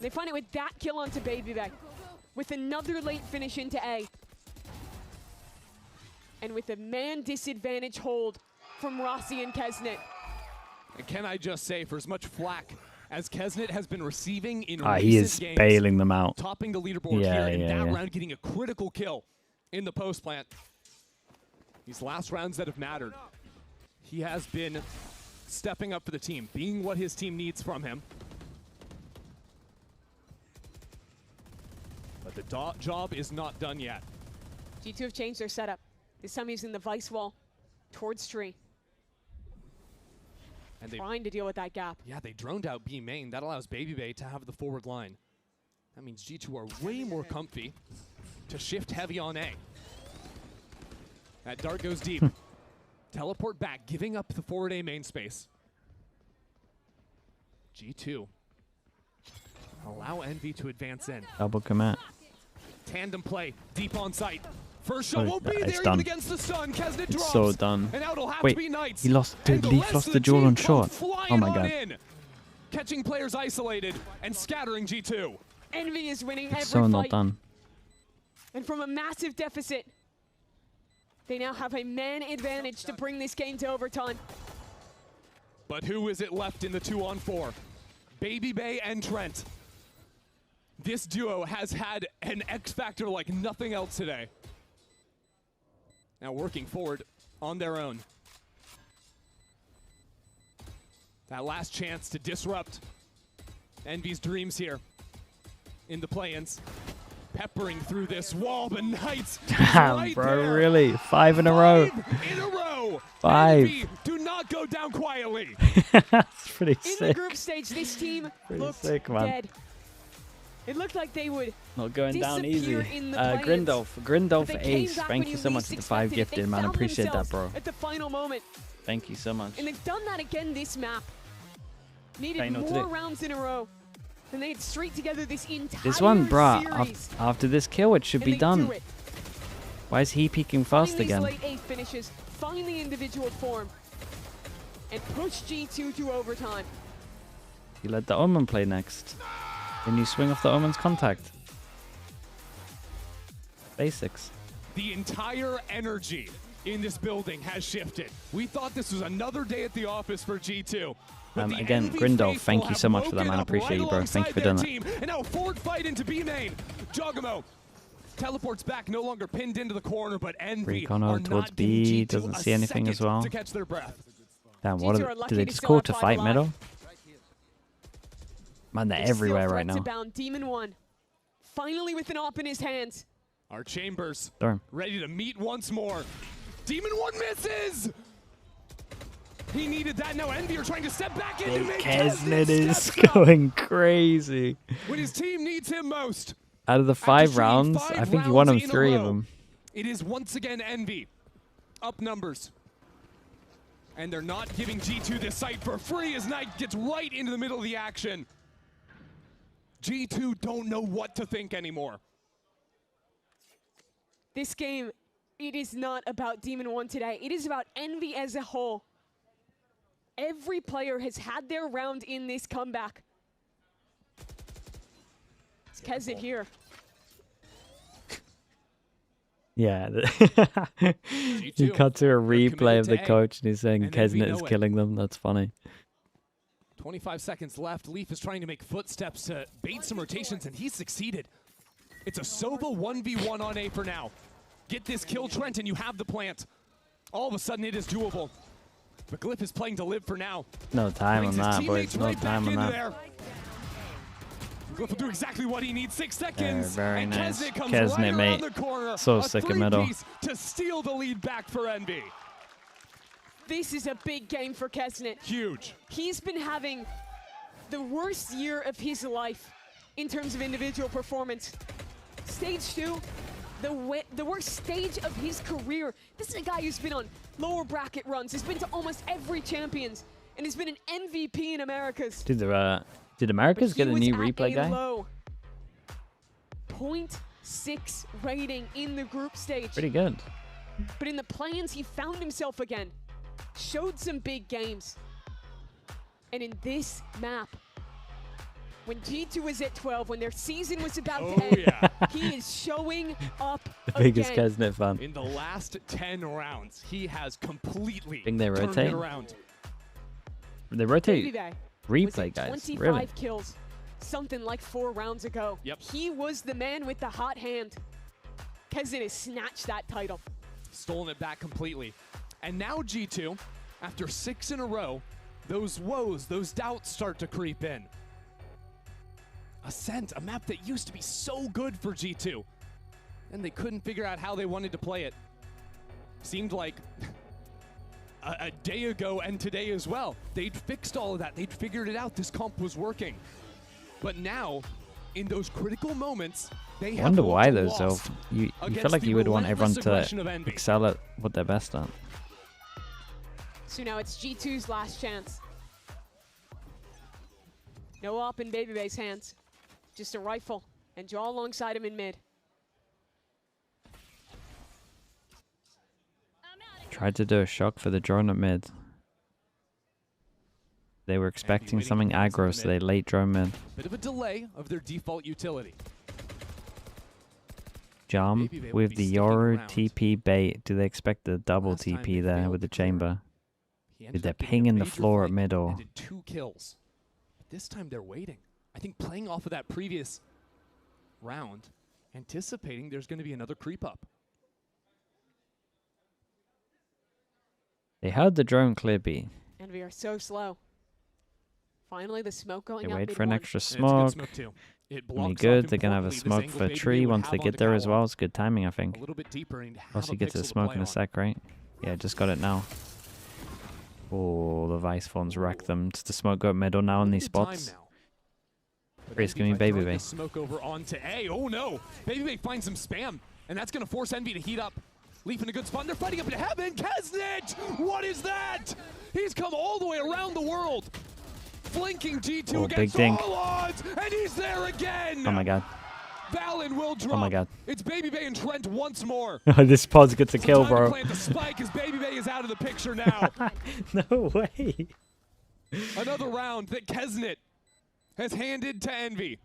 They find it with that kill onto Baby Bay, with another late finish into A, and with a man disadvantage hold from Rossi and Kesnet. And can I just say, for as much flack as Kesnet has been receiving in He is recent games, bailing them out. topping the leaderboard here, and that round getting a critical kill in the post plant. These last rounds that have mattered, he has been stepping up for the team, being what his team needs from him. But the job is not done yet. G2 have changed their setup. This time using the Vice Wall towards Tree. And they trying to deal with that gap. Yeah, they droned out B main. That allows Baby Bay to have the forward line. That means G2 are way more comfy to shift heavy on A. That dart goes deep. Teleport back, giving up the forward A main space. G2 allow Envy to advance in. Double commit. Tandem play, deep on site. First shot Oh, won't be it's there done. even against the sun. Kesnet It's drops. so done. And now it'll have Wait, to be Knights. he lost. Dude, And the Leaf rest lost of the duel team on come short. flying Oh my on god. in, catching players isolated and scattering G2. Envy is winning every It's so not fight. done. And from a massive deficit, they now have a man advantage to bring this game to overtime. But who is it left in the 2-on-4? Baby Bay and Trent. This duo has had an X factor like nothing else today. Now working forward on their own. That last chance to disrupt Envy's dreams here in the play-ins. Peppering through this wall, but Knights Damn, right bro, there. really? 5 in a row. 5 in a row. 5. Envy do not go down quietly. That's pretty In the sick. group stage, this team Pretty looked sick, man. dead. It looked like they would Not going down easy. disappear in the play-ins. Grindolf But they came Ace. back Thank when you so much least for the 5 expected it. They gifted, man. I found appreciate that, themselves bro. At the final moment. Thank you so much. And they've done that again this map. Needed They know more today. rounds in a row. And they had straight together this entire This one, bruh, series. after this kill, it should And be they done. do it. Why is he peeking fast Find these again? late 8 finishes, find the individual form, and push G2 to overtime. You let the Omen play next. Then you swing off the Omen's contact. Basics. The entire energy in this building has shifted. We thought this was another day at the office for G2. but the Again, Envy Grindolf, faithful thank you so have much for that, woken man. I up appreciate right you, bro. Thank you for alongside doing their that. team. And now a forward fight into B main. Jogamo teleports back, no longer pinned into the corner, but Envy Recon are over towards not giving B, G2 doesn't a see anything as second well. to catch their breath. Damn, what G2 are are, lucky do they to just still call have to 5 fight alive. middle? Man, they're There's everywhere still right threat now. to bound. Demon 1, finally with an op in his hands. Our Chambers Darn. ready to meet once more. Demon 1 misses! He needed that. Now Envy are trying to step back in to make Kesnet is steps up going crazy. when his team needs him most. Out of the After 5 shooting rounds, 5 I think he won them rounds in a 3 of row, them. It is once again Envy. Up numbers. And they're not giving G2 this site for free as Knight gets right into the middle of the action. G2 don't know what to think anymore. This game, it is not about Demon 1 today. It is about Envy as a whole. Every player has had their round in this comeback. It's Kesnet here. Yeah. You cut to a replay of the coach and he's saying and then we Kesnet is know it. killing them. That's funny. 25 seconds left. Leaf is trying to make footsteps to bait some rotations, and he succeeded. It's a Sova 1v1 on A for now. Get this kill, Trent, and you have the plant. All of a sudden, it is doable. But Glyph is playing to live for now. No time on Brings his that, boys. teammates No right time back on into that. there. Glyph will do exactly what he needs. 6 seconds. Very and nice. Kesnet comes Kesnet, right mate. around the corner. So sick of middle. To steal the lead back for Envy. This is a big game for Kesnet. Huge. He's been having the worst year of his life in terms of individual performance. Stage 2, the worst stage of his career. This is a guy who's been on lower bracket runs. He's been to almost every Champions, and he's been an MVP in Americas. Did Americas get a new replay guy? Low 0.6 rating in the group stage. Pretty good. But in the play-ins, he found himself again. Showed some big games. And in this map, when G2 was at 12, when their season was about to end, he is showing up The biggest again. Kesnet fan. In the last 10 rounds, he has completely Think they turned rotate? it around. They rotate Baby replay guys. 25 Really? kills, something like 4 rounds ago. Yep. He was the man with the hot hand. Kesnet has snatched that title. Stolen it back completely. And now G2, after 6 in a row, those woes, those doubts start to creep in. Ascent, a map that used to be so good for G2, and they couldn't figure out how they wanted to play it. Seemed like a day ago and today as well. They'd fixed all of that. They'd figured it out. This comp was working. But now, in those critical moments, they have I wonder why though, lost Zolf. You feel against like the you would want everyone relentless to aggression of Envy. excel at what they're best at. So now it's G2's last chance. No op in Babybay's hands. Just a rifle and Jaw alongside him in mid. Tried to do a shock for the drone at mid. They were expecting something aggro, so they late drone mid. Bit of a delay of their default utility. Jam with the Yoru TP bait. Do they expect a double TP there with the chamber? Did they ping in the floor at middle? Did 2 kills. But this time they're waiting. I think playing off of that previous round, anticipating there's going to be another creep up. They heard the drone clear B. And we are so slow. Finally, the smoke going They up wait mid for an one. extra It's a smoke. good smoke too. It Be blocks good. off They're gonna have a importantly this smoke angle for Baby tree would once have they on get the there as tower. well. It's good timing, I think. A little bit deeper and have Also a gets a pixel to smoke play in a on. sec, right? Yeah, just got it now. Oh, the Vice Forms wrecked them. Does the smoke go middle now in these spots? Chris, give me Baby Bay. Smoke over onto A. Oh no! Baby Bay finds some spam, and that's gonna force Envy to heat up. Leaf in a good spot. They're fighting up in heaven. Kesnet! What is that? He's come all the way around the world, flanking G2 Oh, big against dink. all odds, and he's there again. Oh my god. Valen will drop. Oh my god. It's Baby Bay and Trent once more. This pod's gets a kill, Time to bro. plant the spike as Baby Bay is out of the picture now. No way. Another round that Kesnet has handed to Envy.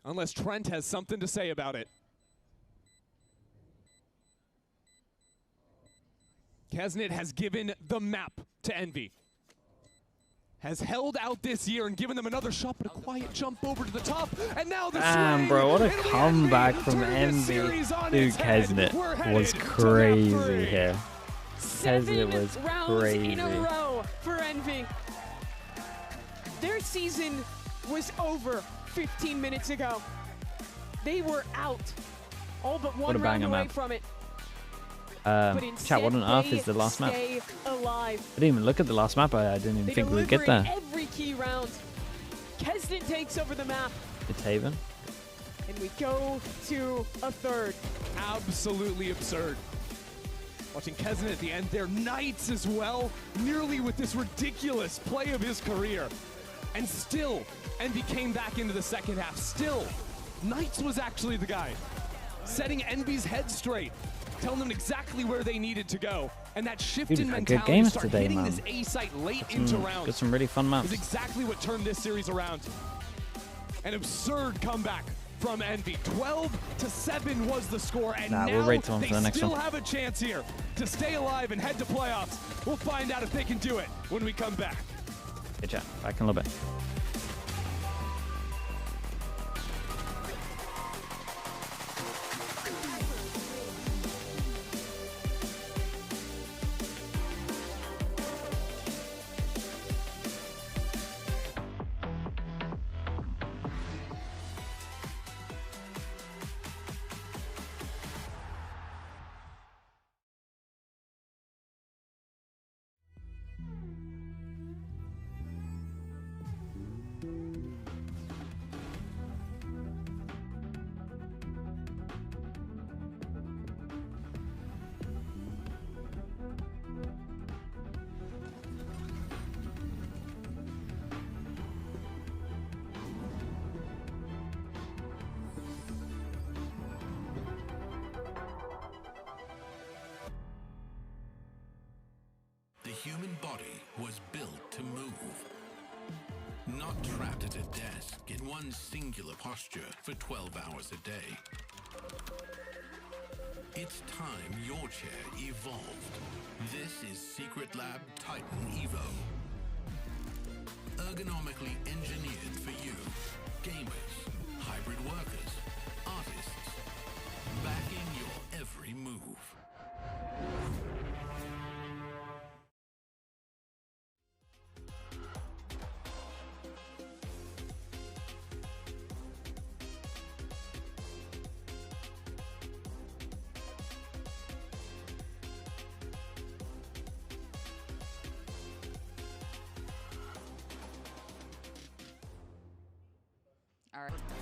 Unless Trent has something to say about it. Kesnet has given the map to Envy. Has held out this year and given them another shot, but a quiet jump over to the top. And now the Damn, swing. bro, what a It'll be comeback Envy from turn this Envy. series on Dude, its head. Kesnet We're was headed to crazy map 3. here. 7 Kesnet was rounds crazy. in a row for Envy. Their season was over 15 minutes ago. They were out. All but What a one round banger away map. from it. But Chat, what on instead, earth is the last map? stay alive. I didn't even look at the last map. I didn't even They think we would deliver get in there. every key round. Kesnet takes over the map, It's Haven. and we go to a third. Absolutely absurd. Watching Kesnet at the end there, Knights as well, nearly with this ridiculous play of his career. And still, Envy came back into the second half. Still, Knights was actually the guy, setting Envy's head straight, telling them exactly where they needed to go. And that shift Dude, in good mentality games start today, hitting man. this A site late into rounds. Got some really fun maps. Is exactly what turned this series around. An absurd comeback from Envy. 12-7 was the score, and Nah, now we'll wait till they for the next still one. have a chance here to stay alive and head to playoffs. We'll find out if they can do it when we come back. Good chat. Back in a little bit. human body was built to move. Not trapped at a desk in one singular posture for 12 hours a day. It's time your chair evolved. This is Secret Lab Titan Evo. Ergonomically engineered for you, gamers, hybrid workers, artists, backing your every move.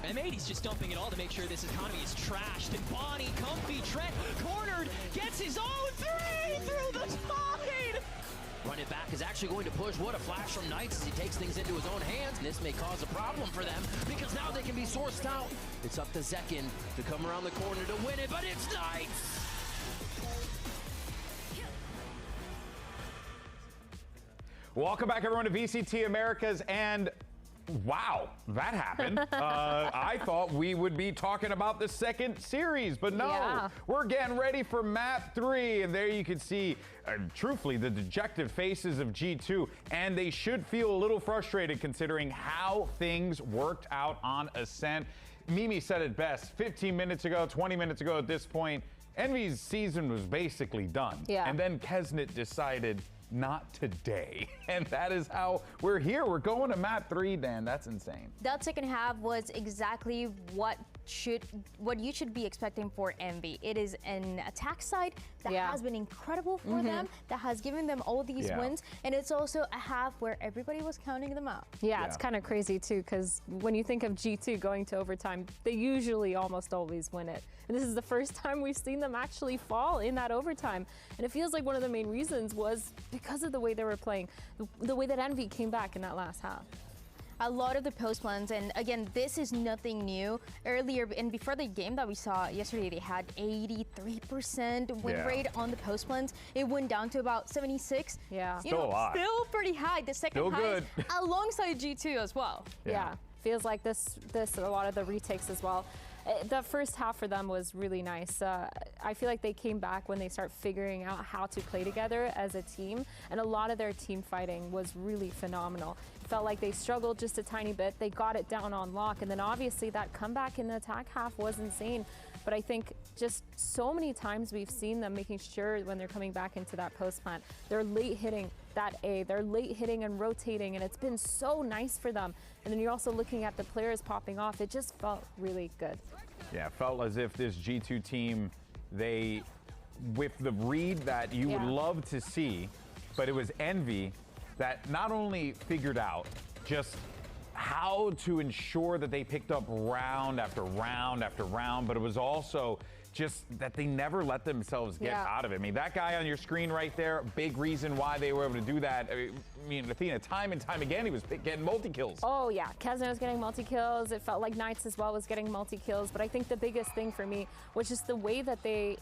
And M80's just dumping it all to make sure this economy is trashed. And Bonnie, comfy, Trent, cornered, gets his own three through the tide! Run it back is actually going to push. What a flash from Knights as he takes things into his own hands. This may cause a problem for them because now they can be sourced out. It's up to Zekin to come around the corner to win it, but it's Knights! Welcome back, everyone, to VCT Americas, and wow, that happened. I thought we would be talking about the second series, but no, we're getting ready for map 3, and there you can see, truthfully, the dejected faces of G2, and they should feel a little frustrated considering how things worked out on Ascent. Mimi said it best 15 minutes ago, 20 minutes ago at this point, Envy's season was basically done. And then Kesnet decided, not today. And that is how we're here. We're going to map 3, Dan. That's insane. That second half was exactly what you should be expecting for Envy. It is an attack side that has been incredible for them, that has given them all these wins, and it's also a half where everybody was counting them out. It's kind of crazy too, because when you think of G2 going to overtime, they usually almost always win it. And this is the first time we've seen them actually fall in that overtime. And it feels like one of the main reasons was because of the way they were playing, the way that Envy came back in that last half. A lot of the post plans, and again, this is nothing new. Earlier and before the game that we saw yesterday, they had 83% win rate on the post plans. It went down to about 76. Still a lot. Still pretty high. The second highest, alongside G2 as well. Feels like this a lot of the retakes as well. The first half for them was really nice. I feel like they came back when they start figuring out how to play together as a team, and a lot of their team fighting was really phenomenal. It felt like they struggled just a tiny bit. They got it down on lock, and then obviously that comeback in the attack half was insane. But I think just so many times we've seen them making sure when they're coming back into that post plant, they're late hitting that A, they're late hitting and rotating, and it's been so nice for them. And then you're also looking at the players popping off. It just felt really good. Yeah, it felt as if this G2 team, they, with the read that you would love to see, but it was Envy that not only figured out just how to ensure that they picked up round after round after round, but it was also just that they never let themselves get out of it. I mean, that guy on your screen right there, big reason why they were able to do that. I mean, Athena, time and time again, he was getting multi-kills. Oh, yeah. Kesnet was getting multi-kills. It felt like Knights as well was getting multi-kills. But I think the biggest thing for me was just the way that they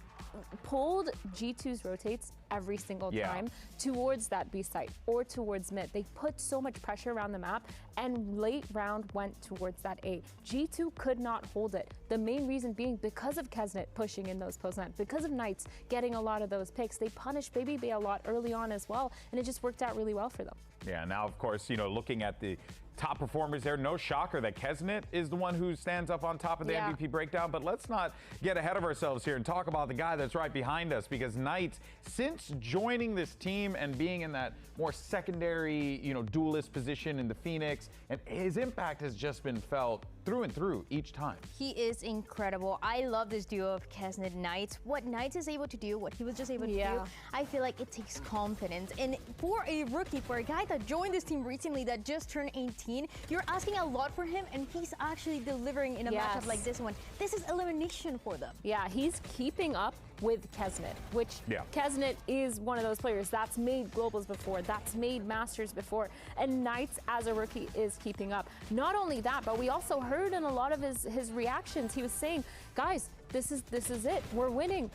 pulled G2's rotates every single time towards that B site or towards mid. They put so much pressure around the map, and late round went towards that A. G2 could not hold it. The main reason being because of Kesnet pushing in those post lands, because of Knights getting a lot of those picks. They punished Baby Bay a lot early on as well, and it just worked out really well for them. Yeah, now, of course, you know, looking at the top performers there, no shocker that Kesnet is the one who stands up on top of the MVP breakdown, but let's not get ahead of ourselves here and talk about the guy that's right behind us, because Knights, since joining this team and being in that more secondary, you know, duelist position in the Phoenix, and his impact has just been felt through and through each time. He is incredible. I love this duo of Kesnet Knights. What Knights is able to do, what he was just able to do, I feel like it takes confidence. And for a rookie, for a guy that joined this team recently that just turned 18, you're asking a lot for him, and he's actually delivering in a matchup like this one. This is elimination for them. Yeah, he's keeping up with Kesnet, which Kesnet is one of those players that's made globals before, that's made masters before, and Knights as a rookie is keeping up. Not only that, but we also heard in a lot of his reactions, he was saying, guys, this is it. We're winning.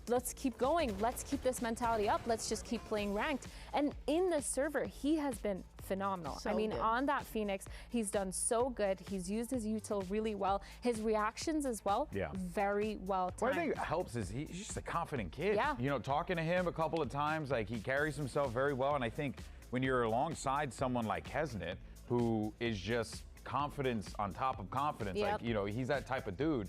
Let's keep going. Let's keep this mentality up. Let's just keep playing ranked. And in the server, he has been phenomenal. So I mean, good. on that Phoenix, he's done so good. He's used his util really well. His reactions as well, very well timed. What I think helps is he's just a confident kid. Yeah. You know, talking to him a couple of times, like he carries himself very well. And I think when you're alongside someone like Kesnet, who is just confidence on top of confidence, like, you know, he's that type of dude.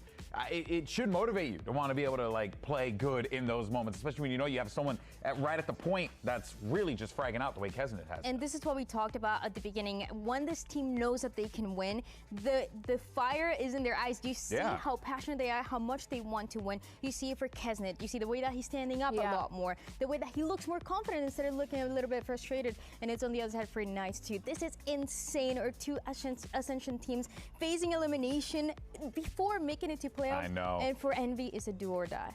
It should motivate you to want to be able to like play good in those moments, especially when you know you have someone right at the point that's really just fragging out the way Kesnet has. And this is what we talked about at the beginning. When this team knows that they can win, the fire is in their eyes. You see how passionate they are, how much they want to win. You see it for Kesnet. You see the way that he's standing up a lot more, the way that he looks more confident instead of looking a little bit frustrated. And it's on the other side for Knights too. This is insane. Our two Ascension teams facing elimination before making it to playoffs. I know. And for Envy, it's a do or die.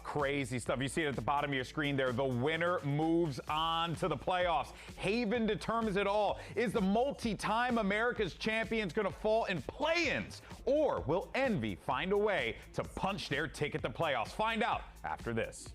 Crazy stuff. You see it at the bottom of your screen there. The winner moves on to the playoffs. Haven determines it all. Is the multi-time America's champions going to fall in play-ins? Or will Envy find a way to punch their ticket to playoffs? Find out after this.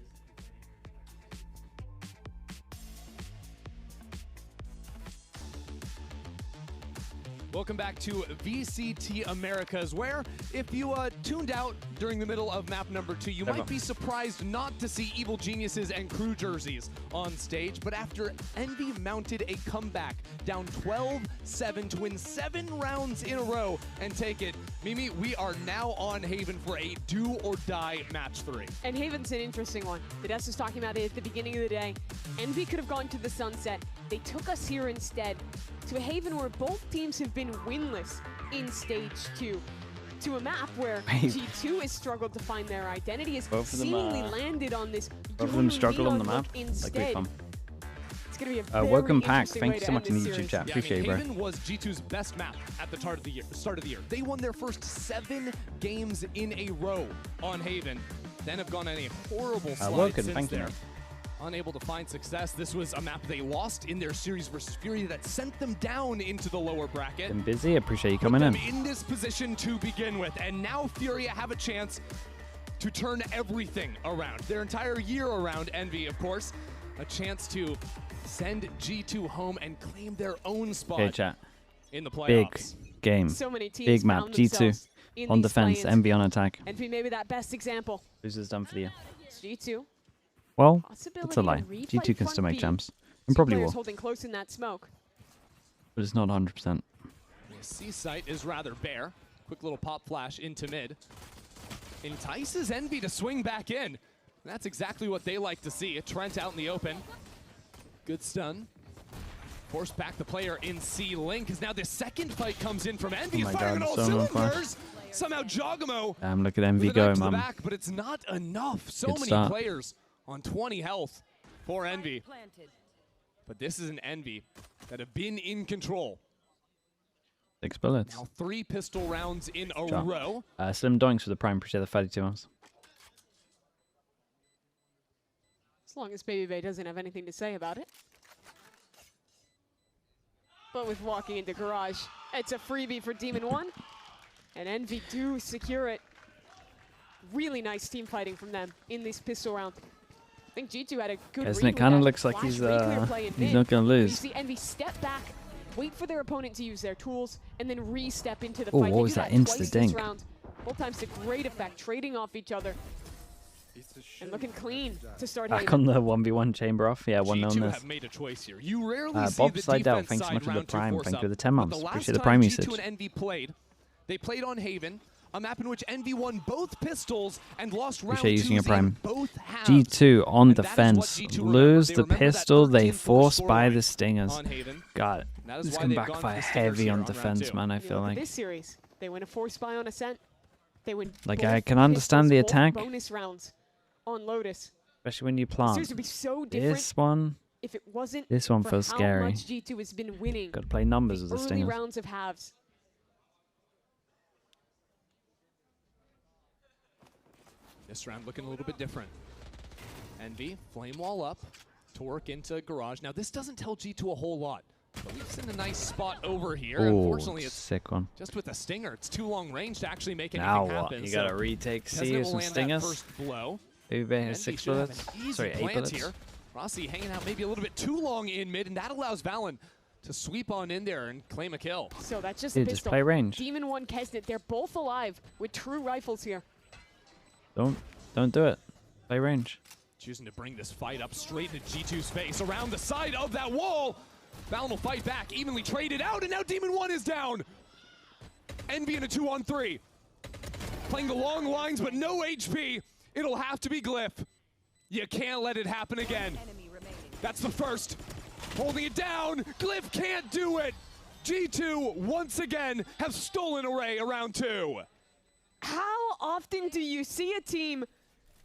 Welcome back to VCT Americas, where if you tuned out during the middle of map number 2, you might be surprised not to see Evil Geniuses and crew jerseys on stage. But after Envy mounted a comeback, down 12-7 to win 7 rounds in a row and take it, Mimi, we are now on Haven for a do or die match 3. And Haven's an interesting one. Des was talking about it at the beginning of the day. Envy could have gone to the sunset. They took us here instead to a Haven where both teams have been winless in stage 2. To a map where G2 has struggled to find their identity, has seemingly landed on this. Both of them struggle on the map. Instead. Like fun. It's going to be a very welcome pack. interesting Thank way you to so much in end the this YouTube series. chat. Appreciate it, bro. Haven was G2's best map at the start of the year. They won their first 7 games in a row on Haven, then have gone on a horrible slide since there. Unable to find success. This was a map they lost in their series versus Fury that sent them down into the lower bracket. Been busy. Appreciate you coming in. In this position to begin with, and now Fury have a chance to turn everything around. Their entire year around, Envy, of course, a chance to send G2 home and claim their own spot in the playoffs. Big game. So many teams big map. G2 on defense. Envy on attack. Envy maybe that best example. Losers done for the year. It's G2. Well, that's a lie. G2 can still make jumps. And probably will. Holding close in that smoke. But it's not 100%. The C site is rather bare. Quick little pop flash into mid. Entices Envy to swing back in. That's exactly what they like to see. Trent out in the open. Good stun. Force back the player in C. Link is now the second fight comes in from Envy. Oh my Firing God, all so cylinders. Somehow Jogamo. Damn, look at Envy go, man. But it's not enough. So Good many start. players on 20 health for Envy. But this is an Envy that have been in control. 6 bullets. Now 3 pistol rounds in a row. Slim Doinks for the prime. Appreciate the 32 months. As long as Baby Bay doesn't have anything to say about it. But with walking into Garage, it's a freebie for Demon 1. And Envy do secure it. Really nice team fighting from them in this pistol round. I think G2 had a good read. It kind of looks like he's not going to lose. You see Envy step back, wait for their opponent to use their tools, and then re-step into the Oh, fight. what was that insta-dink? Both times to great effect, trading off each other. And looking clean to start Back on the 1v1 chamber off. Yeah, 1-0 G2 this. have made a choice here. You rarely see Bob the Slide out. defense Thanks so much side for the round 2 prime. force Thank you for the up. 10 But months. the last Appreciate the time prime G2 usage. and Envy played, they played on Haven, a map in which Envy won both pistols and lost round Appreciate using your 2s prime. in both halves. G2 on And that is what defense. G2 Lose remember. the They remember that pistol. They 13-4 force by scoreline the stingers. on Haven. Got it. That is This why can they've gone backfire for the stingers heavy here on on round defense, 2. man. I feel like. This series, they win a force buy on Ascent. They win. Like, both I can understand the pistols, both attack. Bonus rounds on Lotus. Especially when you This plant. series would be so different This one. if it wasn't This one for feels how scary. much G2 has been winning. Got to play numbers with the Early stingers. rounds of halves. This round looking a little bit different. Envy, flame wall up to work into Garage. Now this doesn't tell G2 a whole lot. But we've seen a nice spot over here. Ooh, Unfortunately, it's sick one. just with the stinger. It's too long range to actually make anything Now happen. what? You got to retake C or some stingers? First blow. Ube has 6 bullets. Sorry, 8 bullets. Here. Rossi hanging out maybe a little bit too long in mid, and that allows Valen to sweep on in there and claim a kill. So that's just Dude, a pistol. just play range. Demon 1, Kesnet, they're both alive with true rifles here. Don't do it. Play range. Choosing to bring this fight up straight into G2's face. Around the side of that wall. Valen will fight back, evenly traded out, and now Demon 1 is down. Envy in a 2-on-3. Playing the long lines, but no HP. It'll have to be Glyph. You can't let it happen again. That's the first. Holding it down. Glyph can't do it. G2, once again, have stolen Array around 2. How often do you see a team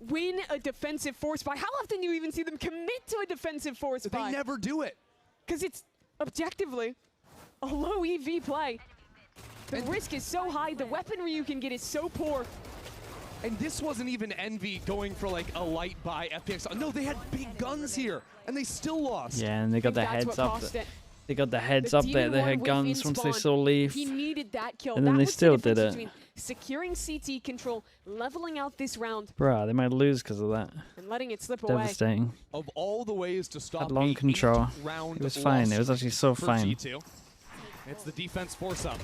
win a defensive force buy? How often do you even see them commit to a defensive force buy? They never do it. Because it's objectively a low EV play. The risk is so high, the weaponry you can get is so poor. And this wasn't even Envy going for like a light buy FPX. No, they had big guns here, and they still lost. Yeah, and they got the heads up. They got the heads up there. They had guns once they saw Leaf. He needed that kill. And then they still did it. Securing CT control, leveling out this round. Bruh, they might lose because of that. And letting it slip away. Devastating. Of all the ways to stop Had long control. It was fine. It was actually so fine. G2. It's the defense force up.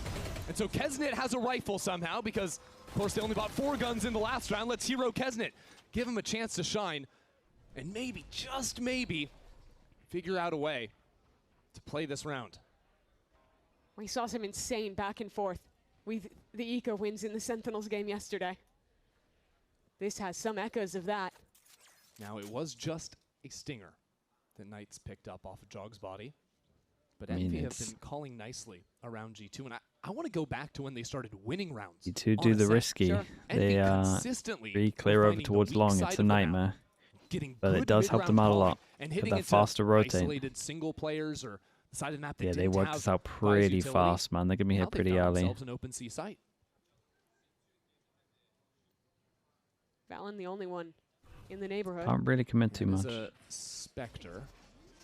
And so Kesnet has a rifle somehow because, of course, they only bought 4 guns in the last round. Let's hero Kesnet. Give him a chance to shine. And maybe, just maybe, figure out a way to play this round. We saw some insane back and forth with the Eco wins in the Sentinels game yesterday. This has some echoes of that. Now, it was just a stinger that Knights picked up off of Jog's body. But Envy have been calling nicely around G2. And I want to go back to when they started winning rounds. G2 do the risky. Sure. They really clear over towards long. It's a nightmare. But it does help them out a lot. With that faster rotate. Single players or the side of the map yeah, they worked this out pretty fast, man. They're going to be hit pretty early. An open C site. Valen, the only one in the neighborhood. Can't really commit too much. Spectre.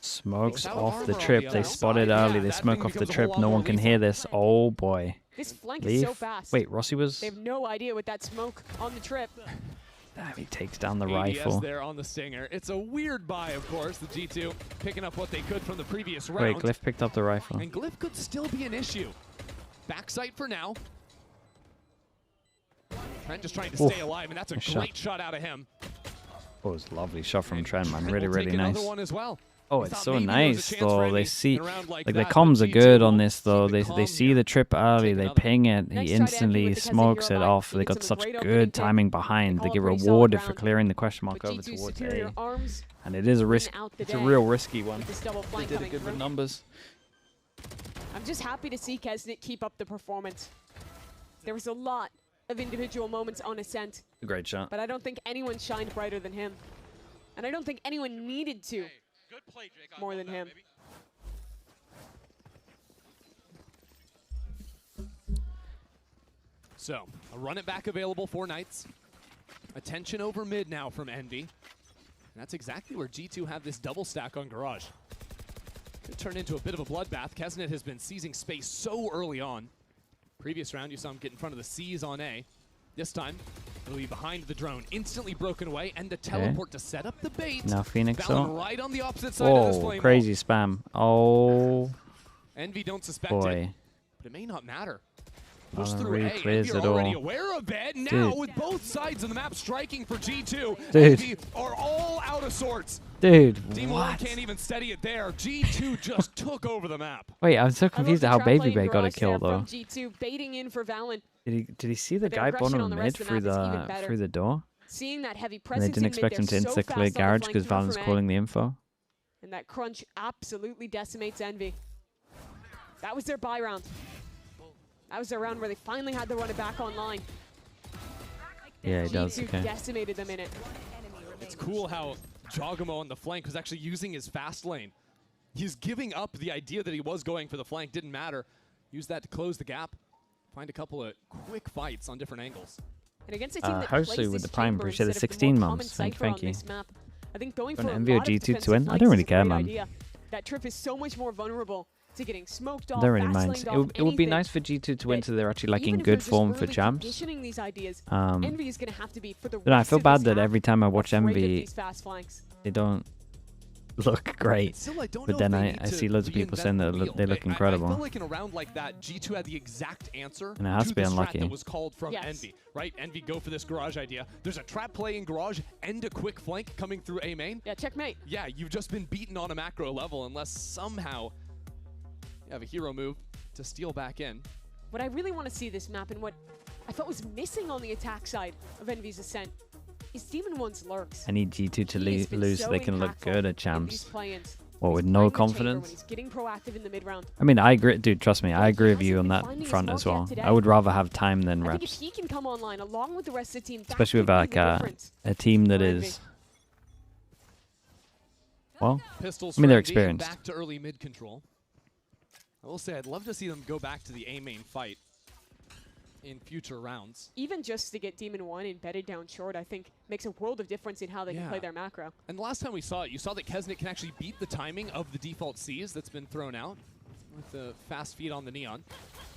Smokes off the trip. They spotted early. They smoke off the trip. No one can hear this. Oh boy. This flank is so fast. Wait, Rossi was... They have no idea with that smoke on the trip. Damn, he takes down the rifle. there on the stinger. It's a weird buy, of course. The G2 picking up what they could from the previous round. Wait, Glyph picked up the rifle. And Glyph could still be an issue. Backside for now. Trent just trying to stay alive, and that's a great shot out of him. Oh, it was a lovely shot from Trent, man. Really, really nice. Another one as well. Oh, it's so nice, though. They see, like the comms are good on this, though. They see the trip early, they ping it, he instantly smokes it off. They got such good timing behind. They get rewarded for clearing the question mark over towards A. And it is a risk. It's a real risky one. They did it good with numbers. I'm just happy to see Kesnet keep up the performance. There was a lot of individual moments on Ascent. A great shot. But I don't think anyone shined brighter than him. And I don't think anyone needed to. Good play, Jake. More than him. So, a run it back available for Knights. Attention over mid now from Envy. And that's exactly where G2 have this double stack on Garage. Could turn into a bit of a bloodbath. Kesnet has been seizing space so early on. Previous round, you saw him get in front of the C's on A. This time, it'll be behind the drone, instantly broken away, and the teleport to set up the bait. Now Phoenix right on the opposite side of this flame crazy spam. Oh. Envy don't suspect it, but it may not matter. Push through really A. clears Envy it are already all. aware of it. Now, with both sides of the map striking for G2, Dude. Envy are all out of sorts. Dude, Team what? 1 can't even steady it there. G2 just took over the map. Wait, I'm so confused at how Baby Bay got a kill, though. G2 baiting in for Valen. Did he see the guy bottom mid through the door? Seeing that heavy And presence they didn't expect him to insta clear garage because Valen's calling the info. And that crunch absolutely decimates Envy. That was their buy round. That was their round where they finally had to run it back online. Yeah, he does. Okay. Decimated them in it. It's cool how Jogamo on the flank was actually using his fast lane. He's giving up the idea that he was going for the flank. Didn't matter. Use that to close the gap. Find a couple of quick fights on different angles. And against a team that Hopefully with the Prime, appreciate the 16 months. Thank you. I think going for Envy or G2 to win? I don't really care, man. That trip is so much more vulnerable to getting smoked off. I don't really mind. It would be nice for G2 to win so they're actually like in good form for champs. Envy is going to have to be for the I feel bad that every time I watch Envy, they don't look great. But then I see loads of people saying that they look incredible. I feel like in a round like that, G2 had the exact answer and it has to be unlucky. That was called from Envy, right? Envy go for this garage idea. There's a trap play in garage and a quick flank coming through A main. Yeah, checkmate. Yeah, you've just been beaten on a macro level unless somehow you have a hero move to steal back in. What I really want to see this map and what I thought was missing on the attack side of Envy's Ascent is Demon 1's lurks. I need G2 to lose so they can look good at champs. Or with no confidence. Getting proactive in the mid-round. I mean, I agree, dude, trust me, I agree with you on that front as well. I would rather have time than reps. I think if he can come online along with the rest of the team, especially with like a team that is, well, I mean, they're experienced. Back to early mid control. I will say I'd love to see them go back to the A main fight in future rounds. Even just to get Demon 1 embedded down short, I think makes a world of difference in how they can play their macro. And the last time we saw it, you saw that Kesnet can actually beat the timing of the default Cs that's been thrown out with the fast feed on the Neon.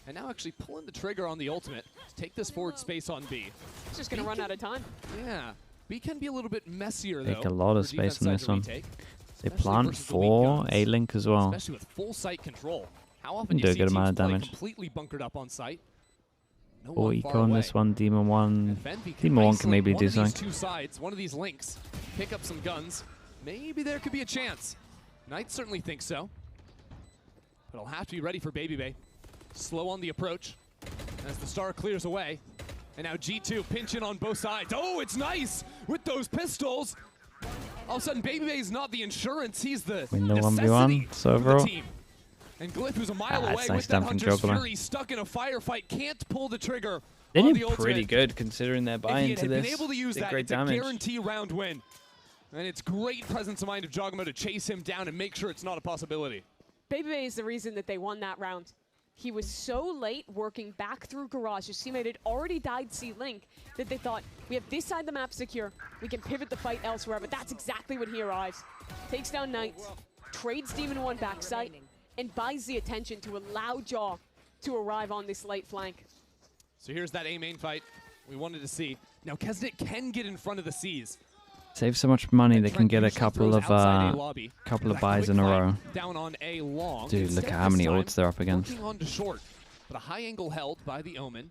And now actually pulling the trigger on the ultimate to take this forward space on B. It's just going to run out of time. Yeah. B can be a little bit messier, though. Take a lot of space in this one. They plant 4 A-Link as well. Especially with full site control. How often do you see a good amount of teams damage. Completely bunkered up on site? No 4 eco on this one, Demon 1. Demon 1 can maybe do something. Two sides, one of these links, pick up some guns. Maybe there could be a chance. Knight certainly thinks so. But I'll have to be ready for Baby Bay. Slow on the approach as the star clears away. And now G2 pinching on both sides. Oh, it's nice with those pistols. All of a sudden, Baby Bay's not the insurance, he's the Window 1v1, so overall. And Glyph, who's a mile away nice with that Hunter's juggler. Fury, stuck in a firefight, can't pull the trigger. They did pretty good considering their buy into this. Been able to use that, great it's damage. a guarantee round win. And it's great presence of mind of Jogamo to chase him down and make sure it's not a possibility. Baby Bay is the reason that they won that round. He was so late working back through garage. His teammate had already died C-Link that they thought, we have this side of the map secure. We can pivot the fight elsewhere, but that's exactly when he arrives. Takes down Knight, trades Demon 1 backside, and buys the attention to allow Jaw to arrive on this late flank. So here's that A main fight we wanted to see. Now Kesnet can get in front of the C's. Save so much money they can get a couple of buys in a row. Down on A long. Dude, look at how many ults they're up against. Working on to short, but a high angle held by the Omen.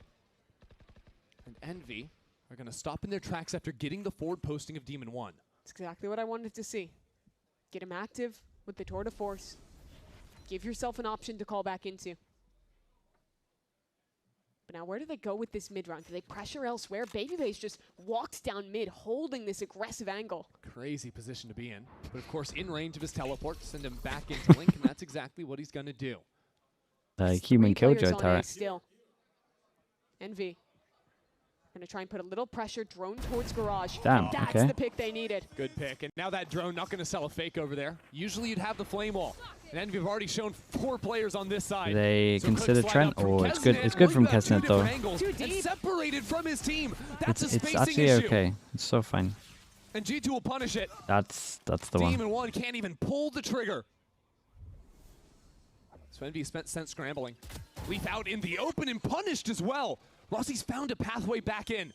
And Envy are going to stop in their tracks after getting the forward posting of Demon 1. That's exactly what I wanted to see. Get him active with the tour de force. Give yourself an option to call back into. But now where do they go with this mid round? Do they pressure elsewhere? Baby Bay's just walked down mid, holding this aggressive angle. Crazy position to be in. But of course, in range of his teleport, send him back into Link, and that's exactly what he's going to do. Human killjoy turret. Still. Envy. Gonna try and put a little pressure, drone towards garage. Damn, That's the pick they needed. Good pick, and now that drone not gonna sell a fake over there. Usually you'd have the flame wall. And Envy have already shown 4 players on this side. They consider Trent? Oh, it's good. It's good from Kesnet though. And separated from his team. That's a spacing it's actually issue. okay. It's so fine. And G2 will punish it. That's the one. Demon 1 can't even pull the trigger. So Envy spent scrambling. Leaf out in the open and punished as well. Rossi's found a pathway back in.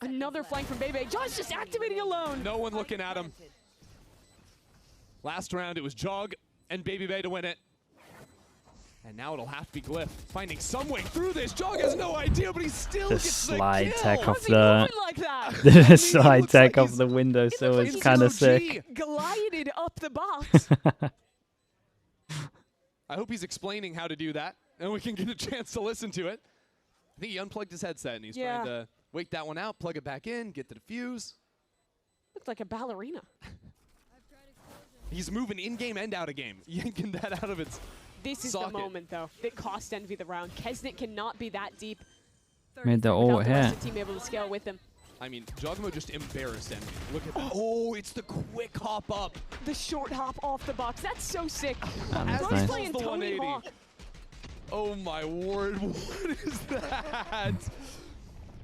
Another flank from Bebe. Jaw's just activating alone. No one looking at him. Last round, it was Jog and Baby Bay to win it. And now it'll have to be Glyph finding some way through this. Jog has no idea, but he still gets slide the kill. tech off the slide tech off the window, so it's kind of sick. Glided up the box. I hope he's explaining how to do that, and we can get a chance to listen to it. I think he unplugged his headset, and he's trying to wait that one out, plug it back in, get the defuse. Looks like a ballerina. He's moving in-game and out-of-game, yanking that out of its This is socket. the moment, though, that cost Envy the round. Kesnet cannot be that deep. Made the ult The rest hit. of the team able to scale with him. I mean, Jogamo just embarrassed Envy. Look at that. Oh, it's the quick hop up. The short hop off the box. That's so sick. That's Bro's nice. playing The Tony 180. Hawk. Oh my word, what is that?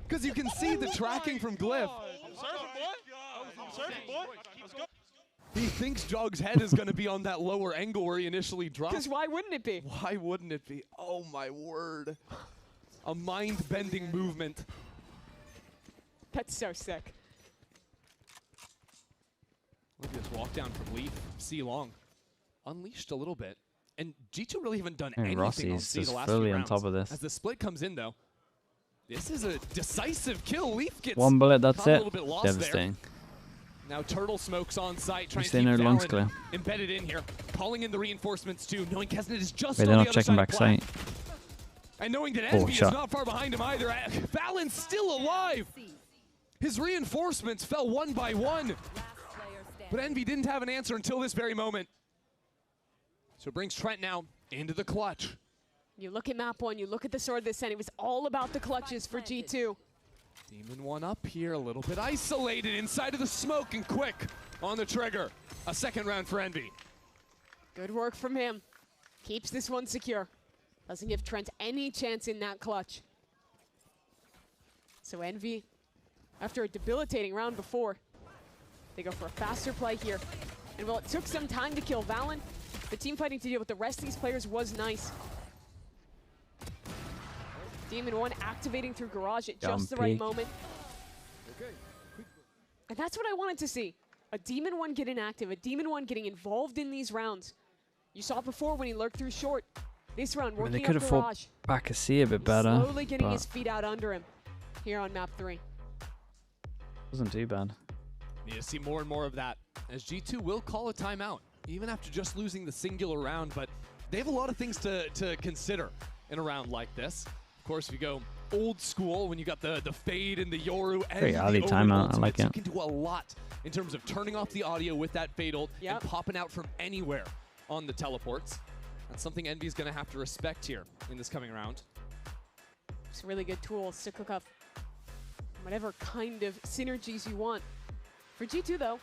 Because you can see the tracking from Glyph. I'm surfing, boy. I'm surfing, boy. Let's go. He thinks Jog's head is going to be on that lower angle where he initially dropped. Because why wouldn't it be? Why wouldn't it be? Oh my word. A mind-bending movement. That's so sick. Look at this walk down from Leaf. C long. Unleashed a little bit. And G2 really haven't done anything Rossi's on C the just last fully few on rounds. top of this. As the split comes in, though, this is a decisive kill. Leaf gets One bullet, that's caught a it. little bit lost Devastating. there. Now Turtle smokes on site, trying to staying keep there, lungs Valorant clear. embedded in here, calling in the reinforcements too, knowing Kesnet is just Wait, on they're the not other checking side back of Plat. site. And knowing that Oh, Envy is shot. not far behind him either. Valen's still alive. His reinforcements fell one by one. But Envy didn't have an answer until this very moment. So it brings Trent now into the clutch. You look at map 1, you look at the sword this end, it was all about the clutches for G2. Demon one up here, a little bit isolated inside of the smoke and quick on the trigger. A second round for Envy. Good work from him. Keeps this one secure. Doesn't give Trent any chance in that clutch. So Envy, after a debilitating round before, they go for a faster play here. And while it took some time to kill Valen, the team fighting to deal with the rest of these players was nice. Demon 1 activating through Garage at just the right moment. And that's what I wanted to see. A Demon 1 get inactive, a Demon 1 getting involved in these rounds. You saw it before when he lurked through short. This round, I mean, working they could up have fought Garage. back a C a bit better. Slowly getting but his feet out under him here on map 3. wasn't too bad. Need to see more and more of that, as G2 will call a timeout, even after just losing the singular round, but they have a lot of things to consider in a round like this. Of course, if you go old school, when you got the Fade and the Yoru and Very the early Omen timeout, I like ultimates, you it. can do a lot in terms of turning off the audio with that Fade ult and popping out from anywhere on the teleports. That's something Envy's going to have to respect here in this coming round. It's really good tools to cook up whatever kind of synergies you want. For G2 though,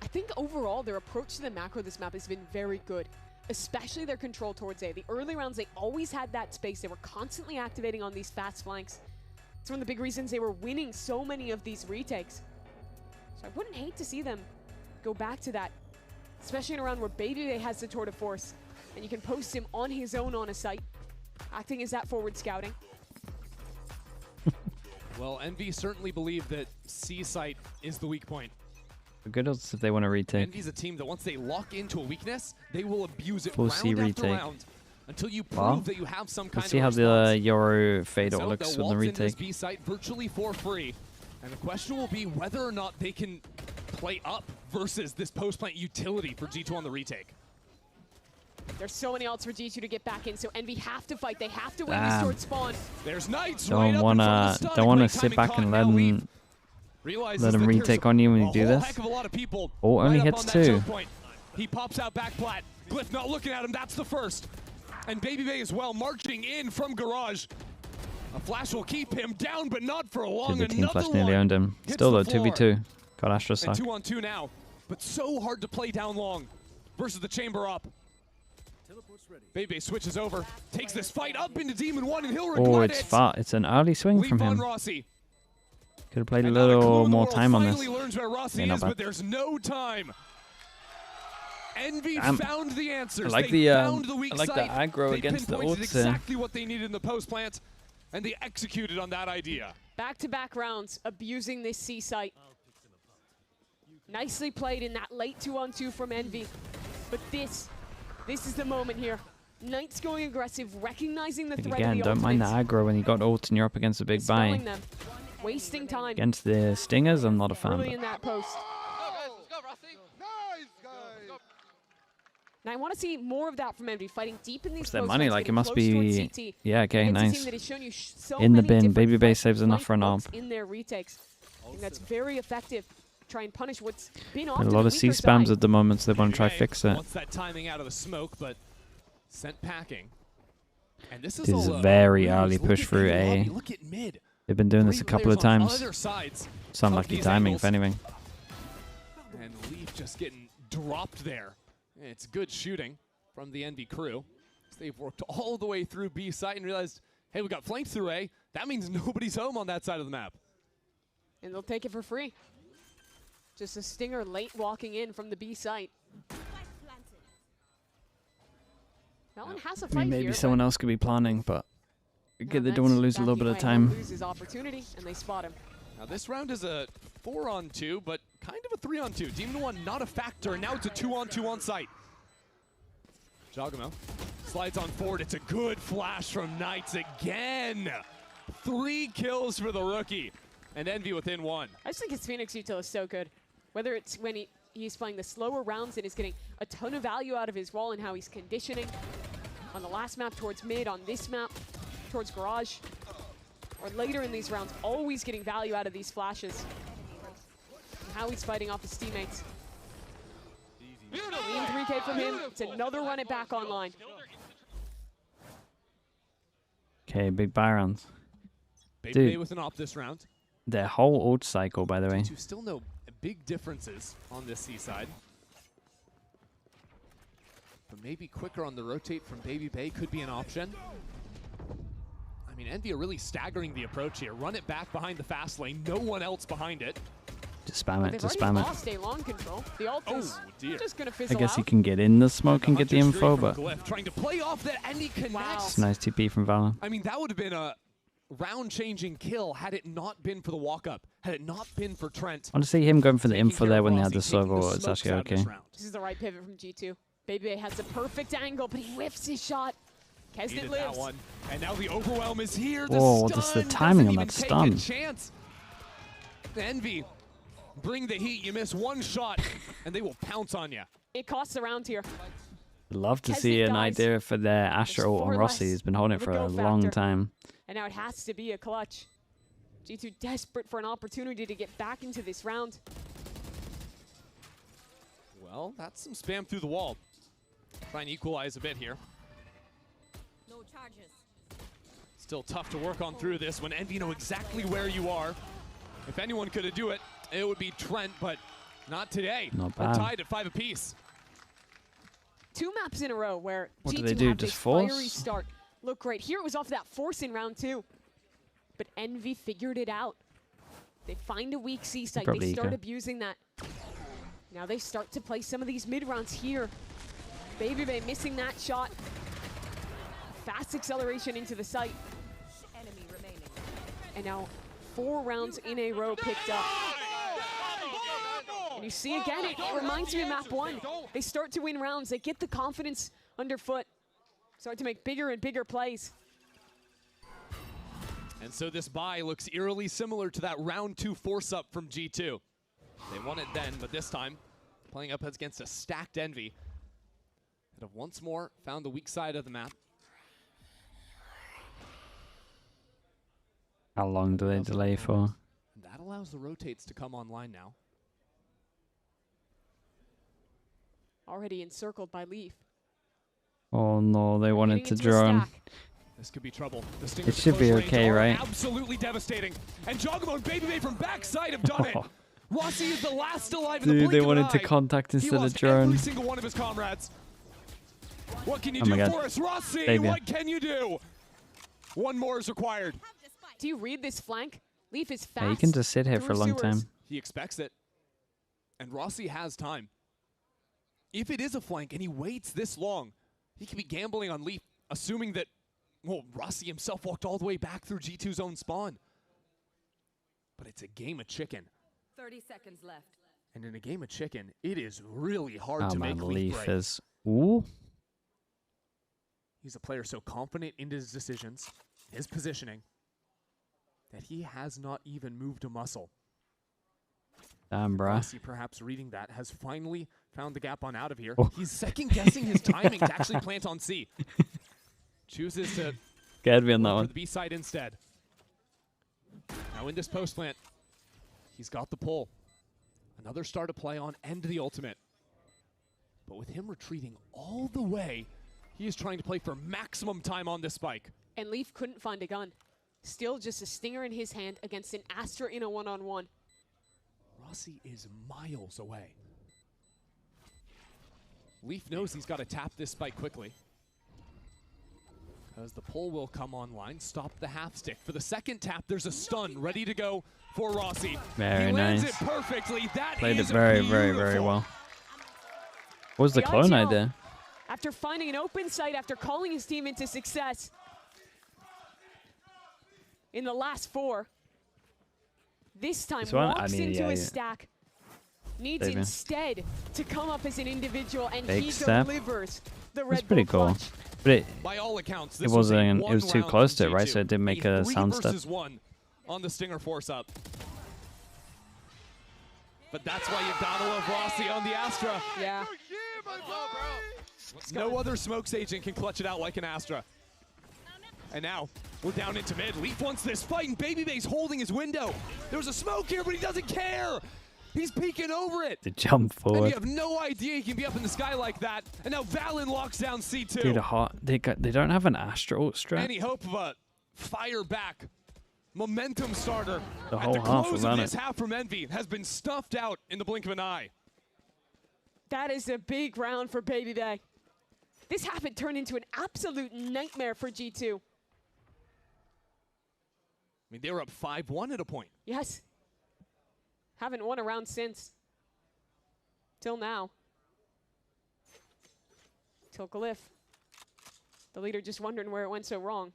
I think overall their approach to the macro this map has been very good, especially their control towards A. The early rounds, they always had that space. They were constantly activating on these fast flanks. It's one of the big reasons they were winning so many of these retakes. So I wouldn't hate to see them go back to that, especially in a round where Baby has the tour de force, and you can post him on his own on a site, acting as that forward scouting. Well, Envy certainly believe that C site is the weak point. Good odds if they want to retake. Envy's a team that once they lock into a weakness, they will abuse it Full round C after retake. round until you prove Well, that you have some kind let's of see how response. the Yoru fade So ult looks they'll with the waltz into this retake. B site virtually for free, and the question will be whether or not they can play up versus this post-plant utility for G2 on the retake. There's so many ults for G2 to get back in, so Envy have to fight. They have to win this Damn. short spawn. There's Knights Don't right up in front of the stun. don't wanna Great sit timing back caught and now Leaf. let them retake on you when you do this. Heck of a lot of people Oh, only right up hits on that 2. choke point. He pops out back plat. Glyph not looking at him. That's the first. And Baby Bay as well, marching in from Garage. A flash will keep him down, but not for long. Dude, the team Another flash nearly one owned him. hits Still the though, floor. 2v2. Got Astra And suck. 2-on-2 now, but so hard to play down long versus the chamber up. Baby switches over, takes this fight up into Demon 1, and he'll regret Oh, it. it's far. It's an early swing Leap from on him. Rossi. Could have played a And now the clue little in the more world time on this. finally learns where Rossi Yeah, not is, bad. but there's no time. Envy Damn. found the answers. I like They the, found the weak I like the side. aggro They against the pinpointed ults there. exactly what they needed in the post plant, and they executed on that idea. Back-to-back rounds, abusing this C site. Nicely played in that late 2-on-2 from Envy. But this is the moment here. Knights going aggressive, recognizing the Like threat again, of the don't mind the ultimates, aggro when you got ult and you're up against a big dispelling buy. them, wasting time Against the Stingers, I'm not a fan. early But in that post. Now I want to see more of that from Envy, fighting deep in these What's that post money fights, like? It getting must close towards be... CT. Yeah, okay, Against a team nice. that has shown you so In the many bin, different Baby Bay flank saves enough for an AWP. hooks in their retakes. I think that's very effective. Try and punish what's been A often lot the of C weaker spams side. at the moment, so they want to try fix it. Wants that timing out of the smoke, but sent packing. And this is This is all a very loose. early Look push at through the A. lobby. Look at mid. They've been doing this a couple of Players on times. other sides It's of unlucky these timing, angles. if anything. And Leaf just getting dropped there. It's good shooting from the Envy crew. They've worked all the way through B site and realized, hey, we got flanked through A. That means nobody's home on that side of the map. And they'll take it for free. Just a stinger late walking in from the B site. That one has a fight I mean, maybe here, someone else could be planning, but they don't want to lose a little bit of time. Lose his opportunity, and they spot him. Now this round is a 4-on-2, but kind of a 3-on-2. Demon One not a factor, and now it's a 2-on-2 on site. Jogamo slides on forward. It's a good flash from Knights again. 3 kills for the rookie, and Envy within 1. I just think his Phoenix util is so good. Whether it's when he's playing the slower rounds and is getting a ton of value out of his wall and how he's conditioning on the last map towards mid, on this map towards garage, or later in these rounds, always getting value out of these flashes. And how he's fighting off his teammates. Clean 3K from him. It's another run it back online. Okay, big buy rounds. Dude, with an op this round. Their whole ult cycle, by the way. Still no big differences on this C side. But maybe quicker on the rotate from Baby Bay could be an option. I mean, Envy are really staggering the approach here. Run it back behind the fast lane. No one else behind it. Just spam it, just spam it. They've already lost a long control. The ult is just going to fizzle I guess out. he can get in the smoke and get the info, but Trying to play off that, and he connects. it's a nice TP from Valorant. I mean, that would have been a round-changing kill had it not been for the walk-up, had it not been for Trent. I want to see him going for the info there when they had the servo. It's actually okay. This is the right pivot from G2. Baby Bay has the perfect angle, but he whiffs his shot. Kesnet lives. That one. And now the overwhelm is here. Whoa, what's the timing on that stun? Chance. Envy, bring the heat. You miss one shot, and they will pounce on you. It costs a round here. Love to see an idea for their Astra ult on Rossi. He's been holding it for a long time. And now it has to be a clutch. G2 desperate for an opportunity to get back into this round. Well, that's some spam through the wall. Try and equalize a bit here. No charges. Still tough to work on through this when Envy know exactly where you are. If anyone could do it, it would be Trent, but not today. Not We're bad. tied at 5 apiece. 2 maps in a row where What G2 do they do, have just this force? fiery start. Look great. Here it was off that force in round 2. But Envy figured it out. They find a weak C site. They start abusing that. Now they start to play some of these mid rounds here. Baby Bay missing that shot. Fast acceleration into the site. Enemy remaining. And now 4 rounds in a row picked up. And you see again, it reminds me of map 1. They start to win rounds. They get the confidence underfoot. Start to make bigger and bigger plays. And so this buy looks eerily similar to that round 2 force-up from G2. They won it then, but this time, playing up against a stacked Envy that have once more found the weak side of the map. How long do they delay for? That allows the rotates to come online now. Already encircled by Leaf. Oh no, they wanted to drone. This could be trouble. It should be okay, right? Absolutely devastating. And Jogamo and Baby Bay from backside have done it. Rossi is the last alive in the blink Dude, they of wanted an to eye. contact He instead of lost drone. every single one of his comrades. What can you Oh my do God. for us, Rossi? Savior. What can you do? One more is required. Do you read this flank? Leaf is fast. Yeah, you can just sit here for a through long sewers. time. He expects it. And Rossi has time. If it is a flank and he waits this long, he could be gambling on Leaf, assuming that, well, Rossi himself walked all the way back through G2's own spawn. But it's a game of chicken. 30 seconds left. And in a game of chicken, it is really hard Oh to man, make Leaf break. is... Ooh. He's a player so confident in his decisions, his positioning, that he has not even moved a muscle. Damn, bruh. Rossi, perhaps reading that, has finally found the gap on out of here. Oh. He's second-guessing his timing to actually plant on C. Chooses to Scared me on that go for one. the B side instead. Now in this post plant, he's got the pull. Another star to play on and the ultimate. But with him retreating all the way, he is trying to play for maximum time on this spike. And Leaf couldn't find a gun. Still just a stinger in his hand against an Astra in a one-on-one. Rossi is miles away. Leaf knows he's got to tap this spike quickly. As the pull will come online, stop the half stick. For the second tap, there's a stun ready to go for Rossi. Very he lands nice. it perfectly. That Played is it very, beautiful. very, very well. What was the clone idea? After finding an open site, after calling his team into success in the last 4, this time walks into his stack, needs instead to come up as an individual, and he delivers the Red Bull pretty cool. clutch. But it, By all accounts, it was too close to it, right? So it didn't make a sound step. 3-versus-1 on the Stinger force up. But that's why you gotta love Rossi on the Astra. Yeah. No other smokes agent can clutch it out like an Astra. And now we're down into mid. Leaf wants this fight, and Babybay's holding his window. There was a smoke here, but he doesn't care. He's peeking over it. To jump forward. And you have no idea he can be up in the sky like that. And now Valen locks down C2. Dude, they don't have an Astro strat. Any hope of a fire back momentum starter The at whole the half close was of on this it. half from Envy has been stuffed out in the blink of an eye. That is a big round for Babybay. This half had turned into an absolute nightmare for G2. I mean, they were up 5-1 at a point. Yes. Haven't won a round since. Till now. Till Glyph. The leader just wondering where it went so wrong.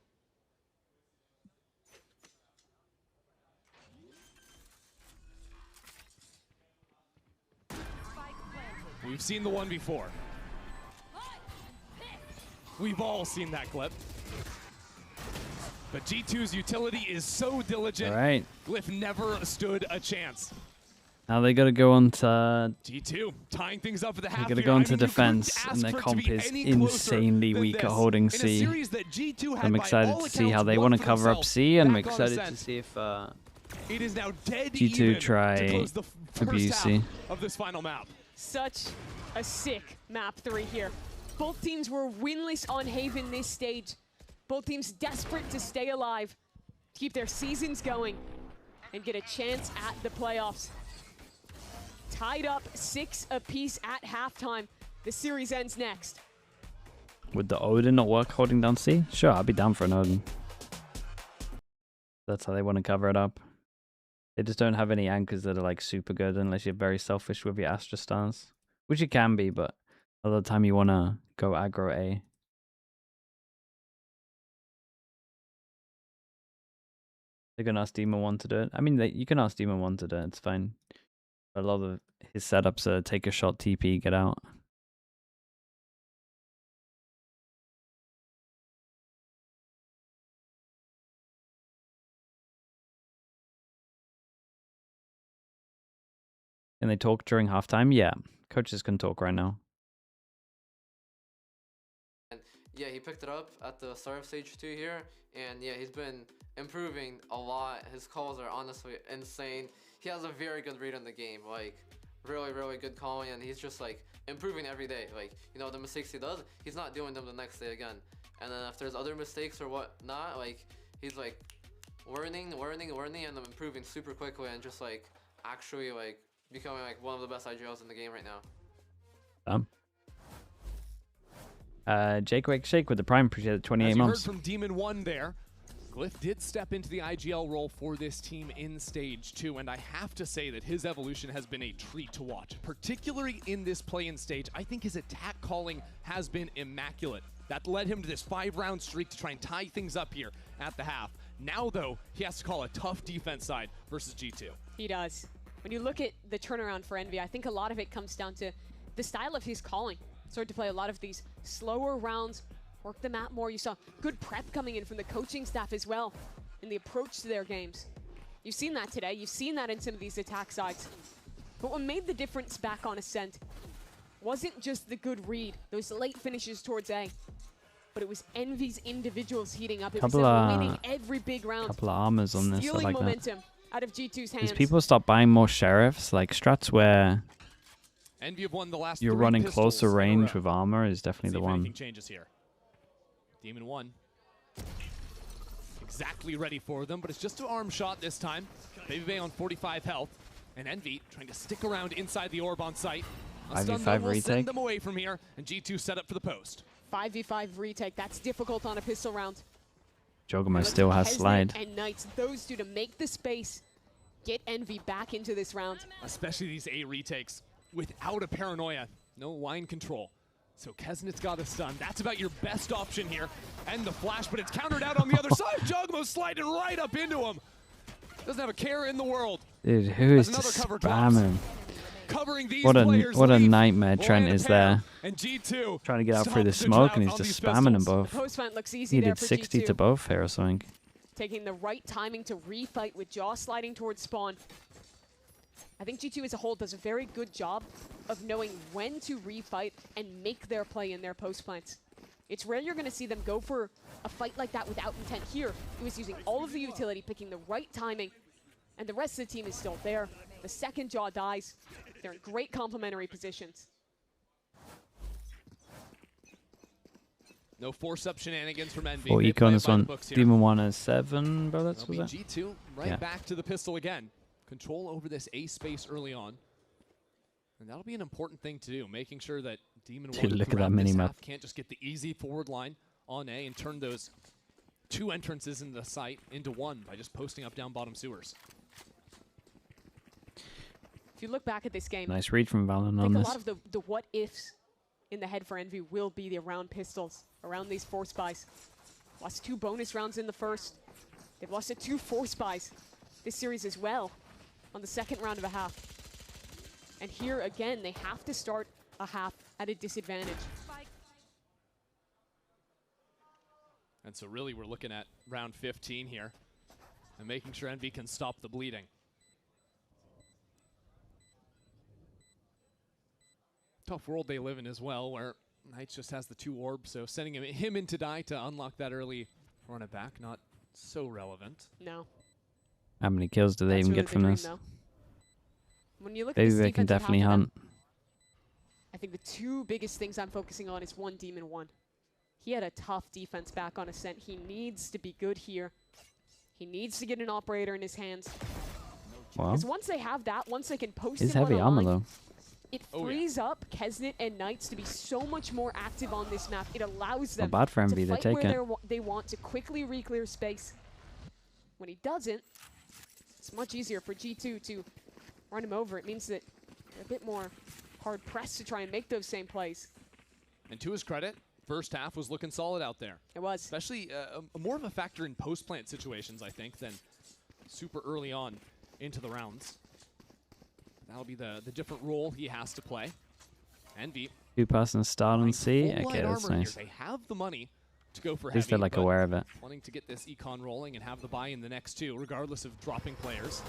We've seen the one before. We've all seen that clip. But G2's utility is so diligent. All right. Glyph never stood a chance. Now they got to go on to G2 tying things up for the half. They got to go into defense, and their comp is insanely weak at holding C. I'm excited to see how they want to cover up C, and I'm excited to see if it is now dead G2 try abuse C. Of this final map. Such a sick map 3 here. Both teams were winless on Haven this stage. Both teams desperate to stay alive, keep their seasons going, and get a chance at the playoffs. Tied up 6 apiece at halftime. The series ends next. Would the Odin not work holding down C? Sure, I'd be down for an Odin. That's how they want to cover it up. They just don't have any anchors that are like super good unless you're very selfish with your Astra stars. Which you can be, but a lot of the time you want to go aggro A. They're going to ask Demon 1 to do it. I mean, you can ask Demon 1 to do it, it's fine. A lot of his setups are take a shot, TP, get out. Can they talk during halftime? Yeah, coaches can talk right now. Yeah, he picked it up at the start of stage 2 here, and yeah, he's been improving a lot. His calls are honestly insane. He has a very good read on the game, like really, really good calling, and he's just like improving every day. Like, you know, the mistakes he does, he's not doing them the next day again. And then if there's other mistakes or whatnot, like he's like learning, and improving super quickly, and just like actually like becoming like one of the best IGLs in the game right now. Jake Wake Shake with the Prime, appreciate it, 28 months. As you heard from Demon 1 there, Glyph did step into the IGL role for this team in stage 2, and I have to say that his evolution has been a treat to watch, particularly in this play-in stage. I think his attack calling has been immaculate. That led him to this 5-round streak to try and tie things up here at the half. Now, though, he has to call a tough defense side versus G2. He does. When you look at the turnaround for Envy, I think a lot of it comes down to the style of his calling. Started to play a lot of these slower rounds, work the map more. You saw good prep coming in from the coaching staff as well in the approach to their games. You've seen that today. You've seen that in some of these attack sides. But what made the difference back on Ascent wasn't just the good read, those late finishes towards A, but it was Envy's individuals heating up. It was them winning every big round. Couple of armors on this, I like momentum out of G2's hands. As people stop buying more sheriffs, like strats where Envy have won the last you're running closer range with armor is definitely the one. Changes here. Demon 1 exactly ready for them, but it's just an arm shot this time. Babybay on 45 health, and Envy trying to stick around inside the orb on site. A stun will send them away from here, and G2 set up for the post. 5v5 retake. That's difficult on a pistol round. Jogamo still has slide. And Knights, those two to make the space, get Envy back into this round. Especially these A retakes without a paranoia. No line control. So Kesnit's got a stun. That's about your best option here. And the flash, but it's countered out on the other side. Jogamo sliding right up into him. Doesn't have a care in the world. Dude, who is just spamming? These what a nightmare Trent is there. And G2 trying to get out through the smoke, and he's just spamming them both. Looks easy He there did for 60 G2. to both here or something. Taking the right timing to refight with Jaw sliding towards spawn. I think G2 as a whole does a very good job of knowing when to refight and make their play in their post plants. It's rare you're going to see them go for a fight like that without intent. Here, he was using all of the utility, picking the right timing, and the rest of the team is still there. The second Jaw dies, they're in great complementary positions. No force-up shenanigans from Envy. For Econ this one. Demon 1 has 7 bullets, was it? G2 right back to the pistol again. Control over this A space early on. And that'll be an important thing to do, making sure that Demon 1 look at that mini-map. Can't just get the easy forward line on A and turn those 2 entrances into the site into 1 by just posting up down bottom sewers. If you look back at this game, nice read from Valorant on I think this. a lot of the what-ifs in the head for Envy will be around pistols, around these force buys. Lost 2 bonus rounds in the first. They've lost 2 force buys this series as well on the second round of a half. And here again, they have to start a half at a disadvantage. And so really we're looking at round 15 here and making sure Envy can stop the bleeding. Tough world they live in as well, where Knights just has the 2 orbs, so sending him into die to unlock that early run it back, not so relevant. No. How many kills do they even get from this? When you look Maybe at this they can defensive definitely half of them, hunt. I think the 2 biggest things I'm focusing on is one Demon 1. He had a tough defense back on Ascent. He needs to be good here. He needs to get an operator in his hands. Well, Because once they have that, once they can post he's him heavy on a armor line, though. it frees up Kesnit and Knights to be so much more active on this map. It allows them Not bad for Envy, to they fight take where it. they want to quickly re-clear space. When he doesn't, it's much easier for G2 to run him over. It means that they're a bit more hard-pressed to try and make those same plays. And to his credit, first half was looking solid out there. It was. Especially more of a factor in post-plant situations, I think, than super early on into the rounds. That'll be the different role he has to play. Envy. 2-person start on C. Okay, that's nice. They have the money to go for At least heavy, they're like but aware of it. wanting to get this econ rolling and have the buy in the next 2, regardless of dropping players.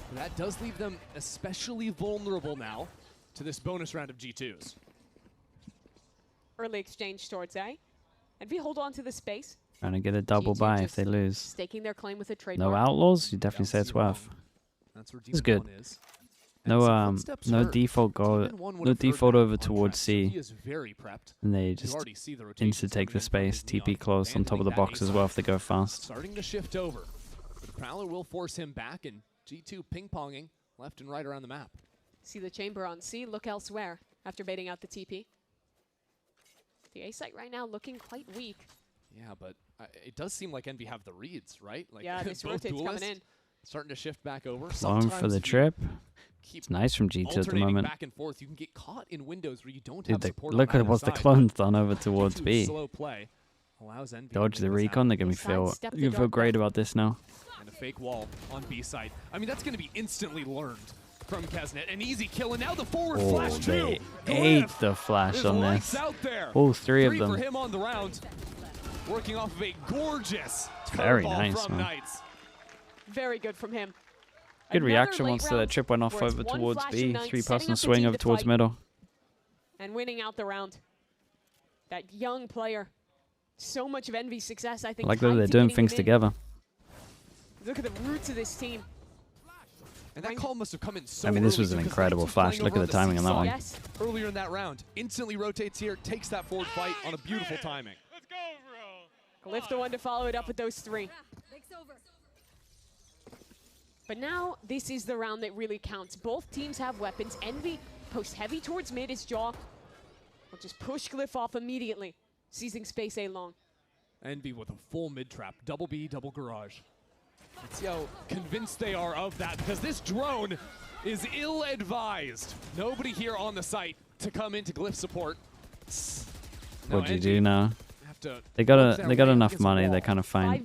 But that does leave them especially vulnerable now to this bonus round of G2s. Early exchange towards A. Envy hold on to the space. Trying to get a double G2 buy if just they lose. Staking their claim with a No trademark. outlaws? You definitely say it's worth. That's where It's Demon good. 1 is. No footsteps no heard. default go, Demon 1 would no have heard default that over on towards track, so he C. is very prepped. And they You just already see the rotations insta take coming the in from space, his neon, TP close on top of the abandoning box that as A well side. if they go fast. Starting to shift over. But Prowler will force him back, and G2 ping-ponging left and right around the map. See the chamber on C, look elsewhere after baiting out the TP. The A site right now looking quite weak. Yeah, but it does seem like Envy have the reads, right? Like Yeah, this both rotate's coming duelists in. starting to shift back over. Long for Sometimes the if you trip. keep It's nice from G2 at the alternating moment. back and forth, you can get caught in windows where you don't Dude, have support on look at either what the side. clone's done over towards G2's B. slow play allows Envy to Dodge make the this recon, they're happen. going to feel sidestepped the you feel dark great web. about this now. And a fake wall on B side. I mean, that's going to be instantly learned from Kesnet. An easy kill, and now the forward Oh, flash too. they ate the flash on Lights this. out there. All 3 of for them. him on the round. Working off of a gorgeous Very curveball nice, from man. Knights. Very good from him. Good Another reaction late once the round trip went off where it's over one towards flash B. and Knights 3-person setting up the swing team over to towards fight middle. And winning out the round. That young player. So much of Envy's success, I I think. like that tied they're to doing getting things him in. together. Look at the roots of this team. And that call must have come in so I mean, this early was an because incredible Knights was flash. playing Look over at the timing on that one. Yes. Earlier in that round, instantly rotates here, takes that forward fight on a beautiful timing. Let's go, bro. Lift the one to follow it up with those 3. But now, this is the round that really counts. Both teams have weapons. Envy post heavy towards mid as Jaw will just push Glyph off immediately. seizing space A long. Envy with a full mid trap. Double B, double garage. Let's see how convinced they are of that, because this drone is ill-advised. Nobody here on the site to come into Glyph support. What do you do now? They got enough money. They're kind of fine.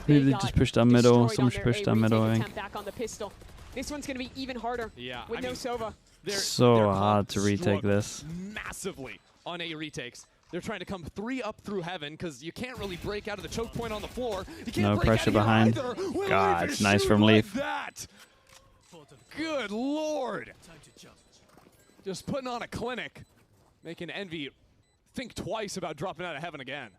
They just pushed down middle. Some pushed down middle. I think. Back on the pistol. This one's gonna be even harder. Yeah, with no Sova. So hard to retake this. Massively on A retakes. They're trying to come 3 up through heaven because you can't really break out of the choke point on the floor. You can't No break pressure behind. God, it's nice from Leaf. That. Good lord. Just putting on a clinic, making Envy think twice about dropping out of heaven again.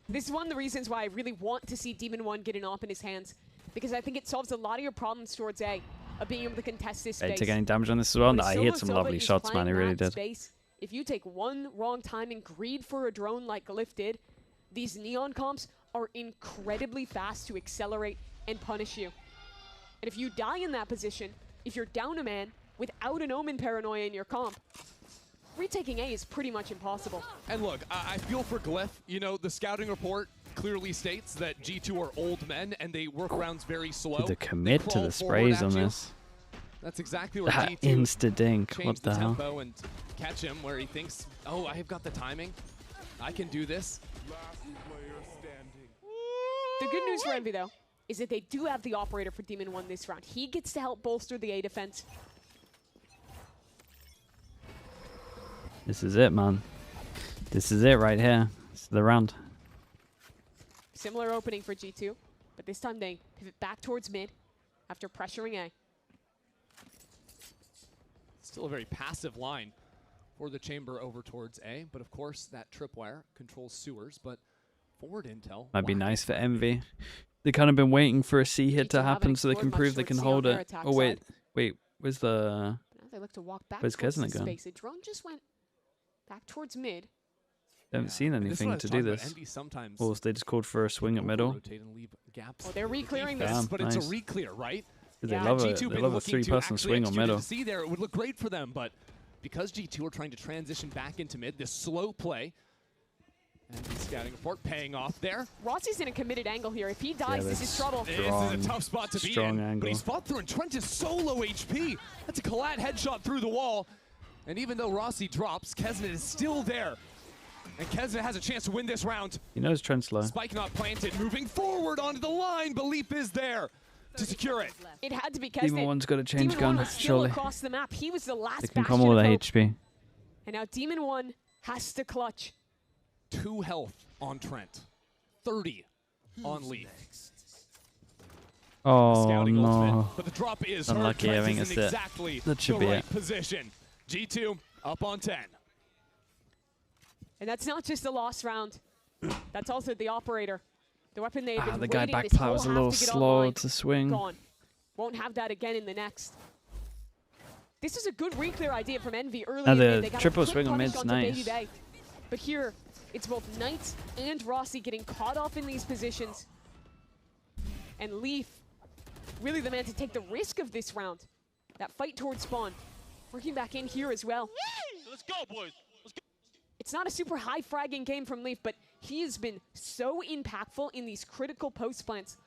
This is one of the reasons why I really want to see Demon 1 get an op in his hands, because I think it solves a lot of your problems towards A, of being able to contest this space. Hey, take any damage on this as well? Nah, he hit some lovely shots, man. He really did. Space, if you take one wrong timing, greed for a drone like Glyph did, these Neon comps are incredibly fast to accelerate and punish you. And if you die in that position, if you're down a man without an Omen paranoia in your comp, retaking A is pretty much impossible. And look, I feel for Glyph. You know, the scouting report clearly states that G2 are old men and they work rounds very slow. To commit to the sprays on this. That's exactly what That G2 insta-dink. What the hell? tempo and catch him where he thinks, oh, I have got the timing. I can do this. The good news for Envy, though, is that they do have the operator for Demon 1 this round. He gets to help bolster the A defense. This is it, man. This is it right here. It's the round. Similar opening for G2, but this time they pivot back towards mid after pressuring A. Still a very passive line for the chamber over towards A, but of course that tripwire controls sewers, but forward intel Might be nice for Envy. They kind of been waiting for a C hit to happen so they can prove they can hold it. Oh wait, where's the? They look to walk back Where's towards the Kesnet going? space. The drone just went back towards mid. They haven't seen anything to do this. Or they just called for a swing at middle. Oh, they're re-clearing this. But it's a re-clear, right? They love a 3-person swing on middle. See there, it would look great for them, but because G2 are trying to transition back into mid, this slow play, and the scouting report paying off there. Rossi's in a committed angle here. If he dies, this is trouble. This is a tough spot to be in. But he's fought through, and Trent is so low HP. That's a collat headshot through the wall. And even though Rossi drops, Kesnet is still there. And Kesnet has a chance to win this round. He knows Trent's low. Spike not planted, moving forward onto the line. Belief is there to secure it. It had to be Kesnet. Demon 1's got to change Demon gun, 1 was still surely. across the map. He was the last They can bastion come all of the hope. HP. And now Demon 1 has to clutch. 2 health on Trent. 30 on Leaf. Oh Scouting ultimate, no. but the drop is Unlucky hurt. having Trent a is in set. exactly That should the be right it. position. G2 up on 10. And that's not just a lost round. That's also the operator. The weapon they have been The guy waiting back this plat whole was a half little to get slow online. to swing. Gone. Won't have that again in the next. This is a good re-clear idea from Envy early in the mid. They got a triple quick swing on punish mid's onto nice. Baby Bay. But here, it's both Knight and Rossi getting caught off in these positions. And Leaf, really the man to take the risk of this round. That fight towards spawn. Working back in here as well. Let's go, boys. Let's go. It's not a super high fragging game from Leaf, but he has been so impactful in these critical post plants.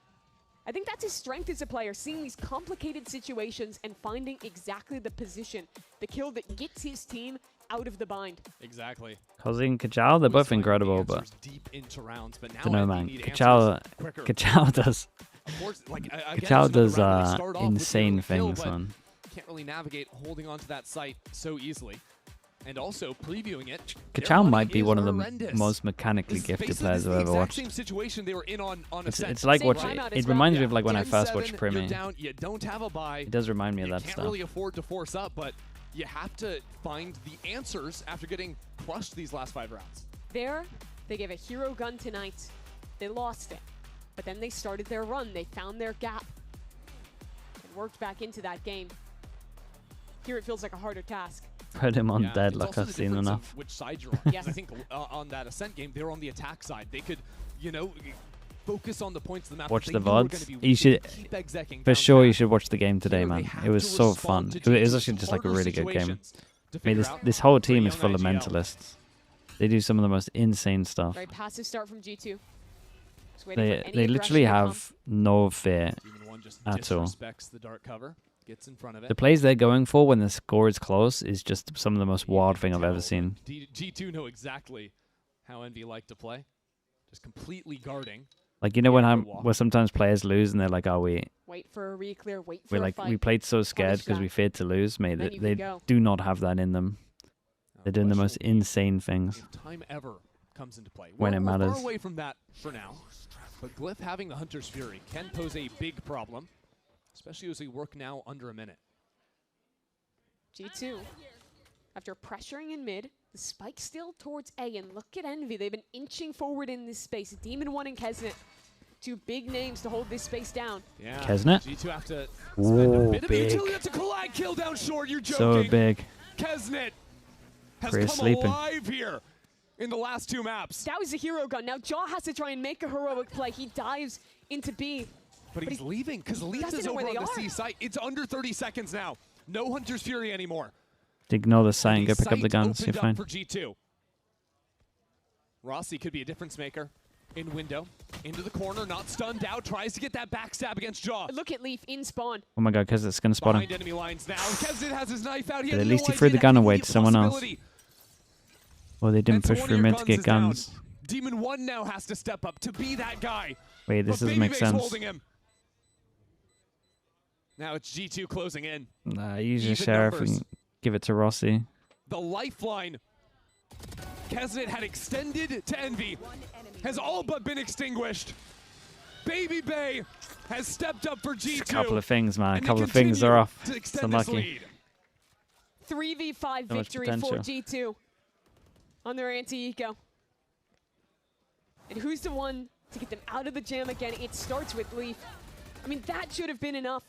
I think that's his strength as a player, seeing these complicated situations and finding exactly the position, the kill that gets his team out of the bind. Exactly. Kozzy and Kachal, they're both incredible, but Deep into rounds, but now I don't know, Envy man. need Kachal does. Of course, like, again, Kachal it's another does round where they start off with insane the kill, things, but man. Can't really navigate holding onto that site so easily. And also previewing it. Kachal might be one of the most mechanically gifted players I've ever watched. Same situation they were in on It's like watching. It reminds me of like when I first watched Premier. You don't have a buy. It does remind me of that Can't stuff. really afford to force up, but you have to find the answers after getting crushed these last 5 rounds. There, they gave a hero gun tonight. They lost it. But then they started their run. They found their gap and worked back into that game. Here it feels like a harder task. Put him on deadlock, I've seen enough. Which side you're on. Yes. I think on that Ascent game, they were on the attack side. They could, you know, focus on the points of the map. Watch the VODs. You should, for sure, you should watch the game today, man. It was so fun. It was actually just like a really good game. I mean, this whole team is full of mentalists. They do some of the most insane stuff. Very passive start from G2. They literally have no fear at all. The dark cover, gets in front of it. The plays they're going for when the score is close is just some of the most wild thing I've ever seen. G2 know exactly how Envy like to play. Just completely guarding. Like, you know, where sometimes players lose and they're like, oh, wait for a re-clear, wait for a fight. We played so scared because we feared to lose. Mate, they do not have that in them. They're doing the most insane things. If time ever comes into play. When it matters. We're far away from that for now. But Glyph having the Hunter's Fury can pose a big problem, especially as we work now under a minute. G2, after pressuring in mid, the spike still towards A, and look at Envy. They've been inching forward in this space. Demon 1 and Kesnet, two big names to hold this space down. Yeah. Kesnet? G2 have to spend a bit of big. utility. That's a collide kill down short. You're So joking. big. Kesnet has Chris come sleeping. alive here in the last two maps. That was a hero gun. Now Jaw has to try and make a heroic play. He dives into B. But he's leaving because Leaf is over on the C site. It's under 30 seconds now. No Hunter's Fury anymore. Ignore the sight and go pick up the guns. You're fine. For G2. Rossi could be a difference maker. In window, into the corner, not stunned out, tries to get that backstab against Jaw. Look at Leaf in spawn. Oh my god, because it's going to spot him. Behind enemy lines now. Kesnet has his knife out. But at least he threw the gun away to someone else. Well, they didn't push through mid to get guns. Demon 1 now has to step up to be that guy. Wait, this doesn't make sense. Holding him. Now it's G2 closing in. Nah, use your sheriff and give it to Rossi. The lifeline Kesnet had extended to Envy has all but been extinguished. Baby Bay has stepped up for G2. A couple of things, man. A couple of things are off. It's unlucky. 3v5 victory for G2 on their anti-eco. And who's the one to get them out of the jam again? It starts with Leaf. I mean, that should have been enough.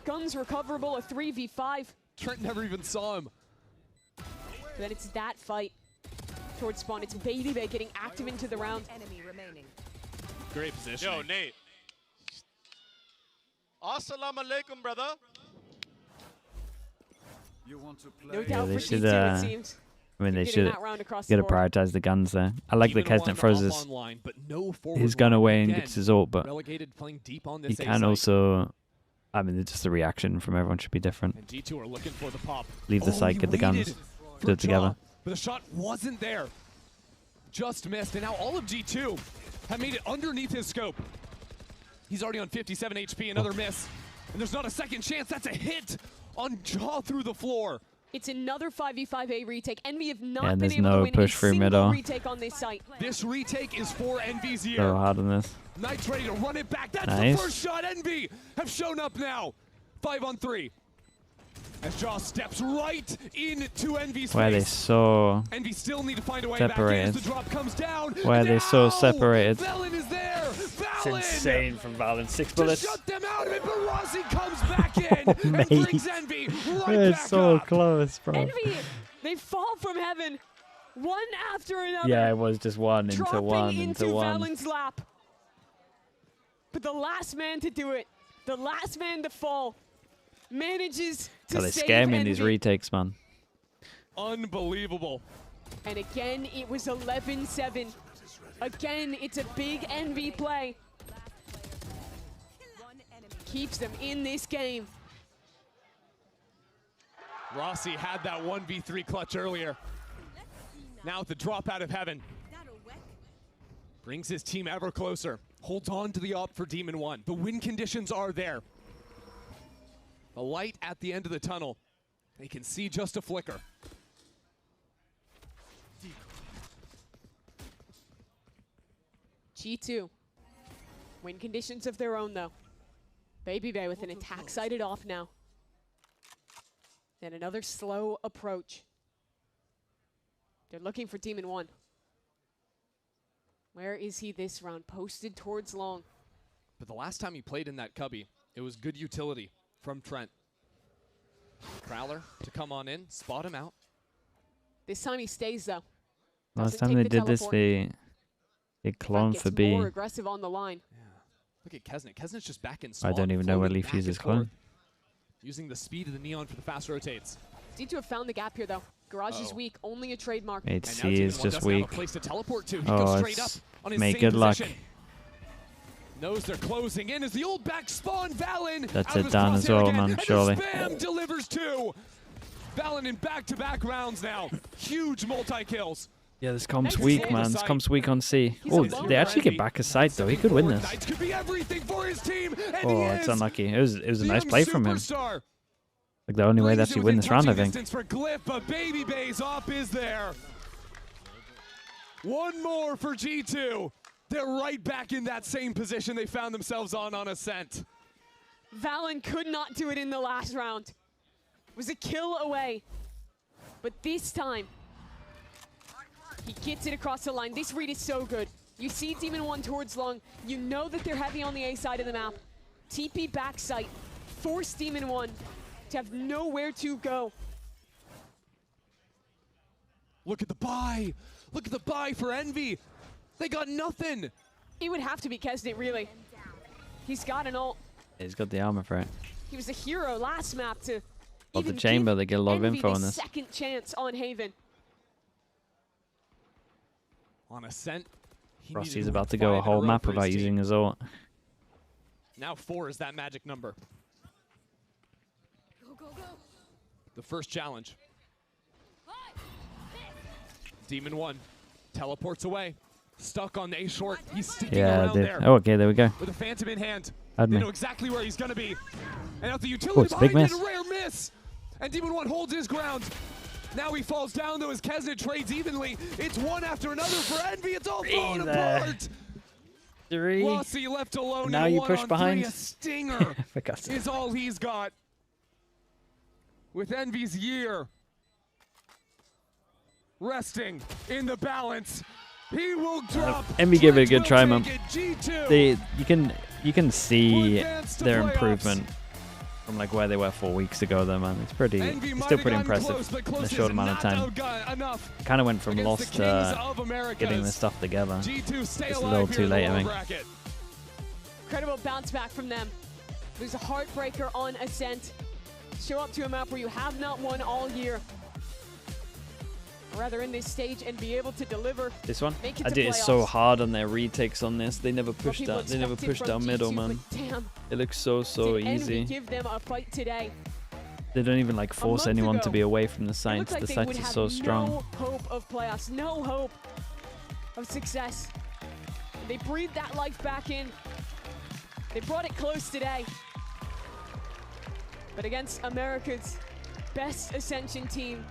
Guns recoverable, a 3v5. Trent never even saw him. Then it's that fight towards spawn. It's Baby Bay getting active into the round. Great position. Yo, Nate. Assalamu alaikum, brother. You want to play? No doubt for G2, it seems. I mean, they should got to prioritize the guns there. I like that Kesnet throws his gun away and gets his ult, but he can also... I mean, just the reaction from everyone should be different. And G2 are looking for the pop. Leave the site, get the guns, do it together. But the shot wasn't there. Just missed, and now all of G2 have made it underneath his scope. He's already on 57 HP, another miss. And there's not a second chance. That's a hit on Jaw through the floor. It's another 5v5A retake. Envy have not been there's able no to win push a through single middle. retake on this site. This retake is for Envy's year. So hard on this. Knight's ready to run it back. That's Nice. the first shot. Envy have shown up now. 5-on-3. As Jaw steps right into Envy's Why are they face. so Envy still need to find a way separated? back as the drop comes down. Why are they so separated? Valen is there. Valen It's insane from Valorant. 6 to bullets. shut them out of it, but Rossi comes back in and brings Envy right They're back so up. close, bro. Envy, they fall from heaven, one after another. Yeah, it was just one into dropping one into into one. Valen's lap. But the last man to do it, the last man to fall, manages to They save scare me in Envy. these retakes, man. Unbelievable. And again, it was 11-7. Again, it's a big Envy play. Keeps them in this game. Rossi had that 1v3 clutch earlier. Now with the drop out of heaven. Brings his team ever closer. Holds on to the op for Demon 1. The win conditions are there. The light at the end of the tunnel. They can see just a flicker. G2. Win conditions of their own, though. Baby Bay with an attack sighted off now. And another slow approach. They're looking for Demon 1. Where is he this round? Posted towards long. But the last time he played in that cubby, it was good utility from Trent. Prowler to come on in, spot him out. This time he stays, though. Last time they did this, they cloned for B. More aggressive on the line. Look at Kesnet. Kesnet's just back in spawn. I don't even know where floating Leaf back uses and forth, clone. Using the speed of the Neon for the fast rotates. G2 have found the gap here, though. Garage is weak, only a trademark. Mate C is just weak. Oh, it's mate, good luck. Knows they're closing in as the old back spawn. Valen. That's it done as well, man, surely. Spam delivers 2. Valen in back-to-back rounds now. Huge multi-kills. Yeah, this comp's weak, man. This comp's weak on C. Oh, they actually get back a side, though. He could win this. Could be everything for his team, oh, it's unlucky. It was a nice play from him. Like the only way to actually win this round, I think. For Glyph, but Baby Bay's op is there. One more for G2. They're right back in that same position they found themselves on Ascent. Valen could not do it in the last round. It was a kill away. But this time, he gets it across the line. This read is so good. You see Demon 1 towards long. You know that they're heavy on the A side of the map. TP backside. Force Demon 1 to have nowhere to go. Look at the buy. Look at the buy for Envy. They got nothing. It would have to be Kesnet, really. He's got an ult. He's got the armor for it. He was a hero last map to Love the chamber. They get a lot of info on this. Second chance on Haven. On Ascent. Rossi's about to go a whole map without using his ult. Now 4 is that magic number. Go, go, go. The first challenge. Demon 1 teleports away. Stuck on the A short. He's sticking around there. Oh, okay, there we go. With a Phantom in hand. They know exactly where he's going to be. And out the utility behind it, a rare miss. And Demon 1 holds his ground. Now he falls down, though, as Kesnet trades evenly. It's one after another for Envy. It's all falling apart. 3. Rossi left alone. Now you push behind. 3. A stinger is all he's got. With Envy's year resting in the balance. He will drop. Envy gave it a good try, man. You can see their improvement from like where they were 4 weeks ago, though, man. It's still pretty impressive in a short amount of time. Kind of went from lost to getting this stuff together. Just a little too late, I think. Incredible bounce back from them. There's a heartbreaker on Ascent. Show up to a map where you have not won all year. Or rather in this stage and be able to deliver. This one? I did it so hard on their retakes on this. They never pushed down. They never pushed down middle, man. It looks so easy. Give them a fight today. They don't even like force anyone to be away from the sites. Like the sites are so strong. No hope of playoffs. No hope of success. And they breathed that life back in. They brought it close today. But against America's best Ascension team,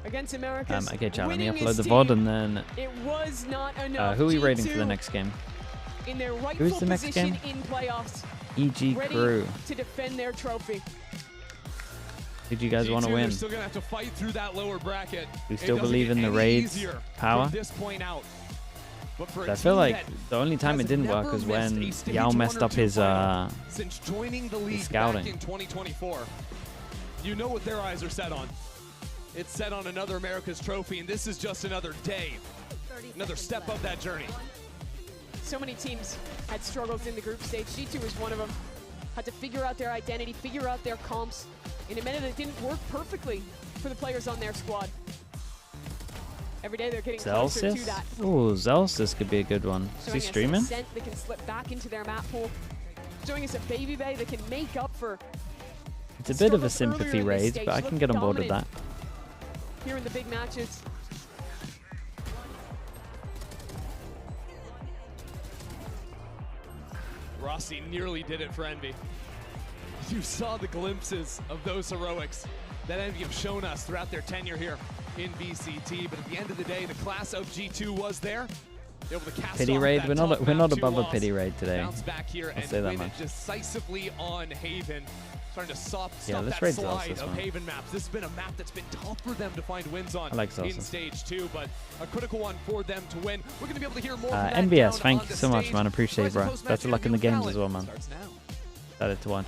against America's okay, chat, let me upload the VOD and then... It was not enough. Who are we rating for the next game? In their rightful Who's the next position game? in playoffs. EG Crew. To defend their trophy. Did you guys want to win? Still gonna have to fight through that lower bracket. We still believe in the Raid's power? This point out. But I feel like the only time it didn't work was when Yao messed up his since joining the league scouting. Back in 2024. You know what their eyes are set on. It's set on another America's trophy, and this is just another day, another step of that journey. So many teams had struggles in the group stage. G2 was one of them. Had to figure out their identity, figure out their comps. In a minute, it didn't work perfectly for the players on their squad. Every day they're getting closer to that. Ooh, Zelsis could be a good one. Is he streaming? They can slip back into their map pool. Showing us a Baby Bay that can make up for. It's a bit of a sympathy raid, but I can get on board with that. Here in the big matches. Rossi nearly did it for Envy. You saw the glimpses of those heroics that Envy have shown us throughout their tenure here in VCT, but at the end of the day, the class of G2 was there. Able to cast pity raid. We're not above a pity raid today. Bounce back here I'll and say that win much. it decisively on Haven. Starting to stop Yeah, that raid's slide Zelsis, of man. Haven maps. This has been a map that's been tough for them to find wins on I like in Zelsis. stage 2, but a critical one for them to win. We're going to be able to hear more from that NBS, down thank on you the so much, stage. man. Appreciate it, bro. Best of luck in the games as well, man. Starts now. Excited to watch.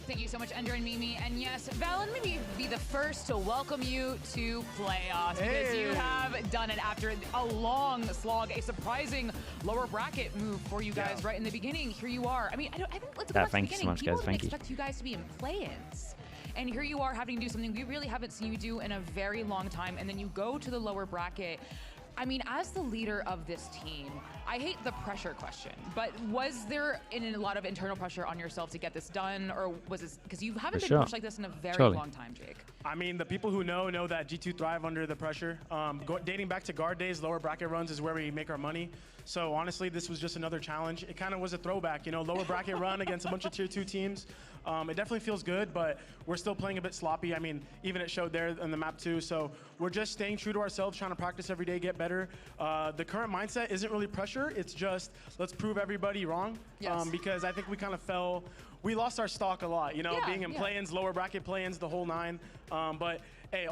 Thank you so much, Ender and Mimi. And yes, Valen, maybe be the first to welcome you to playoffs because you have done it after a long slog, a surprising lower bracket move for you guys right in the beginning. Here you are. I mean, I think let's go back to the thank you so beginning. much, People guys. Thank you. didn't expect you guys to be in play-ins. And here you are having to do something we really haven't seen you do in a very long time, and then you go to the lower bracket. I mean, as the leader of this team, I hate the pressure question, but was there a lot of internal pressure on yourself to get this done, or was this because you haven't been pushed like this in a very long time, Jake? I mean, the people who know that G2 thrive under the pressure. Dating back to guard days, lower bracket runs is where we make our money. So honestly, this was just another challenge. It kind of was a throwback, you know, lower bracket run against a bunch of tier 2 teams. It definitely feels good, but we're still playing a bit sloppy. I mean, even it showed there on the map too. So we're just staying true to ourselves, trying to practice every day, get better. The current mindset isn't really pressure. It's just let's prove everybody wrong. Yes. Because I think we kind of we lost our stock a lot, you know, being in play-ins, lower bracket play-ins, the whole 9. But hey,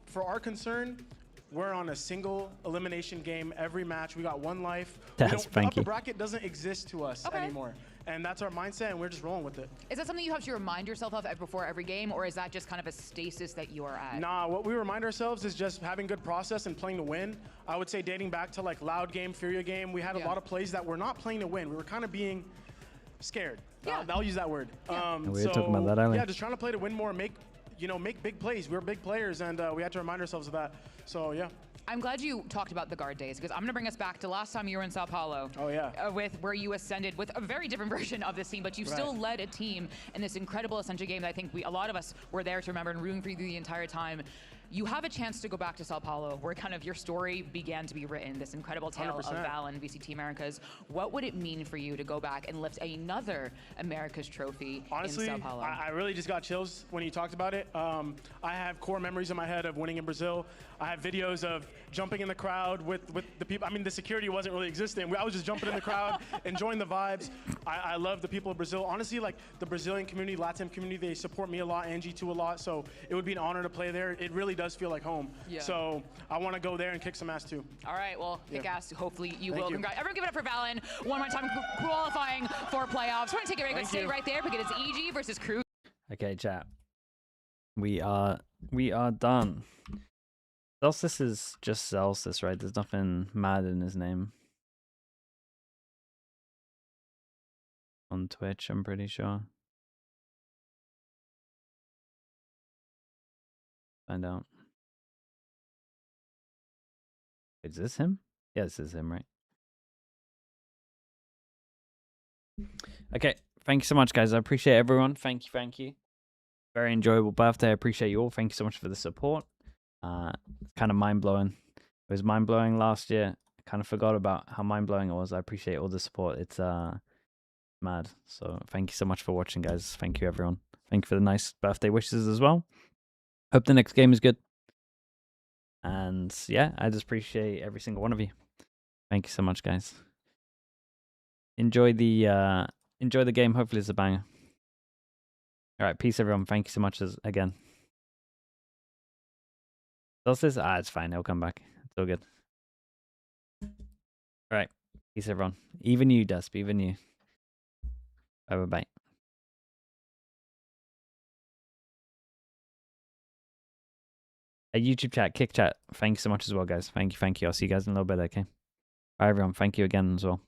for our concern, we're on a single elimination game every match. We got 1 life. The upper bracket doesn't exist to us anymore. And that's our mindset, and we're just rolling with it. Is that something you have to remind yourself of before every game, or is that just kind of a stasis that you are at? Nah, what we remind ourselves is just having good process and playing to win. I would say dating back to like Loud game, Furia game, we had a lot of plays that were not playing to win. We were kind of being scared. I'll use that word. We were talking about that earlier. Yeah, just trying to play to win more, make big plays. We're big players, and we had to remind ourselves of that. So yeah. I'm glad you talked about the guard days, because I'm going to bring us back to last time you were in Sao Paulo. Oh, yeah. Where you ascended with a very different version of this team, but you still led a team in this incredible Ascension game that I think a lot of us were there to remember and rooting for you the entire time. You have a chance to go back to Sao Paulo, where kind of your story began to be written, this incredible tale 100%. of Val and VCT Americas. What would it mean for you to go back and lift another Americas trophy in Sao Paulo? I really just got chills when you talked about it. I have core memories in my head of winning in Brazil. I have videos of jumping in the crowd with the people. I mean, the security wasn't really existing. I was just jumping in the crowd, enjoying the vibes. I love the people of Brazil. Honestly, like the Brazilian community, Latin community, they support me a lot and G2 a lot. So it would be an honor to play there. It really does feel like home. Yeah. So I want to go there and kick some ass too. All right, well, kick ass. Hopefully you will. Congrats. Everyone give it up for Valen. One more time qualifying for playoffs. We're going to take a break, but stay right there because it's EG versus Crew. Okay, chat. We are done. Celsius is just Celsius, right? There's nothing mad in his name. On Twitch, I'm pretty sure. Find out. Is this him? Yeah, this is him, right? Okay, thank you so much, guys. I appreciate everyone. Thank you. Very enjoyable birthday. I appreciate you all. Thank you so much for the support. It's kind of mind-blowing. It was mind-blowing last year. I kind of forgot about how mind-blowing it was. I appreciate all the support. It's mad. So thank you so much for watching, guys. Thank you, everyone. Thank you for the nice birthday wishes as well. Hope the next game is good. And yeah, I just appreciate every single one of you. Thank you so much, guys. Enjoy the game. Hopefully it's a banger. All right, peace, everyone. Thank you so much again. Does this? It's fine. He'll come back. It's all good. All right, peace, everyone. Even you, Dusp. Even you. Bye. A YouTube chat, kick chat. Thank you so much as well, guys. Thank you. I'll see you guys in a little bit, okay? Bye, everyone. Thank you again as well.